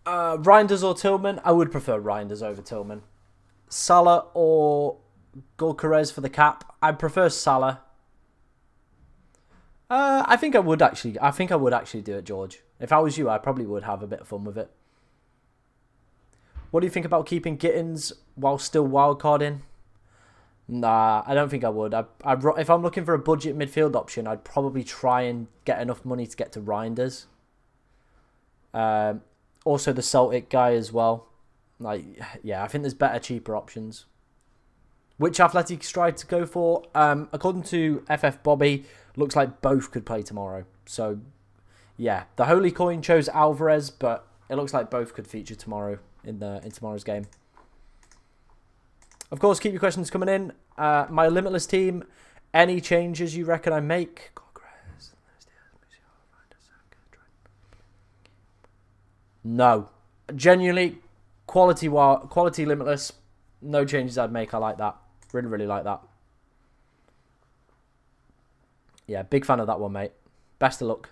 Reinders or Tillman? I would prefer Reinders over Tillman. Salah or Gyökeres for the cap? I prefer Salah. I think I would actually do it, George. If I was you, I probably would have a bit of fun with it. What do you think about keeping Gittins while still wildcarding? Nah, I don't think I would. If I'm looking for a budget midfield option, I'd probably try and get enough money to get to Reinders. Also the Celtic guy as well. Yeah, I think there's better, cheaper options. Which Athletic stride to go for? According to FF Bobby, looks like both could play tomorrow. So, yeah, the Holy Coin chose Alvarez, but it looks like both could feature tomorrow in tomorrow's game. Of course, keep your questions coming in. My Limitless team, any changes you reckon I make? No. Genuinely, quality Limitless, no changes I'd make. I like that. Really, really like that. Yeah, big fan of that one, mate. Best of luck.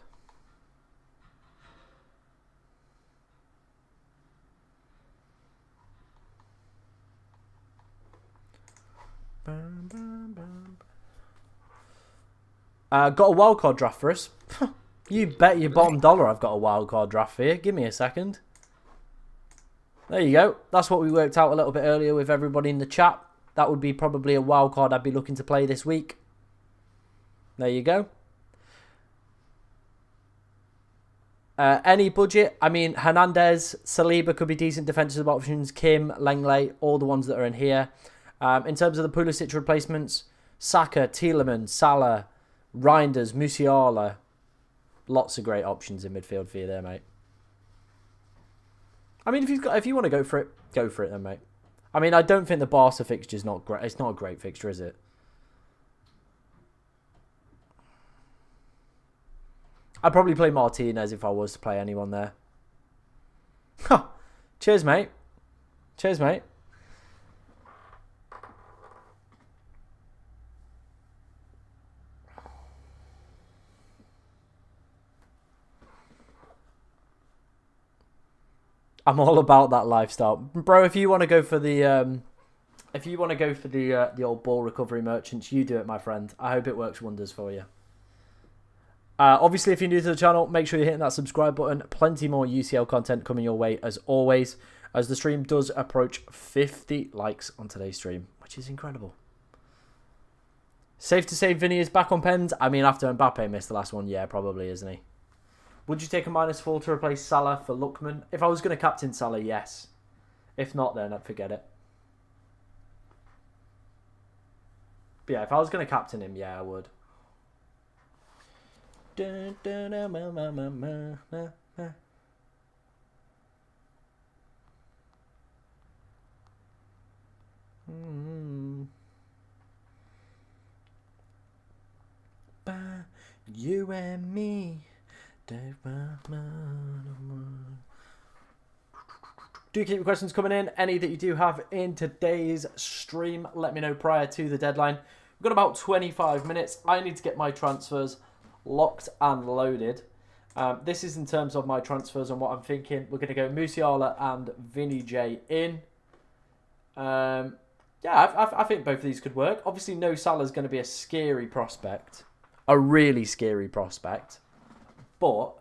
Got a wildcard draft for us. You bet your bottom dollar I've got a wildcard draft for you. Give me a second. There you go. That's what we worked out a little bit earlier with everybody in the chat. That would be probably a wildcard I'd be looking to play this week. There you go. Any budget? I mean, Hernandez, Saliba could be decent defensive options. Kim, Langley, all the ones that are in here. In terms of the Pulisic replacements, Saka, Tielemans, Salah, Reinders, Musiala. Lots of great options in midfield for you there, mate. I mean, if you want to go for it then, mate. I mean, I don't think the Barca fixture's not great. It's not a great fixture, is it? I'd probably play Martinez if I was to play anyone there. Huh. Cheers, mate. Cheers, mate. I'm all about that lifestyle, bro. If you want to go for the the old ball recovery merchants, you do it, my friend. I hope it works wonders for you. Obviously, if you're new to the channel, make sure you're hitting that subscribe button. Plenty more UCL content coming your way as always, as the stream does approach 50 likes on today's stream, which is incredible. Safe to say Vinny is back on pens. I mean, after Mbappe missed the last one, yeah, probably, isn't he? Would you take a -4 to replace Salah for Lookman? If I was going to captain Salah, yes. If not, then I'd forget it. But yeah, if I was going to captain him, yeah, I would. You and me. Do keep your questions coming in. Any that you do have in today's stream, let me know prior to the deadline. We've got about 25 minutes. I need to get my transfers locked and loaded. This is in terms of my transfers and what I'm thinking. We're going to go Musiala and Vinny J in. Yeah, I think both of these could work. Obviously, no Salah's going to be a scary prospect. A really scary prospect. But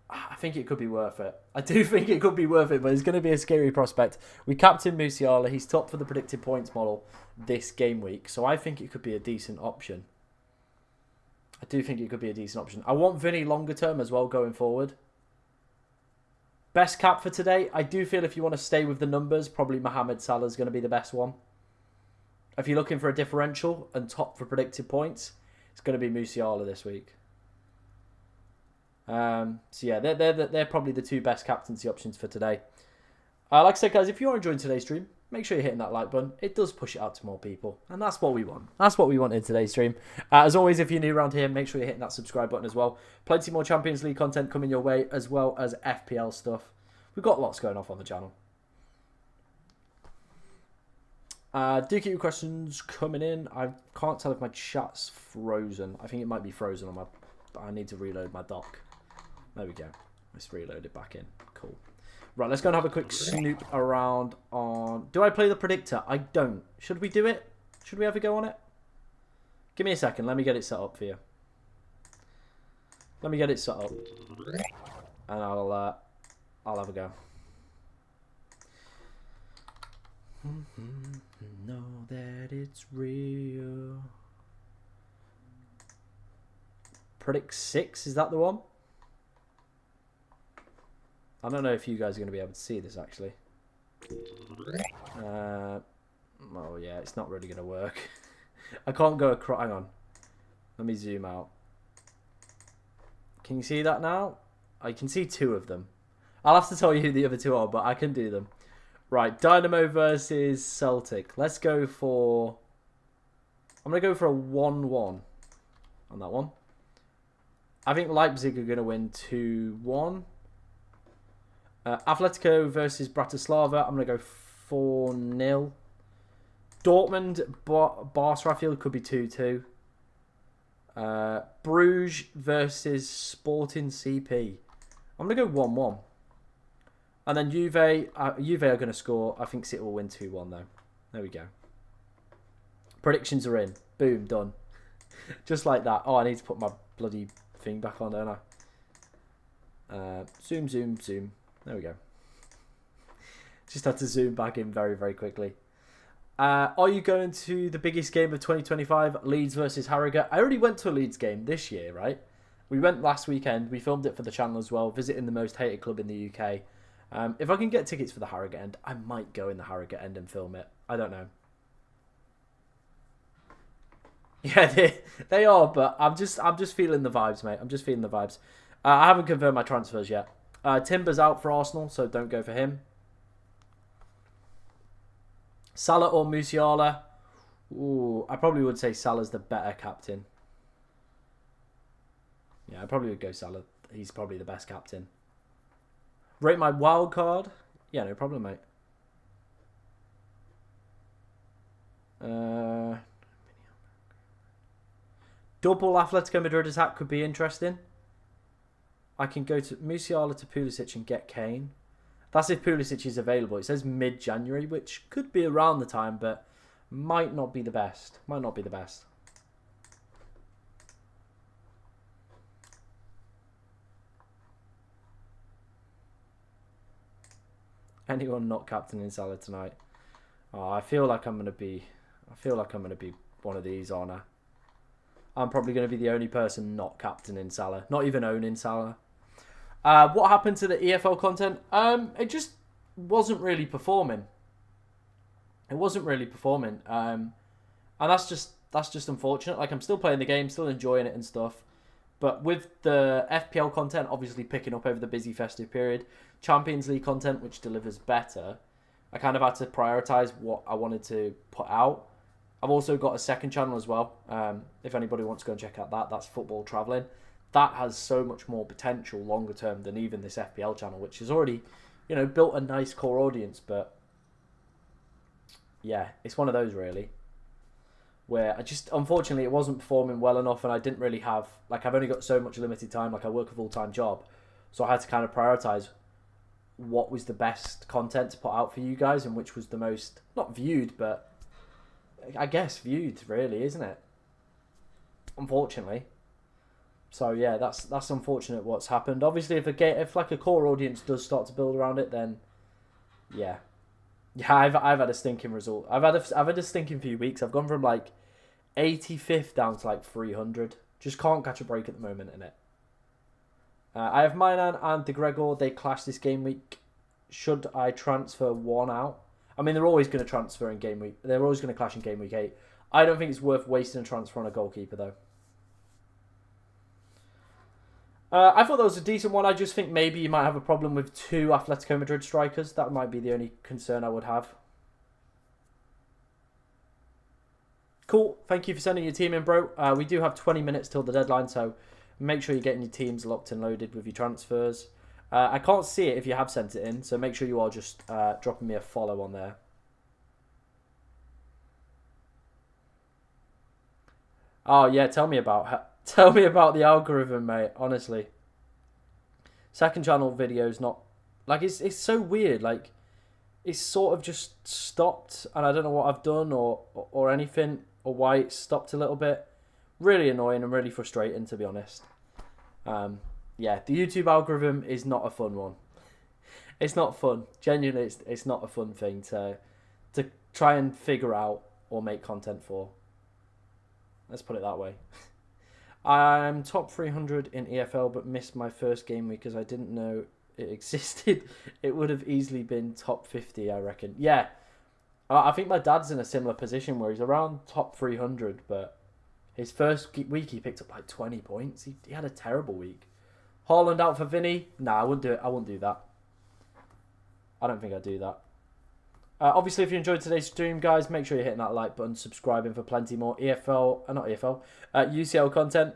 I think it could be worth it. I do think it could be worth it, but it's going to be a scary prospect. We captain Musiala. He's top for the predicted points model this game week. So I think it could be a decent option. I do think it could be a decent option. I want Vinny longer term as well going forward. Best cap for today. I do feel if you want to stay with the numbers, probably Mohamed Salah is going to be the best one. If you're looking for a differential and top for predicted points, it's going to be Musiala this week. So yeah, they're probably the two best captaincy options for today. Like I said, guys, if you're enjoying today's stream, make sure you're hitting that like button. It does push it out to more people, and that's what we want. That's what we want in today's stream. As always, if you're new around here, make sure you're hitting that subscribe button as well. Plenty more Champions League content coming your way, as well as FPL stuff. We've got lots going off on the channel. Do keep your questions coming in. I can't tell if my chat's frozen. I think it might be frozen on my... I need to reload my dock. There we go. Let's reload it back in. Cool. Right, let's go and have a quick snoop around on... Do I play the predictor? I don't. Should we do it? Should we have a go on it? Give me a second. Let me get it set up for you. Let me get it set up. And I'll have a go. Know that it's real. Predict 6, is that the one? I don't know if you guys are going to be able to see this actually. Oh yeah, it's not really going to work. I can't go across. Hang on. Let me zoom out. Can you see that now? I can see 2 of them. I'll have to tell you who the other 2 are, but I can do them. Right, Dynamo versus Celtic. Let's go for... I'm going to go for a 1-1 on that one. I think Leipzig are going to win 2-1. Atletico versus Bratislava. I'm going to go 4-0. Dortmund, Barca, I feel could be 2-2. Bruges versus Sporting CP. I'm going to go 1-1. And then Juve are going to score. I think City will win 2-1 though. There we go. Predictions are in. Boom, done. Just like that. Oh, I need to put my bloody thing back on, don't I? Zoom, zoom, zoom. There we go. Just had to zoom back in very, very quickly. Are you going to the biggest game of 2025, Leeds versus Harrogate? I already went to a Leeds game this year, right? We went last weekend. We filmed it for the channel as well, visiting the most hated club in the UK. If I can get tickets for the Harrogate end, I might go in the Harrogate end and film it. I don't know. Yeah, they are, but I'm just feeling the vibes, mate. I'm just feeling the vibes. I haven't confirmed my transfers yet. Timber's out for Arsenal, so don't go for him. Salah or Musiala? Ooh, I probably would say Salah's the better captain. Yeah, I probably would go Salah. He's probably the best captain. Rate my wild card? Yeah, no problem, mate. Double Atletico Madrid attack could be interesting. I can go to Musiala to Pulisic and get Kane. That's if Pulisic is available. It says mid-January, which could be around the time, but might not be the best. Might not be the best. Anyone not captaining Salah tonight? Oh, I feel like I'm gonna be one of these, aren't I? I'm probably going to be the only person not captaining Salah, not even owning Salah. What happened to the EFL content? It just wasn't really performing. It wasn't really performing, and that's just unfortunate. Like, I'm still playing the game, still enjoying it and stuff, but with the FPL content obviously picking up over the busy festive period, Champions League content which delivers better, I kind of had to prioritize what I wanted to put out. I've also got a second channel as well. If anybody wants to go and check out that, that's Football Travelling. That has so much more potential longer term than even this FPL channel, which has already, built a nice core audience. But yeah, it's one of those really, where unfortunately, it wasn't performing well enough, and I didn't really have, I've only got so much limited time. I work a full-time job, so I had to kind of prioritize what was the best content to put out for you guys, and which was the most, not viewed, but I guess viewed, really, isn't it? Unfortunately. So yeah, that's unfortunate what's happened. Obviously, if a core audience does start to build around it, then yeah, I've had a stinking result. I've had a stinking few weeks. I've gone from 85th down to 300. Just can't catch a break at the moment in it. I have Milan and De Gregor. They clash this game week. Should I transfer one out? I mean, they're always going to transfer in game week. They're always going to clash in game week 8. I don't think it's worth wasting a transfer on a goalkeeper, though. I thought that was a decent one. I just think maybe you might have a problem with 2 Atletico Madrid strikers. That might be the only concern I would have. Cool. Thank you for sending your team in, bro. We do have 20 minutes till the deadline, so make sure you're getting your teams locked and loaded with your transfers. I can't see it if you have sent it in, so make sure you are just dropping me a follow on there. Oh yeah, tell me about the algorithm, mate. Honestly, second channel videos not it's so weird. It's sort of just stopped, and I don't know what I've done or anything, or why it stopped a little bit. Really annoying and really frustrating, to be honest. Yeah, the YouTube algorithm is not a fun one. It's not fun. Genuinely, it's not a fun thing to try and figure out or make content for. Let's put it that way. I'm top 300 in EFL, but missed my first game week because I didn't know it existed. It would have easily been top 50, I reckon. Yeah, I think my dad's in a similar position where he's around top 300, but his first week he picked up 20 points. He had a terrible week. Haaland out for Vinny? Nah, I wouldn't do it. I wouldn't do that. I don't think I'd do that. Obviously, if you enjoyed today's stream, guys, make sure you're hitting that like button, subscribing for plenty more UCL content.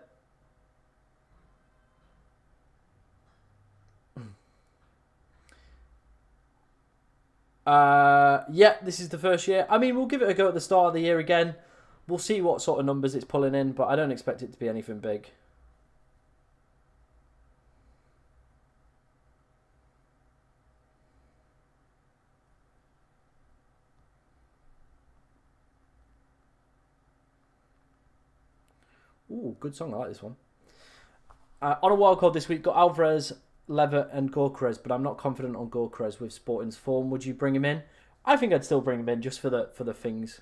Yeah, this is the first year. I mean, we'll give it a go at the start of the year again. We'll see what sort of numbers it's pulling in, but I don't expect it to be anything big. Ooh, good song. I like this one. On a wildcard this week, got Alvarez, Lever, and Gorkarez, but I'm not confident on Gorkarez with Sporting's form. Would you bring him in? I think I'd still bring him in just for the things.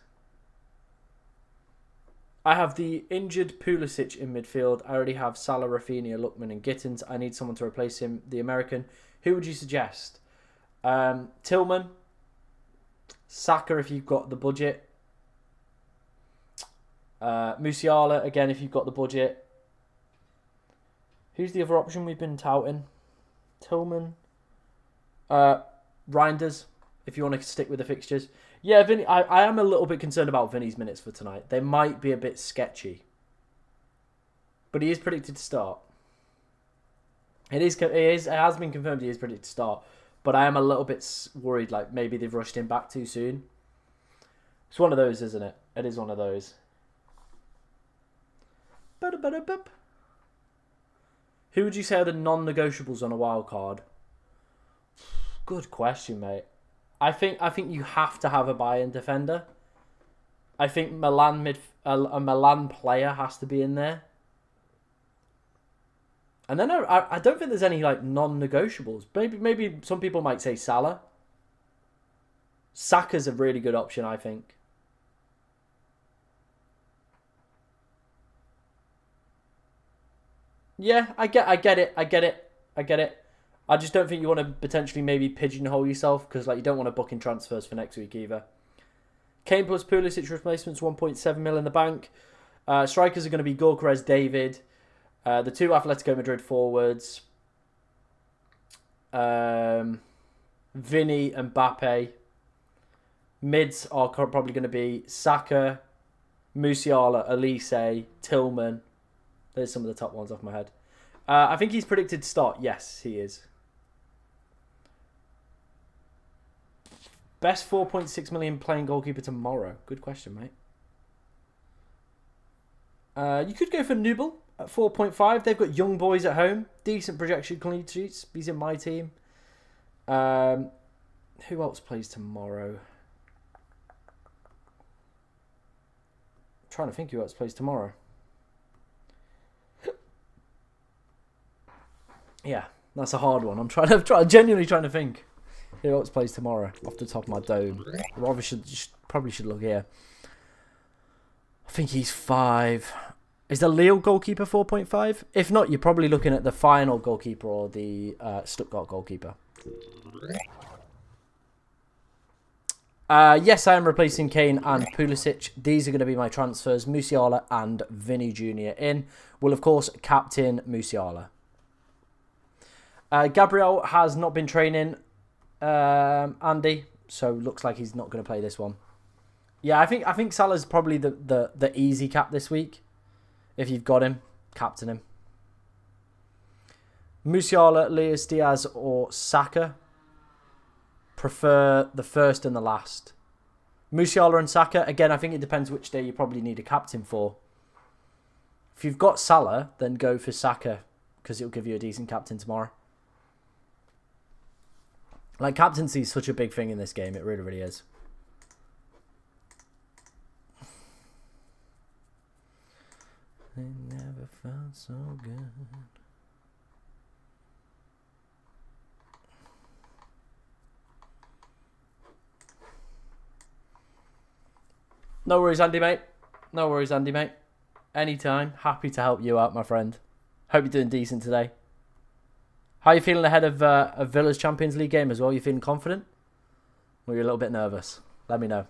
I have the injured Pulisic in midfield. I already have Salah, Rafinha, Lookman, and Gittins. I need someone to replace him, the American. Who would you suggest? Tillman, Saka if you've got the budget. Musiala, again, if you've got the budget. Who's the other option we've been touting? Tillman. Reinders, if you want to stick with the fixtures. Yeah, Vinny, I am a little bit concerned about Vinny's minutes for tonight. They might be a bit sketchy. But he is predicted to start. It has been confirmed he is predicted to start. But I am a little bit worried, like maybe they've rushed him back too soon. It's one of those, isn't it? It is one of those. Who would you say are the non-negotiables on a wild card? Good question, mate. I think you have to have a Bayern defender. I think a Milan player has to be in there. And then I don't think there's any like non-negotiables. Maybe some people might say Salah. Saka's a really good option, I think. Yeah, I get it. I just don't think you want to potentially maybe pigeonhole yourself because like you don't want to book in transfers for next week either. Kane plus Pulisic replacements, 1.7 mil in the bank. Strikers are going to be Gorkarez, David. The two Atletico Madrid forwards. Vinny and Mbappe. Mids are probably going to be Saka, Musiala, Elise, Tillman. There's some of the top ones off my head. I think he's predicted to start. Yes, he is. Best 4.6 million playing goalkeeper tomorrow. Good question, mate. You could go for Nubel at 4.5. They've got young boys at home. Decent projection clean sheets. He's in my team. Who else plays tomorrow? I'm trying to think who else plays tomorrow. Yeah, that's a hard one. I'm genuinely trying to think who else plays tomorrow off the top of my dome. Probably should look here. I think he's 5. Is the Lille goalkeeper 4.5? If not, you're probably looking at the final goalkeeper or the Stuttgart goalkeeper. Yes, I am replacing Kane and Pulisic. These are going to be my transfers. Musiala and Vinny Jr. in. Will, of course, captain Musiala. Gabriel has not been training, Andy, so looks like he's not going to play this one. Yeah, I think Salah's probably the easy cap this week. If you've got him, captain him. Musiala, Luis Diaz, or Saka. Prefer the first and the last. Musiala and Saka, again, I think it depends which day you probably need a captain for. If you've got Salah, then go for Saka, because it'll give you a decent captain tomorrow. Like, captaincy is such a big thing in this game. It really, really is. They never felt so good. No worries, Andy, mate. No worries, Andy, mate. Anytime. Happy to help you out, my friend. Hope you're doing decent today. How are you feeling ahead of Villa's Champions League game as well? You feeling confident? Or you're a little bit nervous? Let me know.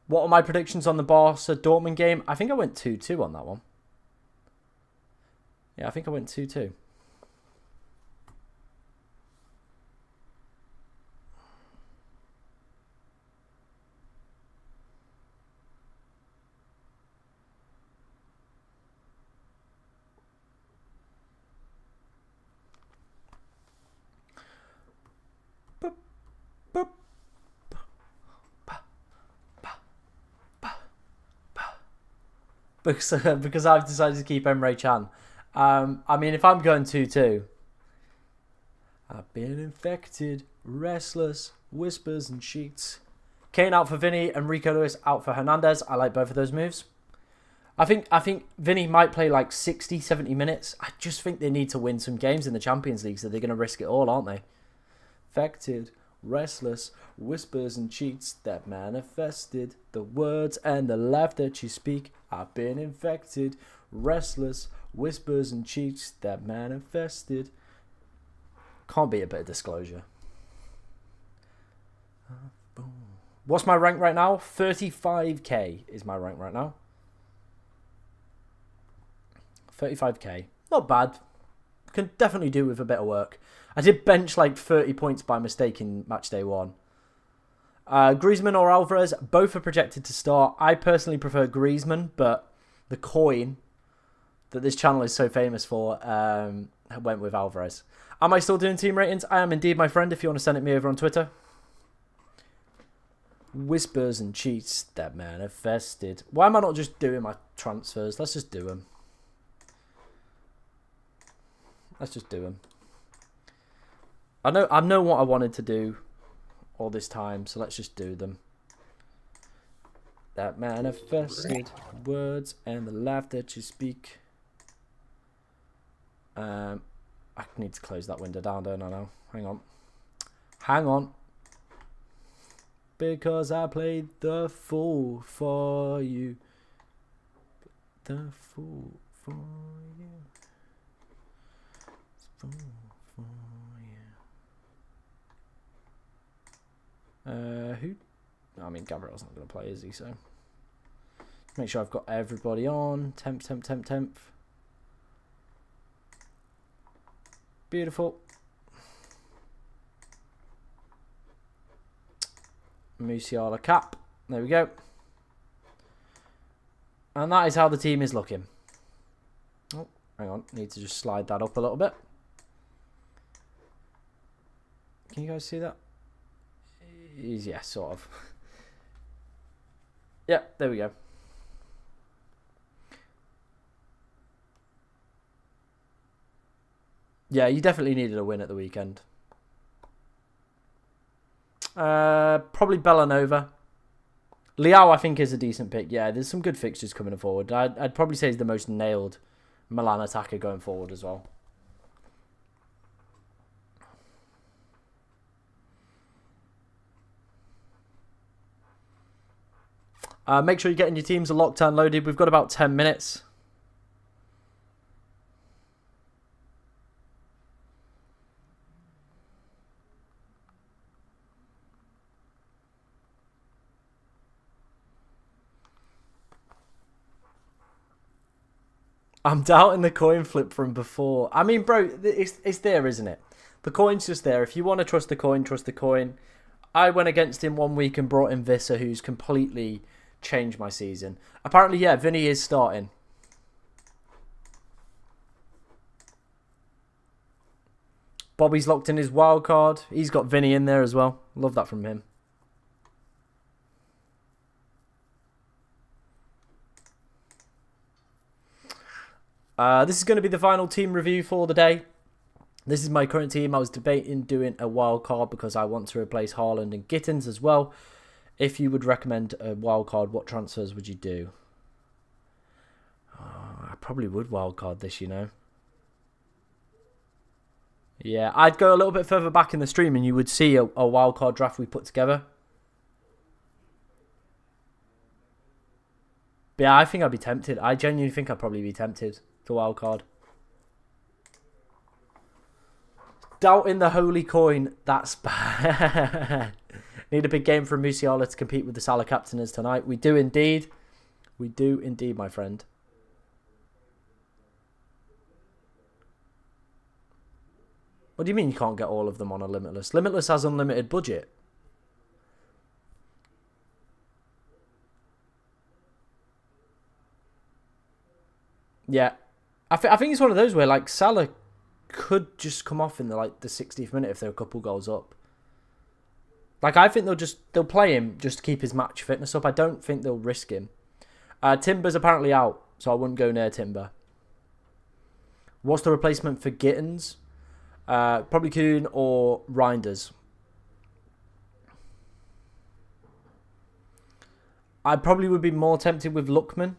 What are my predictions on the Barca Dortmund game? I think I went 2-2 on that one. Yeah, I think I went 2-2. because I've decided to keep Emre Can. I mean, if I'm going 2-2, I've been infected, restless, whispers and sheets. Kane out for Vinny and Rico Lewis out for Hernandez. I like both of those moves. I think Vinny might play like 60, 70 minutes. I just think they need to win some games in the Champions League, so they're going to risk it all, aren't they? Infected, restless, whispers and cheats that manifested. The words and the laugh that you speak. I've been infected, restless, whispers and cheats that manifested. Can't be a bit of disclosure. What's my rank right now? 35k is my rank right now. 35k. Not bad. Can definitely do with a bit of work. I did bench like 30 points by mistake in match day 1. Griezmann or Alvarez, both are projected to start. I personally prefer Griezmann, but the coin that this channel is so famous for went with Alvarez. Am I still doing team ratings? I am indeed, my friend, if you want to send it me over on Twitter. Whispers and cheats that manifested. Why am I not just doing my transfers? Let's just do them. Let's just do them. I know what I wanted to do all this time, so let's just do them. That manifested words and the laugh that you speak. I need to close that window down, don't I now? Hang on. Hang on. Because I played the fool for you. The fool for you. Fool for you. Who? I mean, Gabriel's not going to play, is he? So make sure I've got everybody on. Temp. Beautiful. Musiala cap. There we go. And that is how the team is looking. Oh, hang on. Need to just slide that up a little bit. Can you guys see that? Yeah, sort of. Yeah, there we go. Yeah, you definitely needed a win at the weekend. Probably Bellanova. Leao, I think, is a decent pick. Yeah, there's some good fixtures coming forward. I'd probably say he's the most nailed Milan attacker going forward as well. Make sure you're getting your teams locked and loaded. We've got about 10 minutes. I'm doubting the coin flip from before. I mean, bro, it's there, isn't it? The coin's just there. If you want to trust the coin, trust the coin. I went against him 1 week and brought in Vissa, who's completely changed my season. Apparently, yeah, Vinny is starting. Bobby's locked in his wild card. He's got Vinny in there as well. Love that from him. This is going to be the final team review for the day. This is my current team. I was debating doing a wild card because I want to replace Haaland and Gittins as well. If you would recommend a wild card, what transfers would you do? Oh, I probably would wild card this, you know. Yeah, I'd go a little bit further back in the stream and you would see a wild card draft we put together. But yeah, I think I'd be tempted. I genuinely think I'd probably be tempted to wild card. Doubting the holy coin. That's bad. Need a big game from Musiala to compete with the Salah captainers tonight. We do indeed. We do indeed, my friend. What do you mean you can't get all of them on a Limitless? Limitless has unlimited budget. Yeah. I think it's one of those where like Salah could just come off in the 60th minute if they're a couple goals up. Like I think they'll play him just to keep his match fitness up. I don't think they'll risk him. Timber's apparently out. so I wouldn't go near Timber. What's the replacement for Gittins? Probably Kuhn or Reinders. I probably would be more tempted with Lookman.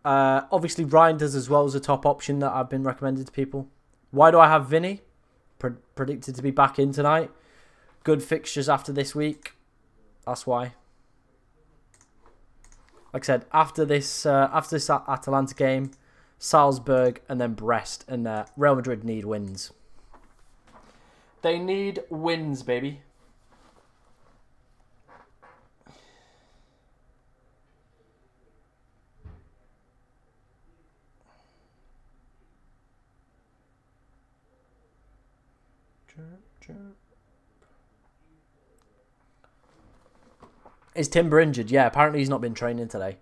Obviously, Reinders as well as a top option that I've been recommended to people. Why do I have Vinny? Predicted to be back in tonight. Good fixtures after this week. That's why. Like I said, after this Atalanta game, Salzburg and then Brest, and Real Madrid need wins. They need wins, baby. Is Timber injured? Yeah, apparently he's not been training today.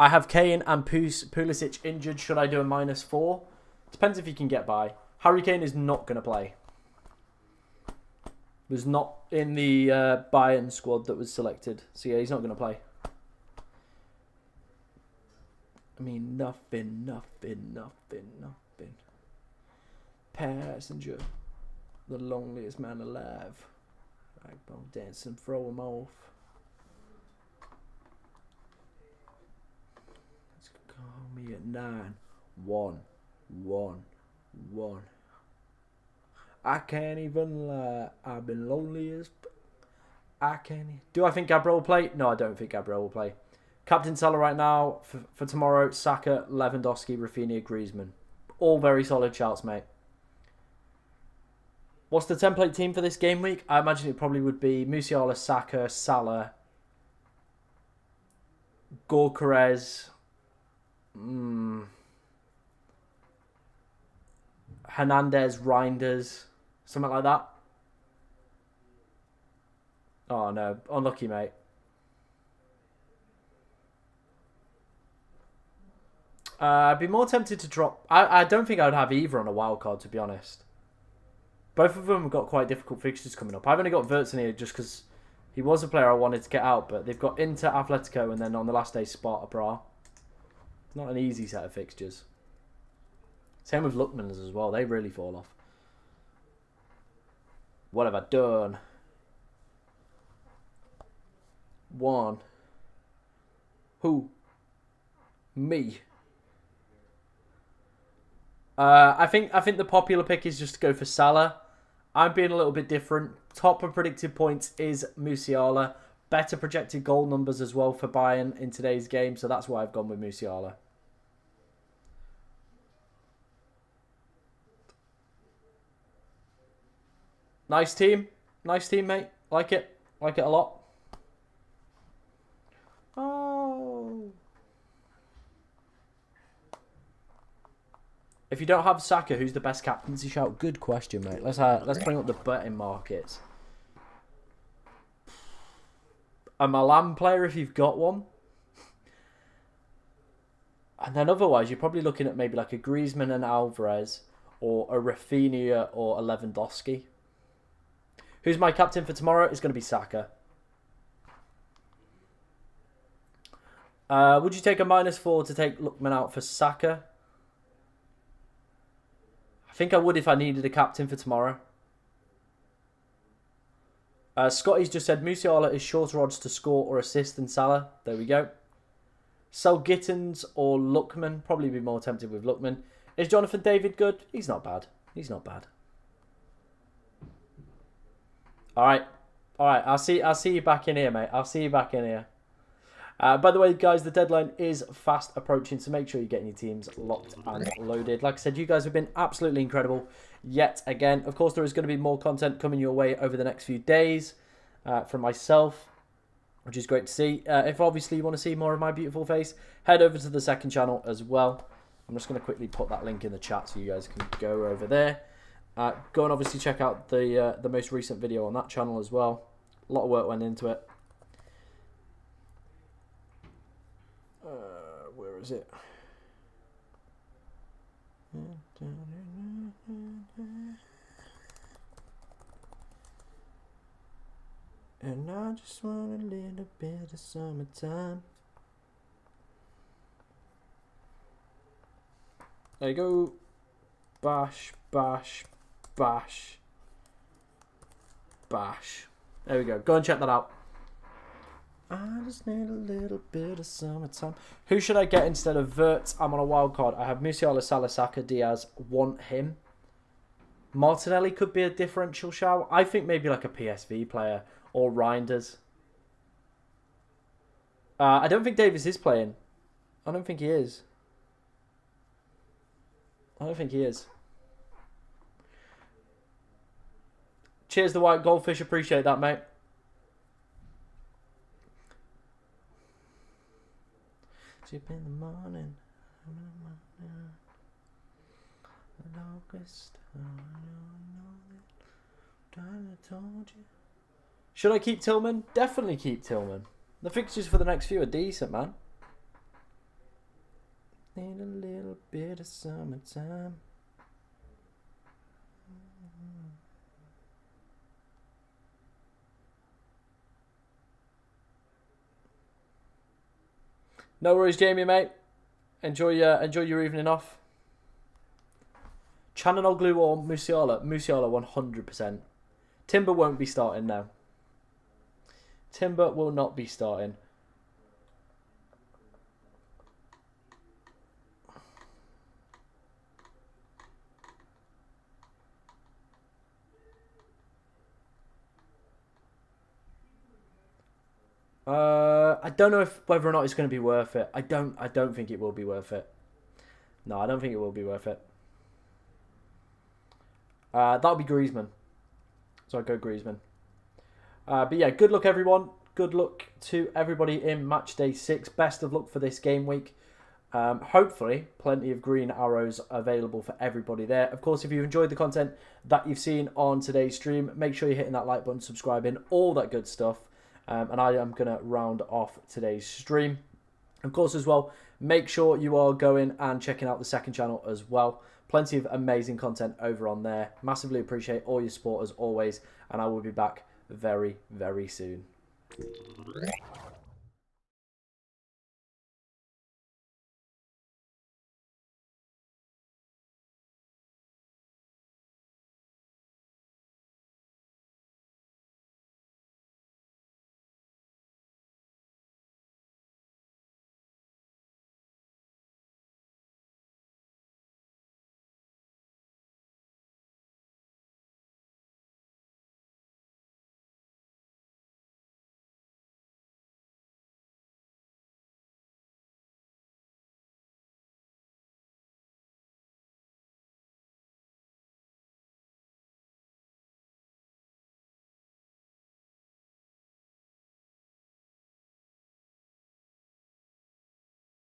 I have Kane and Pulisic injured. Should I do a -4? Depends if he can get by. Harry Kane is not going to play. Was not in the Bayern squad that was selected. So yeah, he's not going to play. I mean, nothing. Passenger. The loneliest man alive. Backbone dancing, throw him off. Let's call me at 9-1-1-1. I can't even lie. I've been lonely as. I can't. Do I think Gabriel will play? No, I don't think Gabriel will play. Captain Salah right now for tomorrow. Saka, Lewandowski, Rafinha, Griezmann. All very solid shouts, mate. What's the template team for this game week? I imagine it probably would be Musiala, Saka, Salah, Gorkarez, Hernandez, Reinders, something like that. Oh no, unlucky, mate. I'd be more tempted to drop. I don't think I would have either on a wild card, to be honest. Both of them have got quite difficult fixtures coming up. I've only got Wirtz in here just because he was a player I wanted to get out, but they've got Inter, Atletico, and then on the last day, Sparta Prague. It's not an easy set of fixtures. Same with Lookmans as well. They really fall off. What have I done? 1. Who? Me. I think the popular pick is just to go for Salah. I'm being a little bit different. Top of predicted points is Musiala. Better projected goal numbers as well for Bayern in today's game, so that's why I've gone with Musiala. Nice team, mate. Like it a lot. Oh. If you don't have Saka, who's the best captaincy shout? Good question, mate. Let's bring up the betting markets. A Milan player if you've got one. And then otherwise, you're probably looking at maybe like a Griezmann and Alvarez, or a Rafinha or a Lewandowski. Who's my captain for tomorrow? It's going to be Saka. Would you take a -4 to take Lookman out for Saka? I think I would if I needed a captain for tomorrow. Scotty's just said Musiala is shorter odds to score or assist than Salah. There we go. Sell Gittins or Lookman. Probably be more tempted with Lookman. Is Jonathan David good? He's not bad. He's not bad. All right. I'll see you back in here, mate. I'll see you back in here. By the way, guys, the deadline is fast approaching, so make sure you're getting your teams locked and loaded. Like I said, you guys have been absolutely incredible yet again. Of course, there is going to be more content coming your way over the next few days from myself, which is great to see. If obviously you want to see more of my beautiful face, head over to the second channel as well. I'm just going to quickly put that link in the chat so you guys can go over there. Go and obviously check out the most recent video on that channel as well. A lot of work went into it. Where is it? And I just want a little bit of summertime. There you go. Bash, bash, bash, bash. There we go. Go and check that out. I just need a little bit of summertime. Who should I get instead of Vert? I'm on a wild card. I have Musiala, Salah, Saka, Diaz. Want him. Martinelli could be a differential shout. I think maybe like a PSV player or Reinders. I don't think Davis is playing. I don't think he is. I don't think he is. Cheers, the White Goldfish. Appreciate that, mate. Sleep in the morning. Should I keep Tillman? Definitely keep Tillman. The fixtures for the next few are decent, man. Need a little bit of summertime. No worries, Jamie, mate. Enjoy your evening off. Chananoglu or Musiala? Musiala 100%. Timber won't be starting now. Timber will not be starting. I don't know whether or not it's going to be worth it. I don't think it will be worth it. No, I don't think it will be worth it. That'll be Griezmann. So I'll go Griezmann. But yeah, good luck everyone. Good luck to everybody in match day 6. Best of luck for this game week. Hopefully, plenty of green arrows available for everybody there. Of course, if you've enjoyed the content that you've seen on today's stream, make sure you're hitting that like button, subscribing, all that good stuff. And I am going to round off today's stream. Of course, as well, make sure you are going and checking out the second channel as well. Plenty of amazing content over on there. Massively appreciate all your support as always. And I will be back very, very soon.